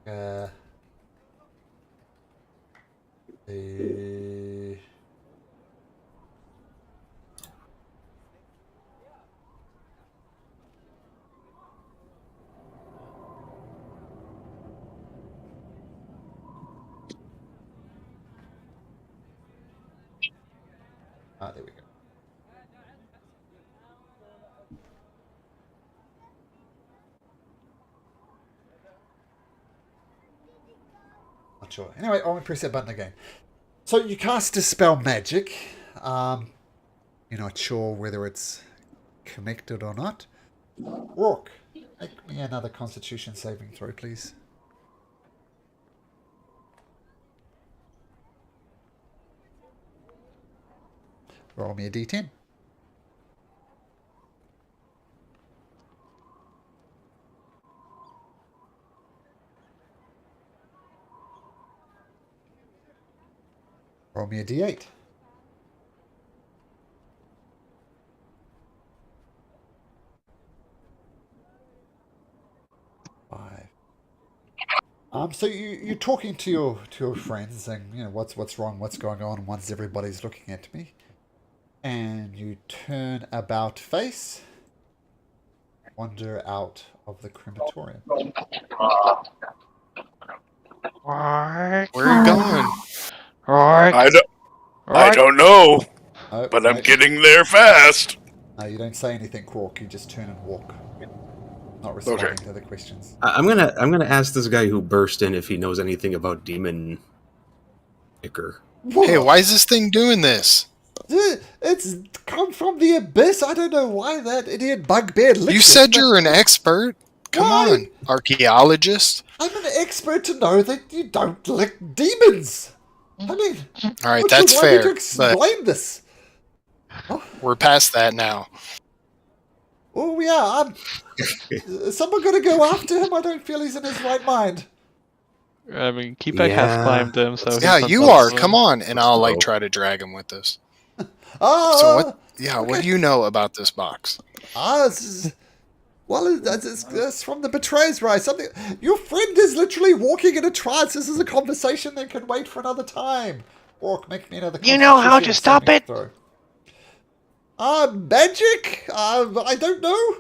The... there we go. Not sure. Anyway, I'll press that button again. So you cast Dispel Magic. You're not sure whether it's connected or not. Rourke, make me another Constitution saving throw, please. Roll me a d10. Roll me a d8. Five. So you're talking to your friends, saying, you know, what's wrong, what's going on, and once everybody's looking at me, and you turn about face, wander out of the crematorium. Rourke. Where are you going? Rourke. I Rourke. don't know, Oh, but I'm right. getting there fast. No, you don't say anything, Quark. You just turn and walk, not responding to the questions. I'm gonna ask this guy who burst in if he knows anything about Demon Icker. Hey, why is this thing doing this? It's come from the abyss. I don't know why that idiot bugbear licked You it, said but you're an expert. Come Why? on, archaeologist. I'm an expert to know that you don't lick demons. I mean, All right, would that's you want me fair. to But explain this? we're past that now. Oh yeah, is someone gonna go after him? I don't feel he's in his right mind. I mean, Keepek has Yeah. climbed them, so Yeah, he's you on top are. of Come them. on, and I'll like go. try to drag him with us. Oh, So what? Yeah, what okay. do you know about this box? It's from the betrayer's right. Something. Your friend is literally walking in a trance. This is a conversation that can wait for another time. Orc, make me another. You know how to Constitution stop saving it? throw. Magic? I don't know.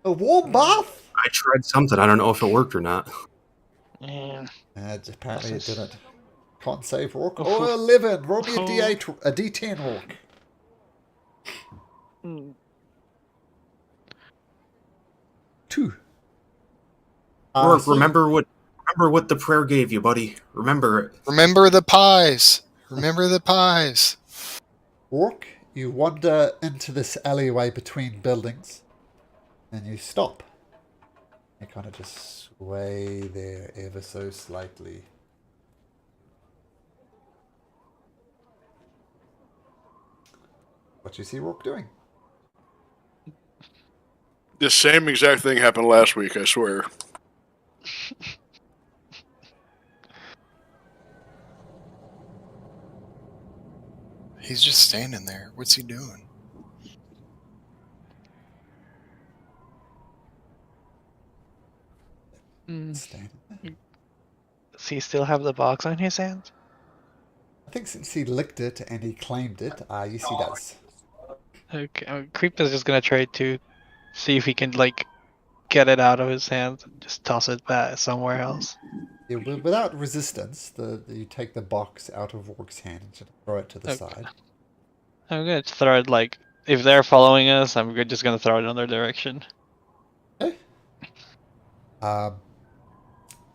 A warm bath? I tried something. I don't know if it worked or not. Yeah. Apparently it This is- didn't. Can't save Rourke. Oh, Oh, 11. Roll me a oh. D8, a D10, Rourke. Mm. 2. Rourke, So remember what the prayer gave you, buddy. Remember it. Remember the pies. Remember the pies. Rourke, you wander into this alleyway between buildings, and you stop. You kind of just sway there ever so slightly. What you see Rourke doing? The same exact thing happened last week, I swear. He's just standing there. What's he doing? Standing there. Does he still have the box on his hand? I think since he licked it and he claimed it, yes, he does. Okay, Creep is just gonna try to see if he can like get it out of his hand and just toss it back somewhere else. Yeah, without resistance, you take the box out of Rourke's hand and just throw it to the Okay. side. I'm gonna throw it like if they're following us, just gonna throw it in their direction. Okay.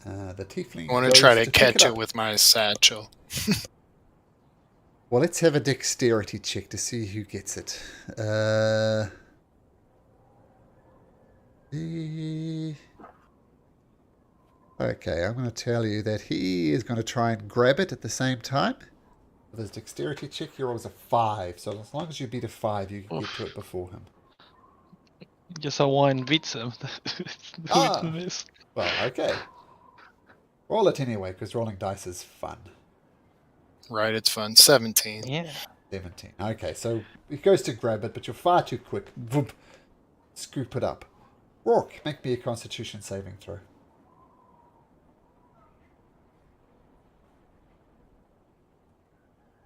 The tiefling I want to goes try to pick catch it up. with my satchel. Well, let's have a dexterity check to see who gets it. Okay, I'm going to tell you that he is going to try and grab it at the same time. With his dexterity check, he rolls a 5. So as long as you beat a 5, you can get to it before him. Just a 1 beats him. Ah. Miss. Well, okay. Roll it anyway, because rolling dice is fun. Right, it's fun. 17. Yeah. 17. Okay, so he goes to grab it, but you're far too quick. Voop. Scoop it up. Rourke, make me a constitution saving throw.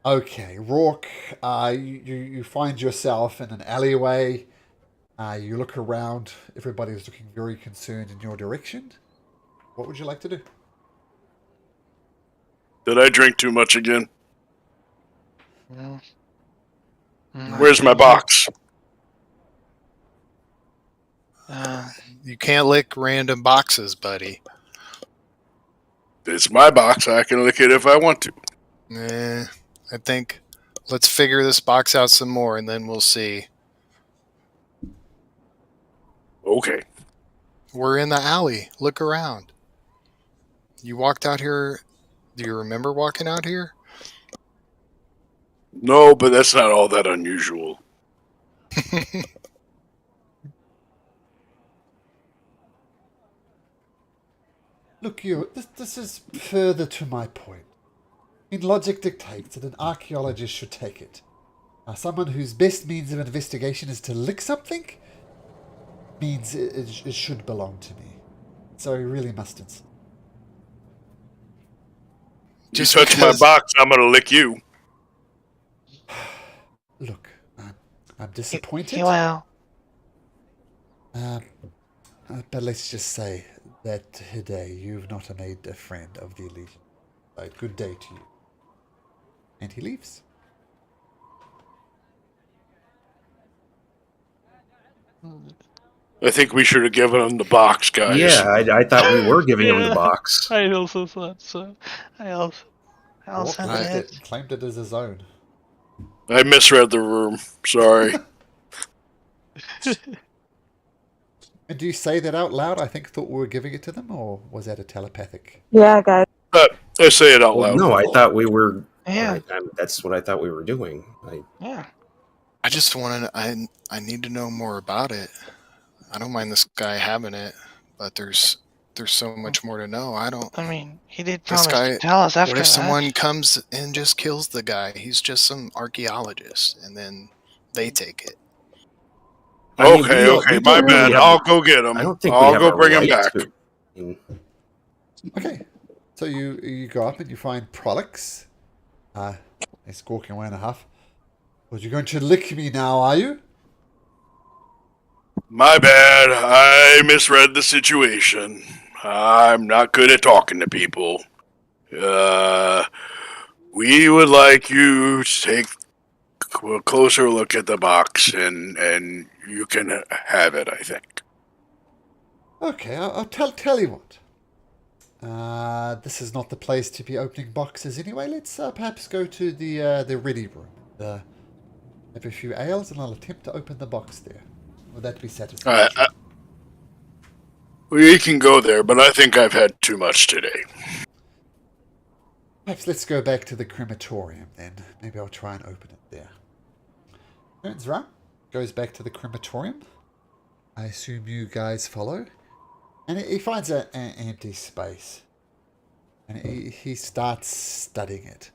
Okay, Rourke, you find yourself in an alleyway. You look around. Everybody's looking very concerned in your direction. What would you like to do? Did I drink too much again? Mm. Where's my box? You can't lick random boxes, buddy. It's my box. I can lick it if I want to. I think let's figure this box out some more, and then we'll see. Okay. We're in the alley. Look around. You walked out here. Do you remember walking out here? No, but that's not all that unusual. Look, this is further to my point. I mean, logic dictates that an archaeologist should take it. Someone whose best means of investigation is to lick something means it should belong to me. So he really mustn't. Just touch my box, I'm gonna lick you. Look, I'm disappointed. You will. But let's just say that today you've not made a friend of the Legion. Good day to you. And he leaves. I think we should have given him the box, guys. Yeah, I thought we were giving him the box. I also thought so. I also did. Claimed it as his own. I misread the room. Sorry. And do you say that out loud? I thought we were giving it to them, or was that a telepathic? Yeah, guys. I say it out loud. No, I thought we were. Yeah. That's what I thought we were doing. Yeah. I just want to. I need to know more about it. I don't mind this guy having it, but there's so much more to know. I don't. I mean, he did This promise guy. to tell us after What if that. someone comes and just kills the guy? He's just some archaeologist, and then they take it. Okay, my bad. I'll go get him. I don't think I'll go bring him back. Okay. So you go up and you find Prolix. He's squawking away and a half. Well, you're going to lick me now, are you? My bad. I misread the situation. I'm not good at talking to people. We would like you to take a closer look at the box, and you can have it, I think. Okay, I'll tell you what. This is not the place to be opening boxes anyway. Let's perhaps go to the ready room. Have a few ales, and I'll attempt to open the box there. Would that be satisfactory? We can go there, but I think I've had too much today. Perhaps let's go back to the crematorium then. Maybe I'll try and open it there. Turns around, goes back to the crematorium. I assume you guys follow. And he finds an empty space. And he starts studying it.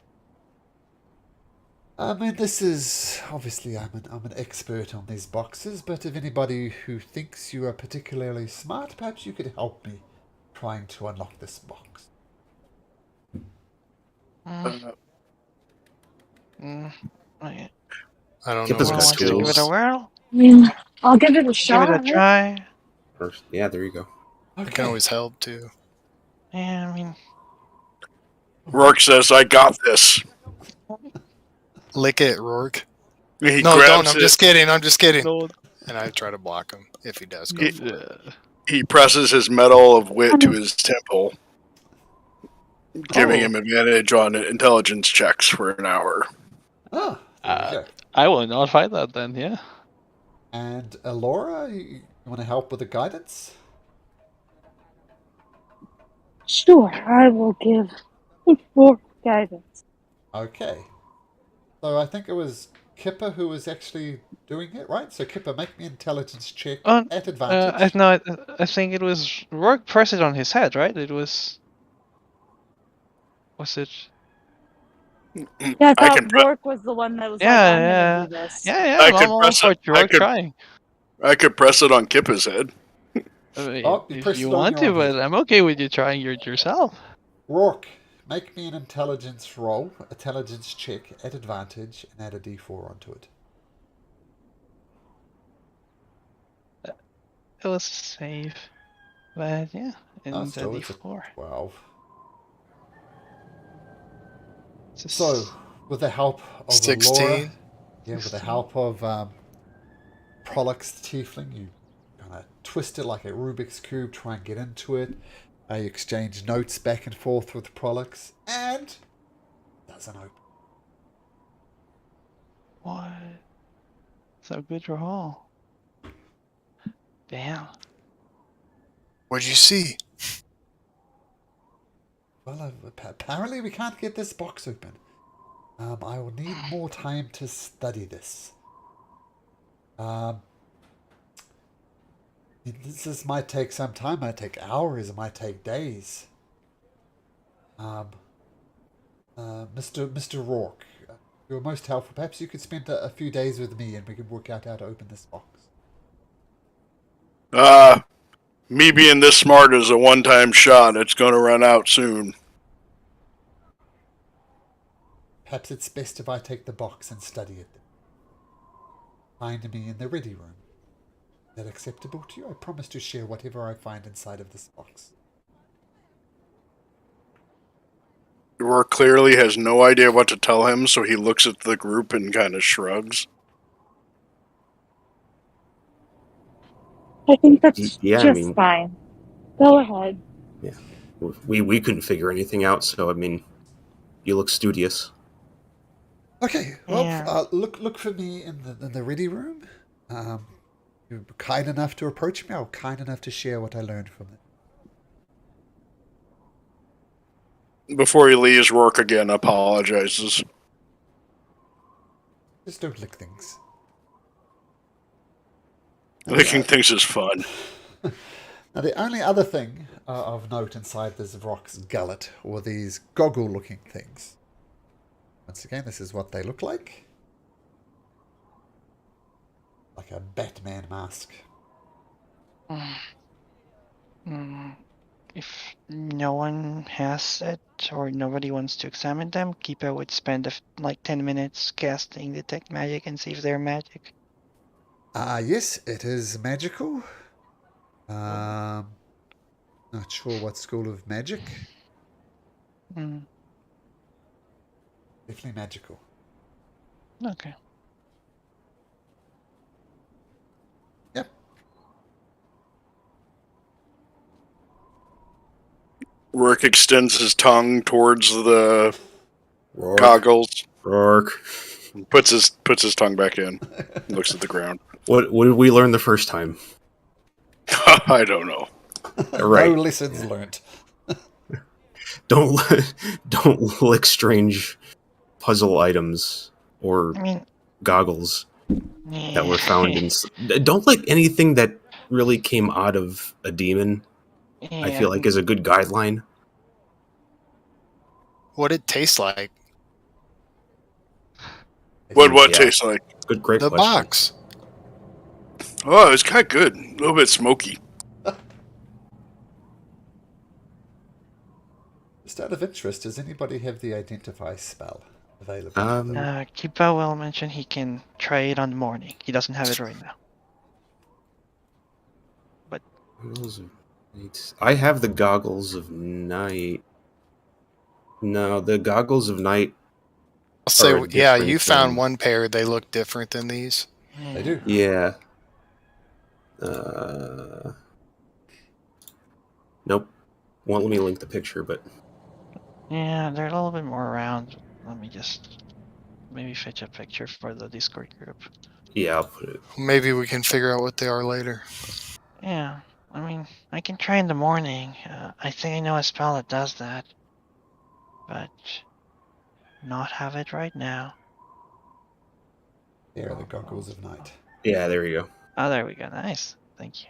I mean, this is... Obviously, I'm an expert on these boxes, but if anybody who thinks you are particularly smart, perhaps you could help me trying to unlock this box. Okay. I don't Kippa's know got what Want to give it a skills. whirl? I mean, I'll give it a Give shot. it a try. First, yeah, there you go. I can Okay. always help too. Yeah, I mean, Rourke says, I got this. Lick it, Rourke. He No, grabs don't. I'm it. just kidding. I'm just kidding. No. And I try to block him if he does go for it. Yeah. He presses his medal of wit to his temple, giving Oh. him advantage on intelligence checks for an hour. Ah, there we go. I will not fight that then, yeah. And Alora, you want to help with the guidance? Sure, I will give more guidance. Okay. So I think it was Kipper who was actually doing it, right? So Kipper, make me an intelligence check Oh, at advantage. I think it was Rourke pressed it on his head, right? It was... Was it... Yeah, I I thought can- Rourke was the one that was Yeah, like, I'm yeah. gonna do this. Yeah, I I'm could all press for it. I Rourke could- trying. I could press it on Kippa's head. Oh, you If pressed you it on want your to, own but I'm okay with you trying it yourself. Rourke, make me an intelligence roll, intelligence check at advantage, and add a d4 onto it. It was safe. But yeah, and Oh, the still, it's a D4. 12. It's a So, with the help of 16. Alora, with the help of Prolix the Tiefling, you kind of twist it like a Rubik's Cube, try and get into it. You exchange notes back and forth with Prolix, and it doesn't open. What? So good roll. Damn. What'd you see? Well, apparently we can't get this box open. I will need more time to study this. This might take some time. It might take hours. It might take days. Mr. Rourke, you're most helpful. Perhaps you could spend a few days with me, and we can work out how to open this box. Me being this smart is a one-time shot. It's going to run out soon. Perhaps it's best if I take the box and study it. Find me in the ready room. Is that acceptable to you? I promise to share whatever I find inside of this box. Rourke clearly has no idea what to tell him, so he looks at the group and kind of shrugs. I think that's Yeah, I just mean- fine. Go ahead. We couldn't figure anything out, so I mean, you look studious. Okay, well, Yeah. look for me in the ready room. You were kind enough to approach me. I was kind enough to share what I learned from it. Before he leaves, Rourke again apologizes. Just don't lick things. Licking things is fun. Now, the only other thing of note inside this Rock's gullet were these goggle-looking things. Once again, this is what they look like. Like a Batman mask. If no one has it or nobody wants to examine them, Keeper would spend like 10 minutes casting detect magic and see if they're magic. Yes, it is magical. Not sure what school of magic. Hmm. Definitely magical. Okay. Yep. Rourke extends his tongue towards the Rourke. goggles, Rourke. puts his tongue back in, looks at the ground. What did we learn the first time? I don't know. Right. No lessons learnt. Don't lick strange puzzle items or I mean, goggles yeah. that were found in. Don't lick anything that really came out of a demon. I feel like is a good guideline. What it tastes like? What Yeah. tastes like? Good, great The question. box. Oh, it's kind of good. A little bit smoky. Just out of interest, does anybody have the identify spell available? to them? Kipa will mention he can try it on the morning. He doesn't have it right now. I have the goggles of night. No, the goggles of night. I'll say, Or a yeah, different you found thing. one pair. They look different than these. They do. Yeah. Nope. Won't let me link the picture, but Yeah, they're a little bit more round. Let me just maybe fetch a picture for the Discord group. yeah, I'll put it. Maybe we can figure out what they are later. Yeah, I mean, I can try in the morning. I think I know a spell that does that. But not have it right now. There are the goggles of night. Yeah, there you go. Oh, there we go. Nice. Thank you.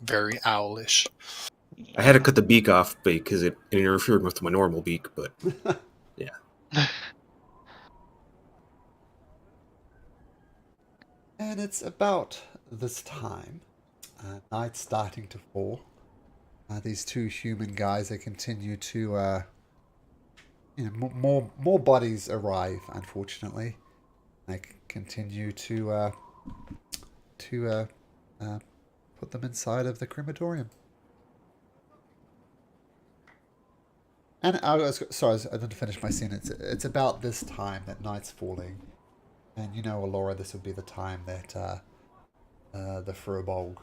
Very owlish. I had to cut the beak off because it interfered with my normal beak, but And it's about this time. Night's starting to fall. These two human guys, they continue to, more bodies arrive. Unfortunately, they continue to put them inside of the crematorium. And I didn't finish my sentence. It's about this time that night's falling, and you know, Alora, this would be the time that the Furbolg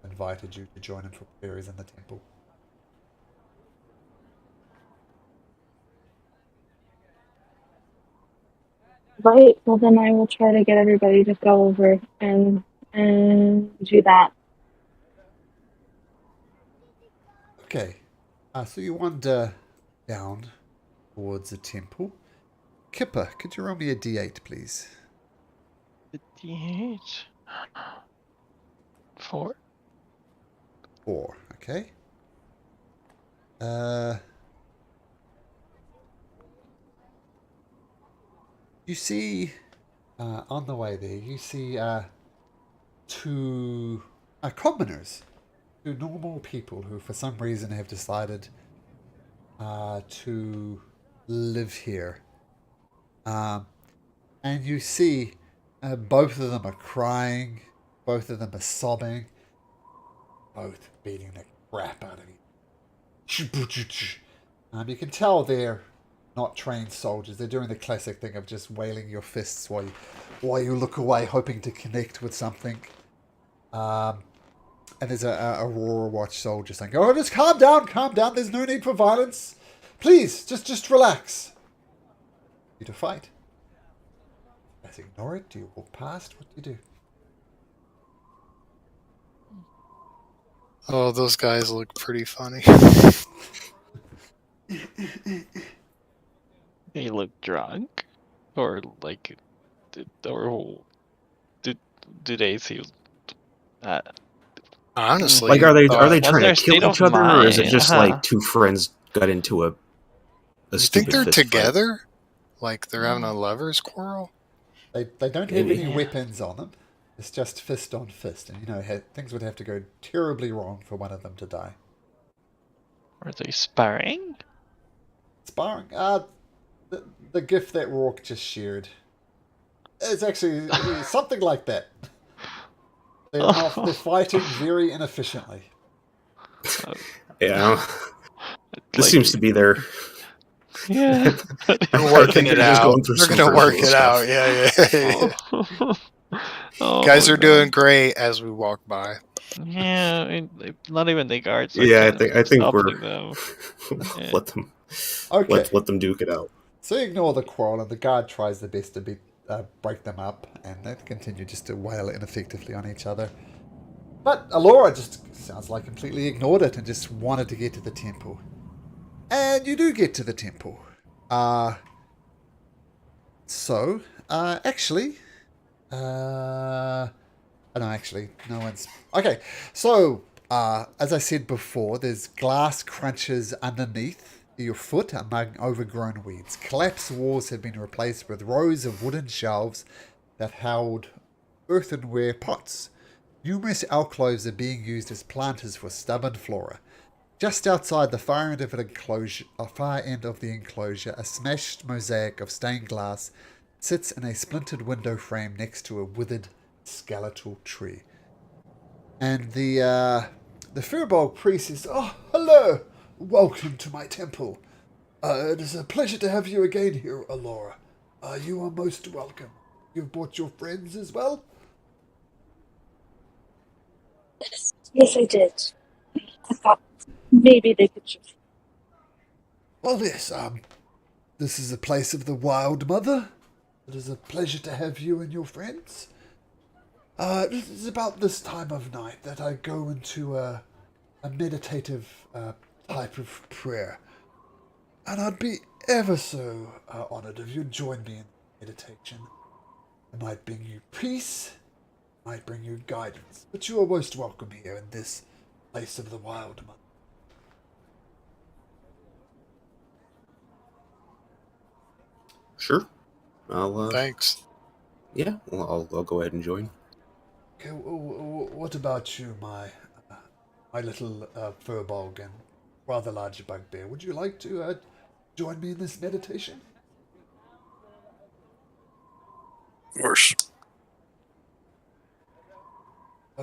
invited you to join him for prayers in the temple. Right. Well, then I will try to get everybody to go over and do that. Okay, so you wander down towards the temple. Kipper, could you roll me a d8, please? The D8. 4. 4, okay. You see, on the way there, you see two commoners, two normal people who for some reason have decided to live here. And you see both of them are crying, both of them are sobbing, both beating the crap out of you. You can tell they're not trained soldiers. They're doing the classic thing of just wailing your fists while you look away, hoping to connect with something. And there's a Aurora Watch soldier saying, "Oh, just calm down. There's no need for violence. Please, just relax." You to fight. You guys ignore it? Do you walk past? What do you do? Oh, those guys look pretty funny. They look drunk, or like, do they seem? Honestly, like, are they What's trying their to kill state of each other, or is it mind? just Uh-huh. like two friends got into a you stupid think they're fist fight? together? Like they're having a lovers' quarrel? They don't have Maybe. any weapons on them. It's just fist on fist, and you know things would have to go terribly wrong for one of them to die. Are they sparring? Sparring. The gift that Rourke just shared. It's actually something like that. They're fighting very inefficiently. Yeah. This Like- seems to be their. Yeah. They're I working think it they're just out. going through They're some gonna work personal it stuff. out. Yeah. Oh, Guys are doing God. great as we walk by. Yeah, not even the guards are Yeah, kind I of think we're stopping them. Yeah. let them Okay. let them duke it out. So you ignore the quarrel, and the guard tries their best to break them up, and they continue just to wail ineffectively on each other. But Alora just sounds like completely ignored it and just wanted to get to the temple. And you do get to the temple. Actually, no, actually, no one's. Okay, so, as I said before, there's glass crunches underneath your foot among overgrown weeds. Collapsed walls have been replaced with rows of wooden shelves that held earthenware pots. Numerous alcoves are being used as planters for stubborn flora. Just outside the far end of the enclosure, a smashed mosaic of stained glass sits in a splintered window frame next to a withered skeletal tree. And the Firbolg priest says, "Oh, hello! Welcome to my temple. It is a pleasure to have you again here, Alora. You are most welcome. You've brought your friends as well?" Yes, I did. I thought maybe they could just. Well, yes, this is a place of the Wild Mother. It is a pleasure to have you and your friends. It is about this time of night that I go into a meditative type of prayer. And I'd be ever so honored if you'd join me in meditation. It might bring you peace, might bring you guidance, but you are most welcome here in this place of the Wild Mother. Sure. I'll Thanks. yeah, well, I'll go ahead and join. Okay, what about you, my little Firbolg and rather large bugbear? Would you like to join me in this meditation? Worse.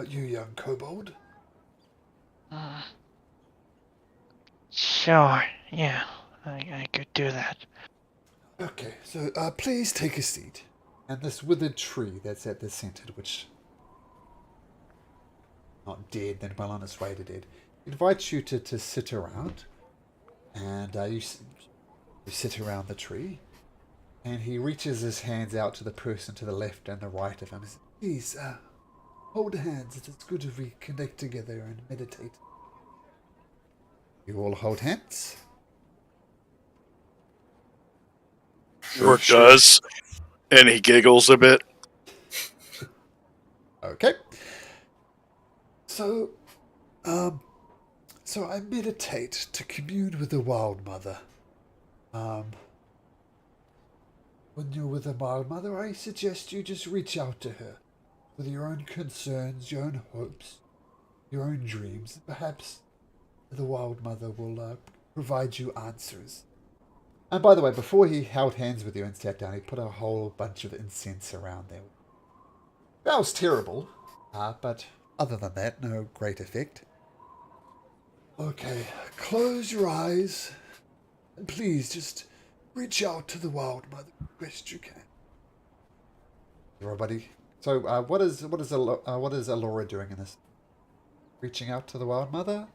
You young kobold? Sure, yeah, I could do that. Okay, so please take a seat. And this withered tree that's at the center, which not dead, then well on its way to dead, invites you to sit around, and you sit around the tree, and he reaches his hands out to the person to the left and the right of him. He says, "Please, hold hands. It is good if we connect together and meditate." You all hold hands? Rourke does, and he giggles a bit. Okay. So I meditate to commune with the Wild Mother. When you're with the Wild Mother, I suggest you just reach out to her with your own concerns, your own hopes, your own dreams. Perhaps the Wild Mother will provide you answers. And by the way, before he held hands with you and sat down, he put a whole bunch of incense around there. That was terrible, but other than that, no great effect. Okay, close your eyes, and please just reach out to the Wild Mother as best you can. Everybody. So, what is Alora doing in this? Reaching out to the Wild Mother?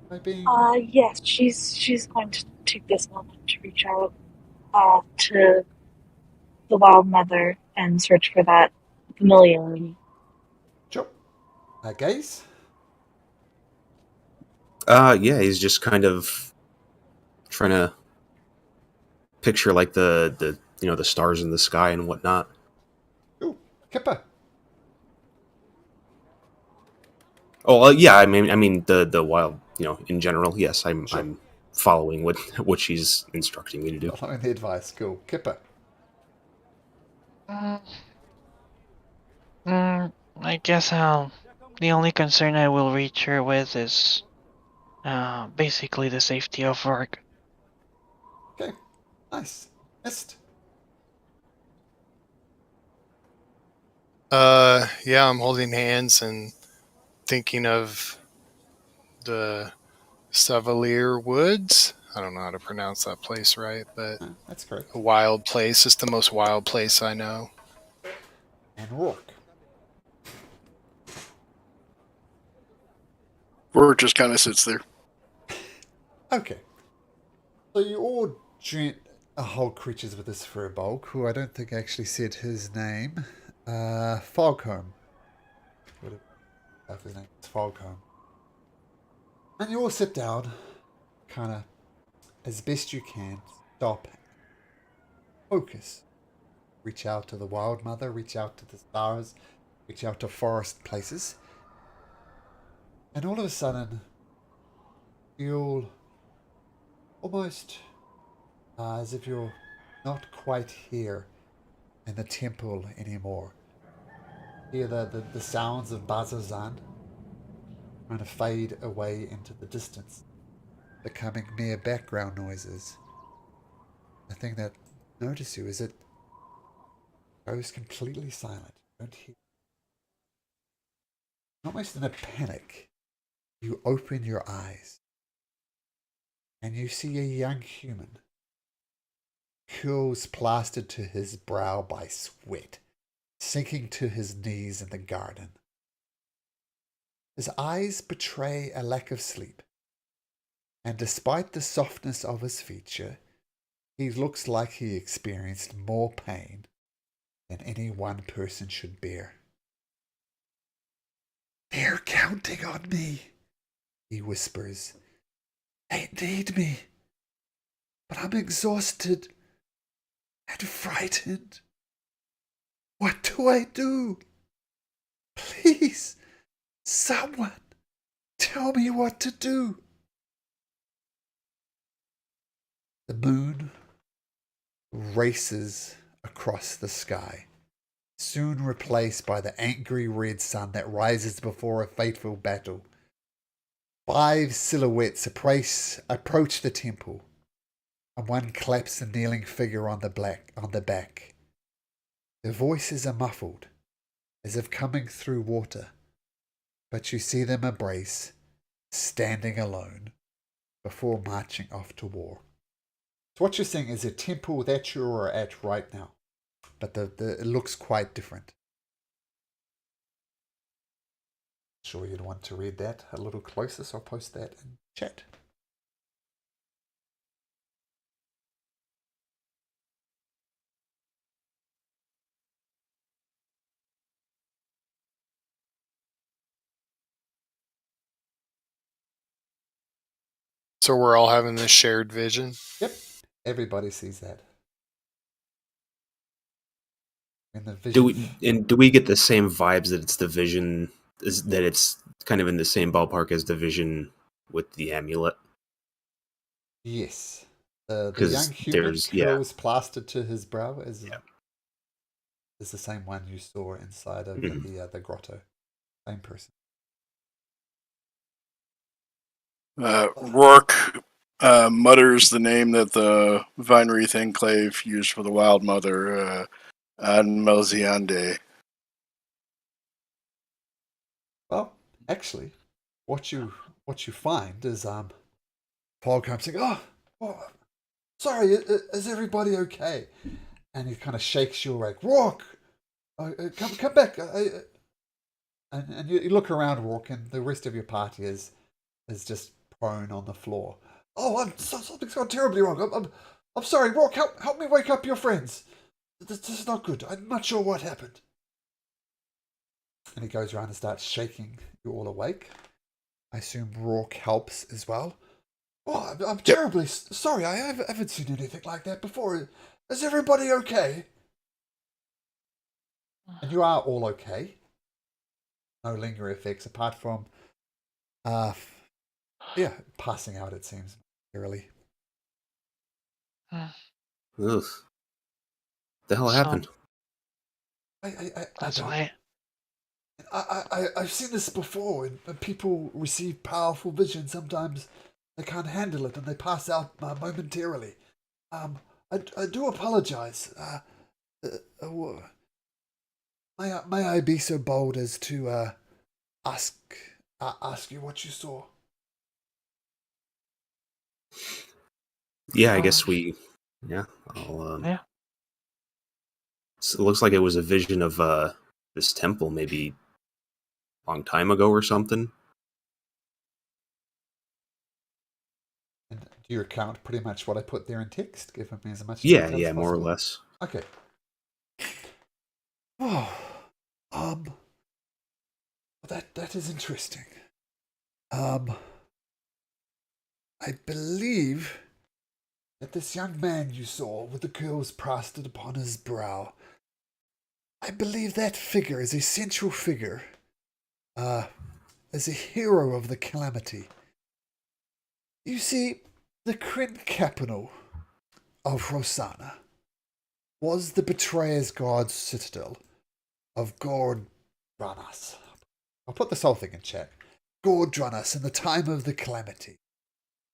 Maybe. Yes, she's going to take this moment to reach out to the Wild Mother and search for that familiarity. Sure. Gaze? Yeah, he's just kind of trying to picture like the the stars in the sky and whatnot. Ooh, Kipper. Oh, yeah, I mean the wild, in general. Yes, I'm Sure. I'm following what she's instructing me to do. Following the advice. Cool. Kipper. I guess I'll. The only concern I will reach her with is basically the safety of work. Okay. Nice. Mist. Yeah, I'm holding hands and thinking of the Savalier Woods. I don't know how to pronounce that place right, but That's correct. a wild place. It's the most wild place I know. And Rourke. Rourke just kind of sits there. Okay. So you all hold creatures with this fur bulk, who I don't think actually said his name. Fogholm. His name is Fogholm. And you all sit down, kind of, as best you can, stop, focus. Reach out to the Wild Mother, reach out to the stars, reach out to forest places. And all of a sudden, you'll almost as if you're not quite here in the temple anymore. Hear the sounds of Bazzozxan kind of fade away into the distance, becoming mere background noises. The thing that notices you is it goes completely silent. You don't hear. Almost in a panic, you open your eyes and you see a young human, curls plastered to his brow by sweat, sinking to his knees in the garden. His eyes betray a lack of sleep, and despite the softness of his feature, he looks like he experienced more pain than any one person should bear. "They're counting on me," he whispers. "They need me, but I'm exhausted and frightened. What do I do? Please, someone, tell me what to do." The moon races across the sky, soon replaced by the angry red sun that rises before a fateful battle. 5 silhouettes approach the temple, and one claps the kneeling figure on the back. Their voices are muffled, as if coming through water, but you see them embrace, standing alone, before marching off to war. So what you're seeing is a temple that you're at right now, but it looks quite different. Sure you'd want to read that a little closer, so I'll post that in chat. So we're all having this shared vision. Yep, everybody sees that. In the Do vision. we get the same vibes that it's the vision, is that it's kind of in the same ballpark as the vision with the amulet? Yes. The Because young human there's curls plastered to his brow is the same one you saw inside of the grotto. Same person. Rourke mutters the name that the Vine Wreath Enclave used for the Wild Mother, Ad Melziande. Well, actually, what you find is Paul comes saying, "Oh, sorry, is everybody okay?" And he kind of shakes you like, "Rourke, come back." And you look around, Rourke, and the rest of your party is just prone on the floor. "Oh, something's gone terribly wrong. I'm sorry, Rourke. Help me wake up your friends. This is not good. I'm not sure what happened." And he goes around and starts shaking you all awake. I assume Rourke helps as well. "Oh, I'm terribly sorry. I haven't seen anything like that before. Is everybody okay?" And you are all okay. No lingering effects apart from, passing out, it seems, eerily. Ugh. The hell happened? That's why. I've seen this before. When people receive powerful vision, sometimes they can't handle it and they pass out momentarily. I do apologize. may I be so bold as to ask you what you saw? Yeah, I guess we. Yeah, Yeah. So it looks like it was a vision of this temple, maybe a long time ago or something. And do you recount pretty much what I put there in text? Give me as much Yeah, detail yeah, as more or possible. less. Okay. Oh, that is interesting. I believe that this young man you saw with the curls plastered upon his brow, I believe that figure is a central figure, as a hero of the calamity. You see, the Kryn capital of Rosanna was the betrayer's god's citadel of Gordranus. I'll put this whole thing in chat. Gordranus in the time of the calamity.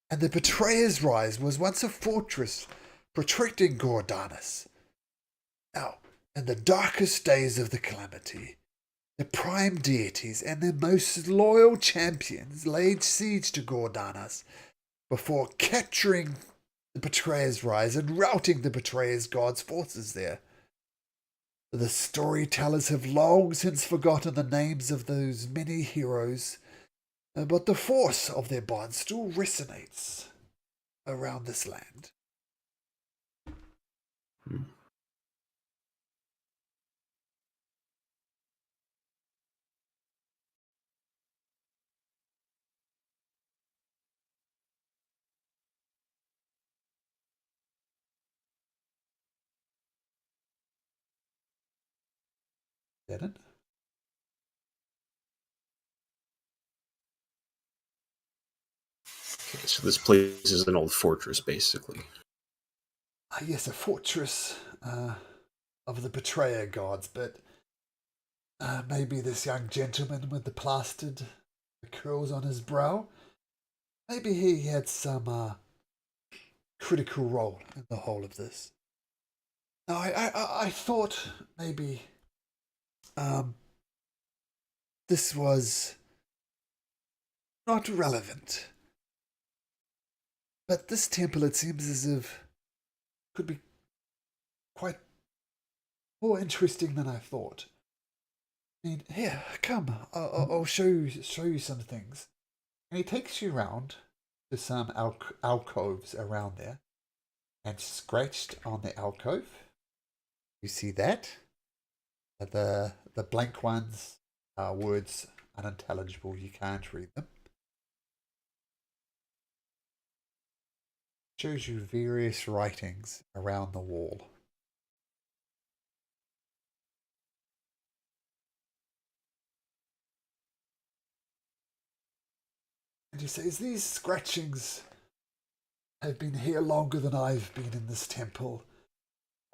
And the betrayer's rise was once a fortress protecting Gordranus. Now, in the darkest days of the calamity, the prime deities and their most loyal champions laid siege to Gordranus before capturing the betrayer's rise and routing the betrayer's god's forces there. The storytellers have long since forgotten the names of those many heroes, but the force of their bond still resonates around this land. Hmm. Denon? Okay, so this place is an old fortress, basically. Yes, a fortress of the betrayer gods, but maybe this young gentleman with the plastered curls on his brow, maybe he had some critical role in the whole of this. Now, I thought maybe this was not relevant. But this temple, it seems as if, could be quite more interesting than I thought. I mean, here, come, I'll show you some things. And he takes you round to some alcoves around there, and scratched on the alcove, you see that? The blank ones are words unintelligible, you can't read them. Shows you various writings around the wall. And he says, these scratchings have been here longer than I've been in this temple.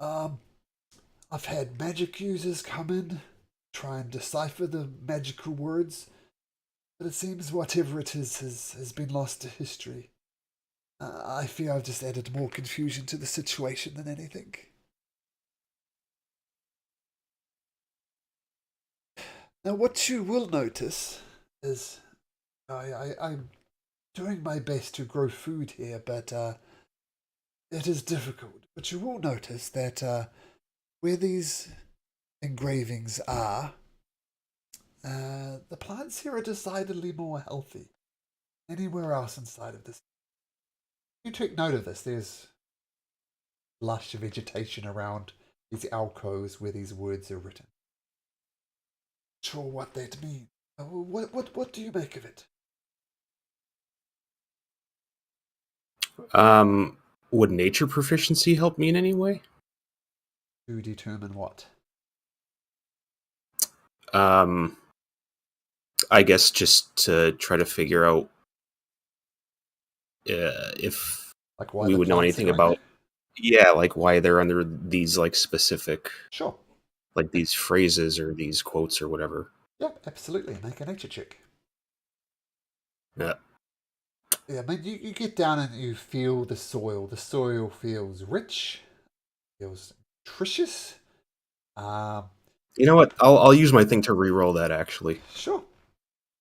I've had magic users come in, try and decipher the magical words, but it seems whatever it is has been lost to history. I fear I've just added more confusion to the situation than anything. Now, what you will notice is I'm doing my best to grow food here, but it is difficult. But you will notice that where these engravings are, the plants here are decidedly more healthy. Anywhere else inside of this. You take note of this. There's lush vegetation around these alcoves where these words are written. Not sure what that means. What do you make of it? Would nature proficiency help me in any way? To determine what? I guess just to try to figure out if Like why we the would know plants anything are growing about, there? yeah, like why they're under these like specific, Sure. like these phrases or these quotes or whatever. Yep, absolutely. Make a nature check. Yeah. Yeah, I mean, you get down and you feel the soil. The soil feels rich, feels nutritious. You know what? I'll use my thing to re-roll that actually. Sure.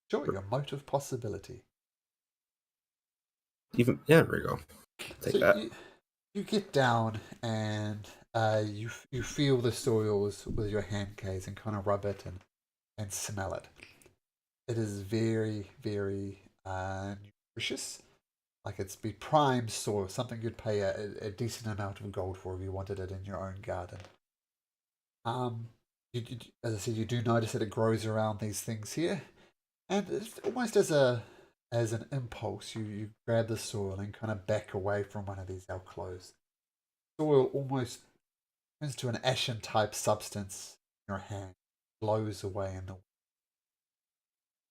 Sure, your motive possibility. Even there we go. Take So that. you get down and you feel the soils with your hand gaze and kind of rub it and smell it. It is very, very nutritious. Like it's be prime soil, something you'd pay a decent amount of gold for if you wanted it in your own garden. As I said, you do notice that it grows around these things here, and it's almost as an impulse, you grab the soil and kind of back away from one of these alcoves. Soil almost turns to an ashen type substance in your hand, blows away in the wind.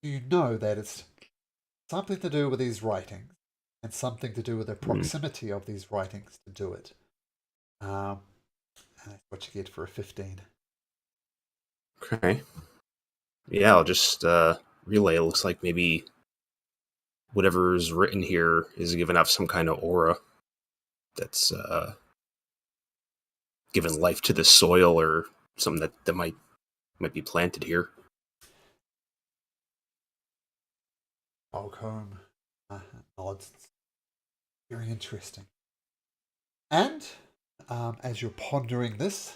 You know that it's something to do with these writings, and something to do with the proximity of these writings to do it. And that's what you get for a 15. Okay. Yeah, I'll just relay. It looks like maybe whatever's written here is giving off some kind of aura that's giving life to the soil or something that might be planted here. Bazzozxan nods. Very interesting. And as you're pondering this,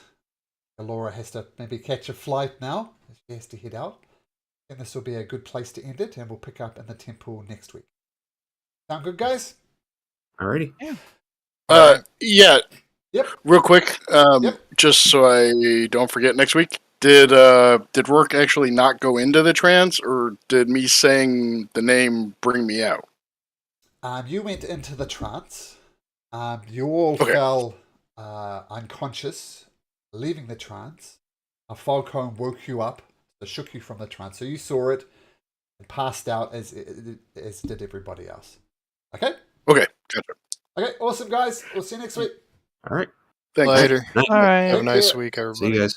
Laura has to maybe catch a flight now. She has to head out. And this will be a good place to end it, and we'll pick up in the temple next week. Sound good, guys? Alrighty. Yeah. Yep. Real quick, Yep. just so I don't forget next week. Did Rourke actually not go into the trance, or did me saying the name bring me out? You went into the trance. You all Okay. fell unconscious, leaving the trance. Falcone woke you up, shook you from the trance. So you saw it and passed out as did everybody else. Okay? Okay, gotcha. Okay, awesome, guys. We'll see you next week. All right. Thanks. Later. Night. All right. Have a Take nice care. week, See everybody. you guys.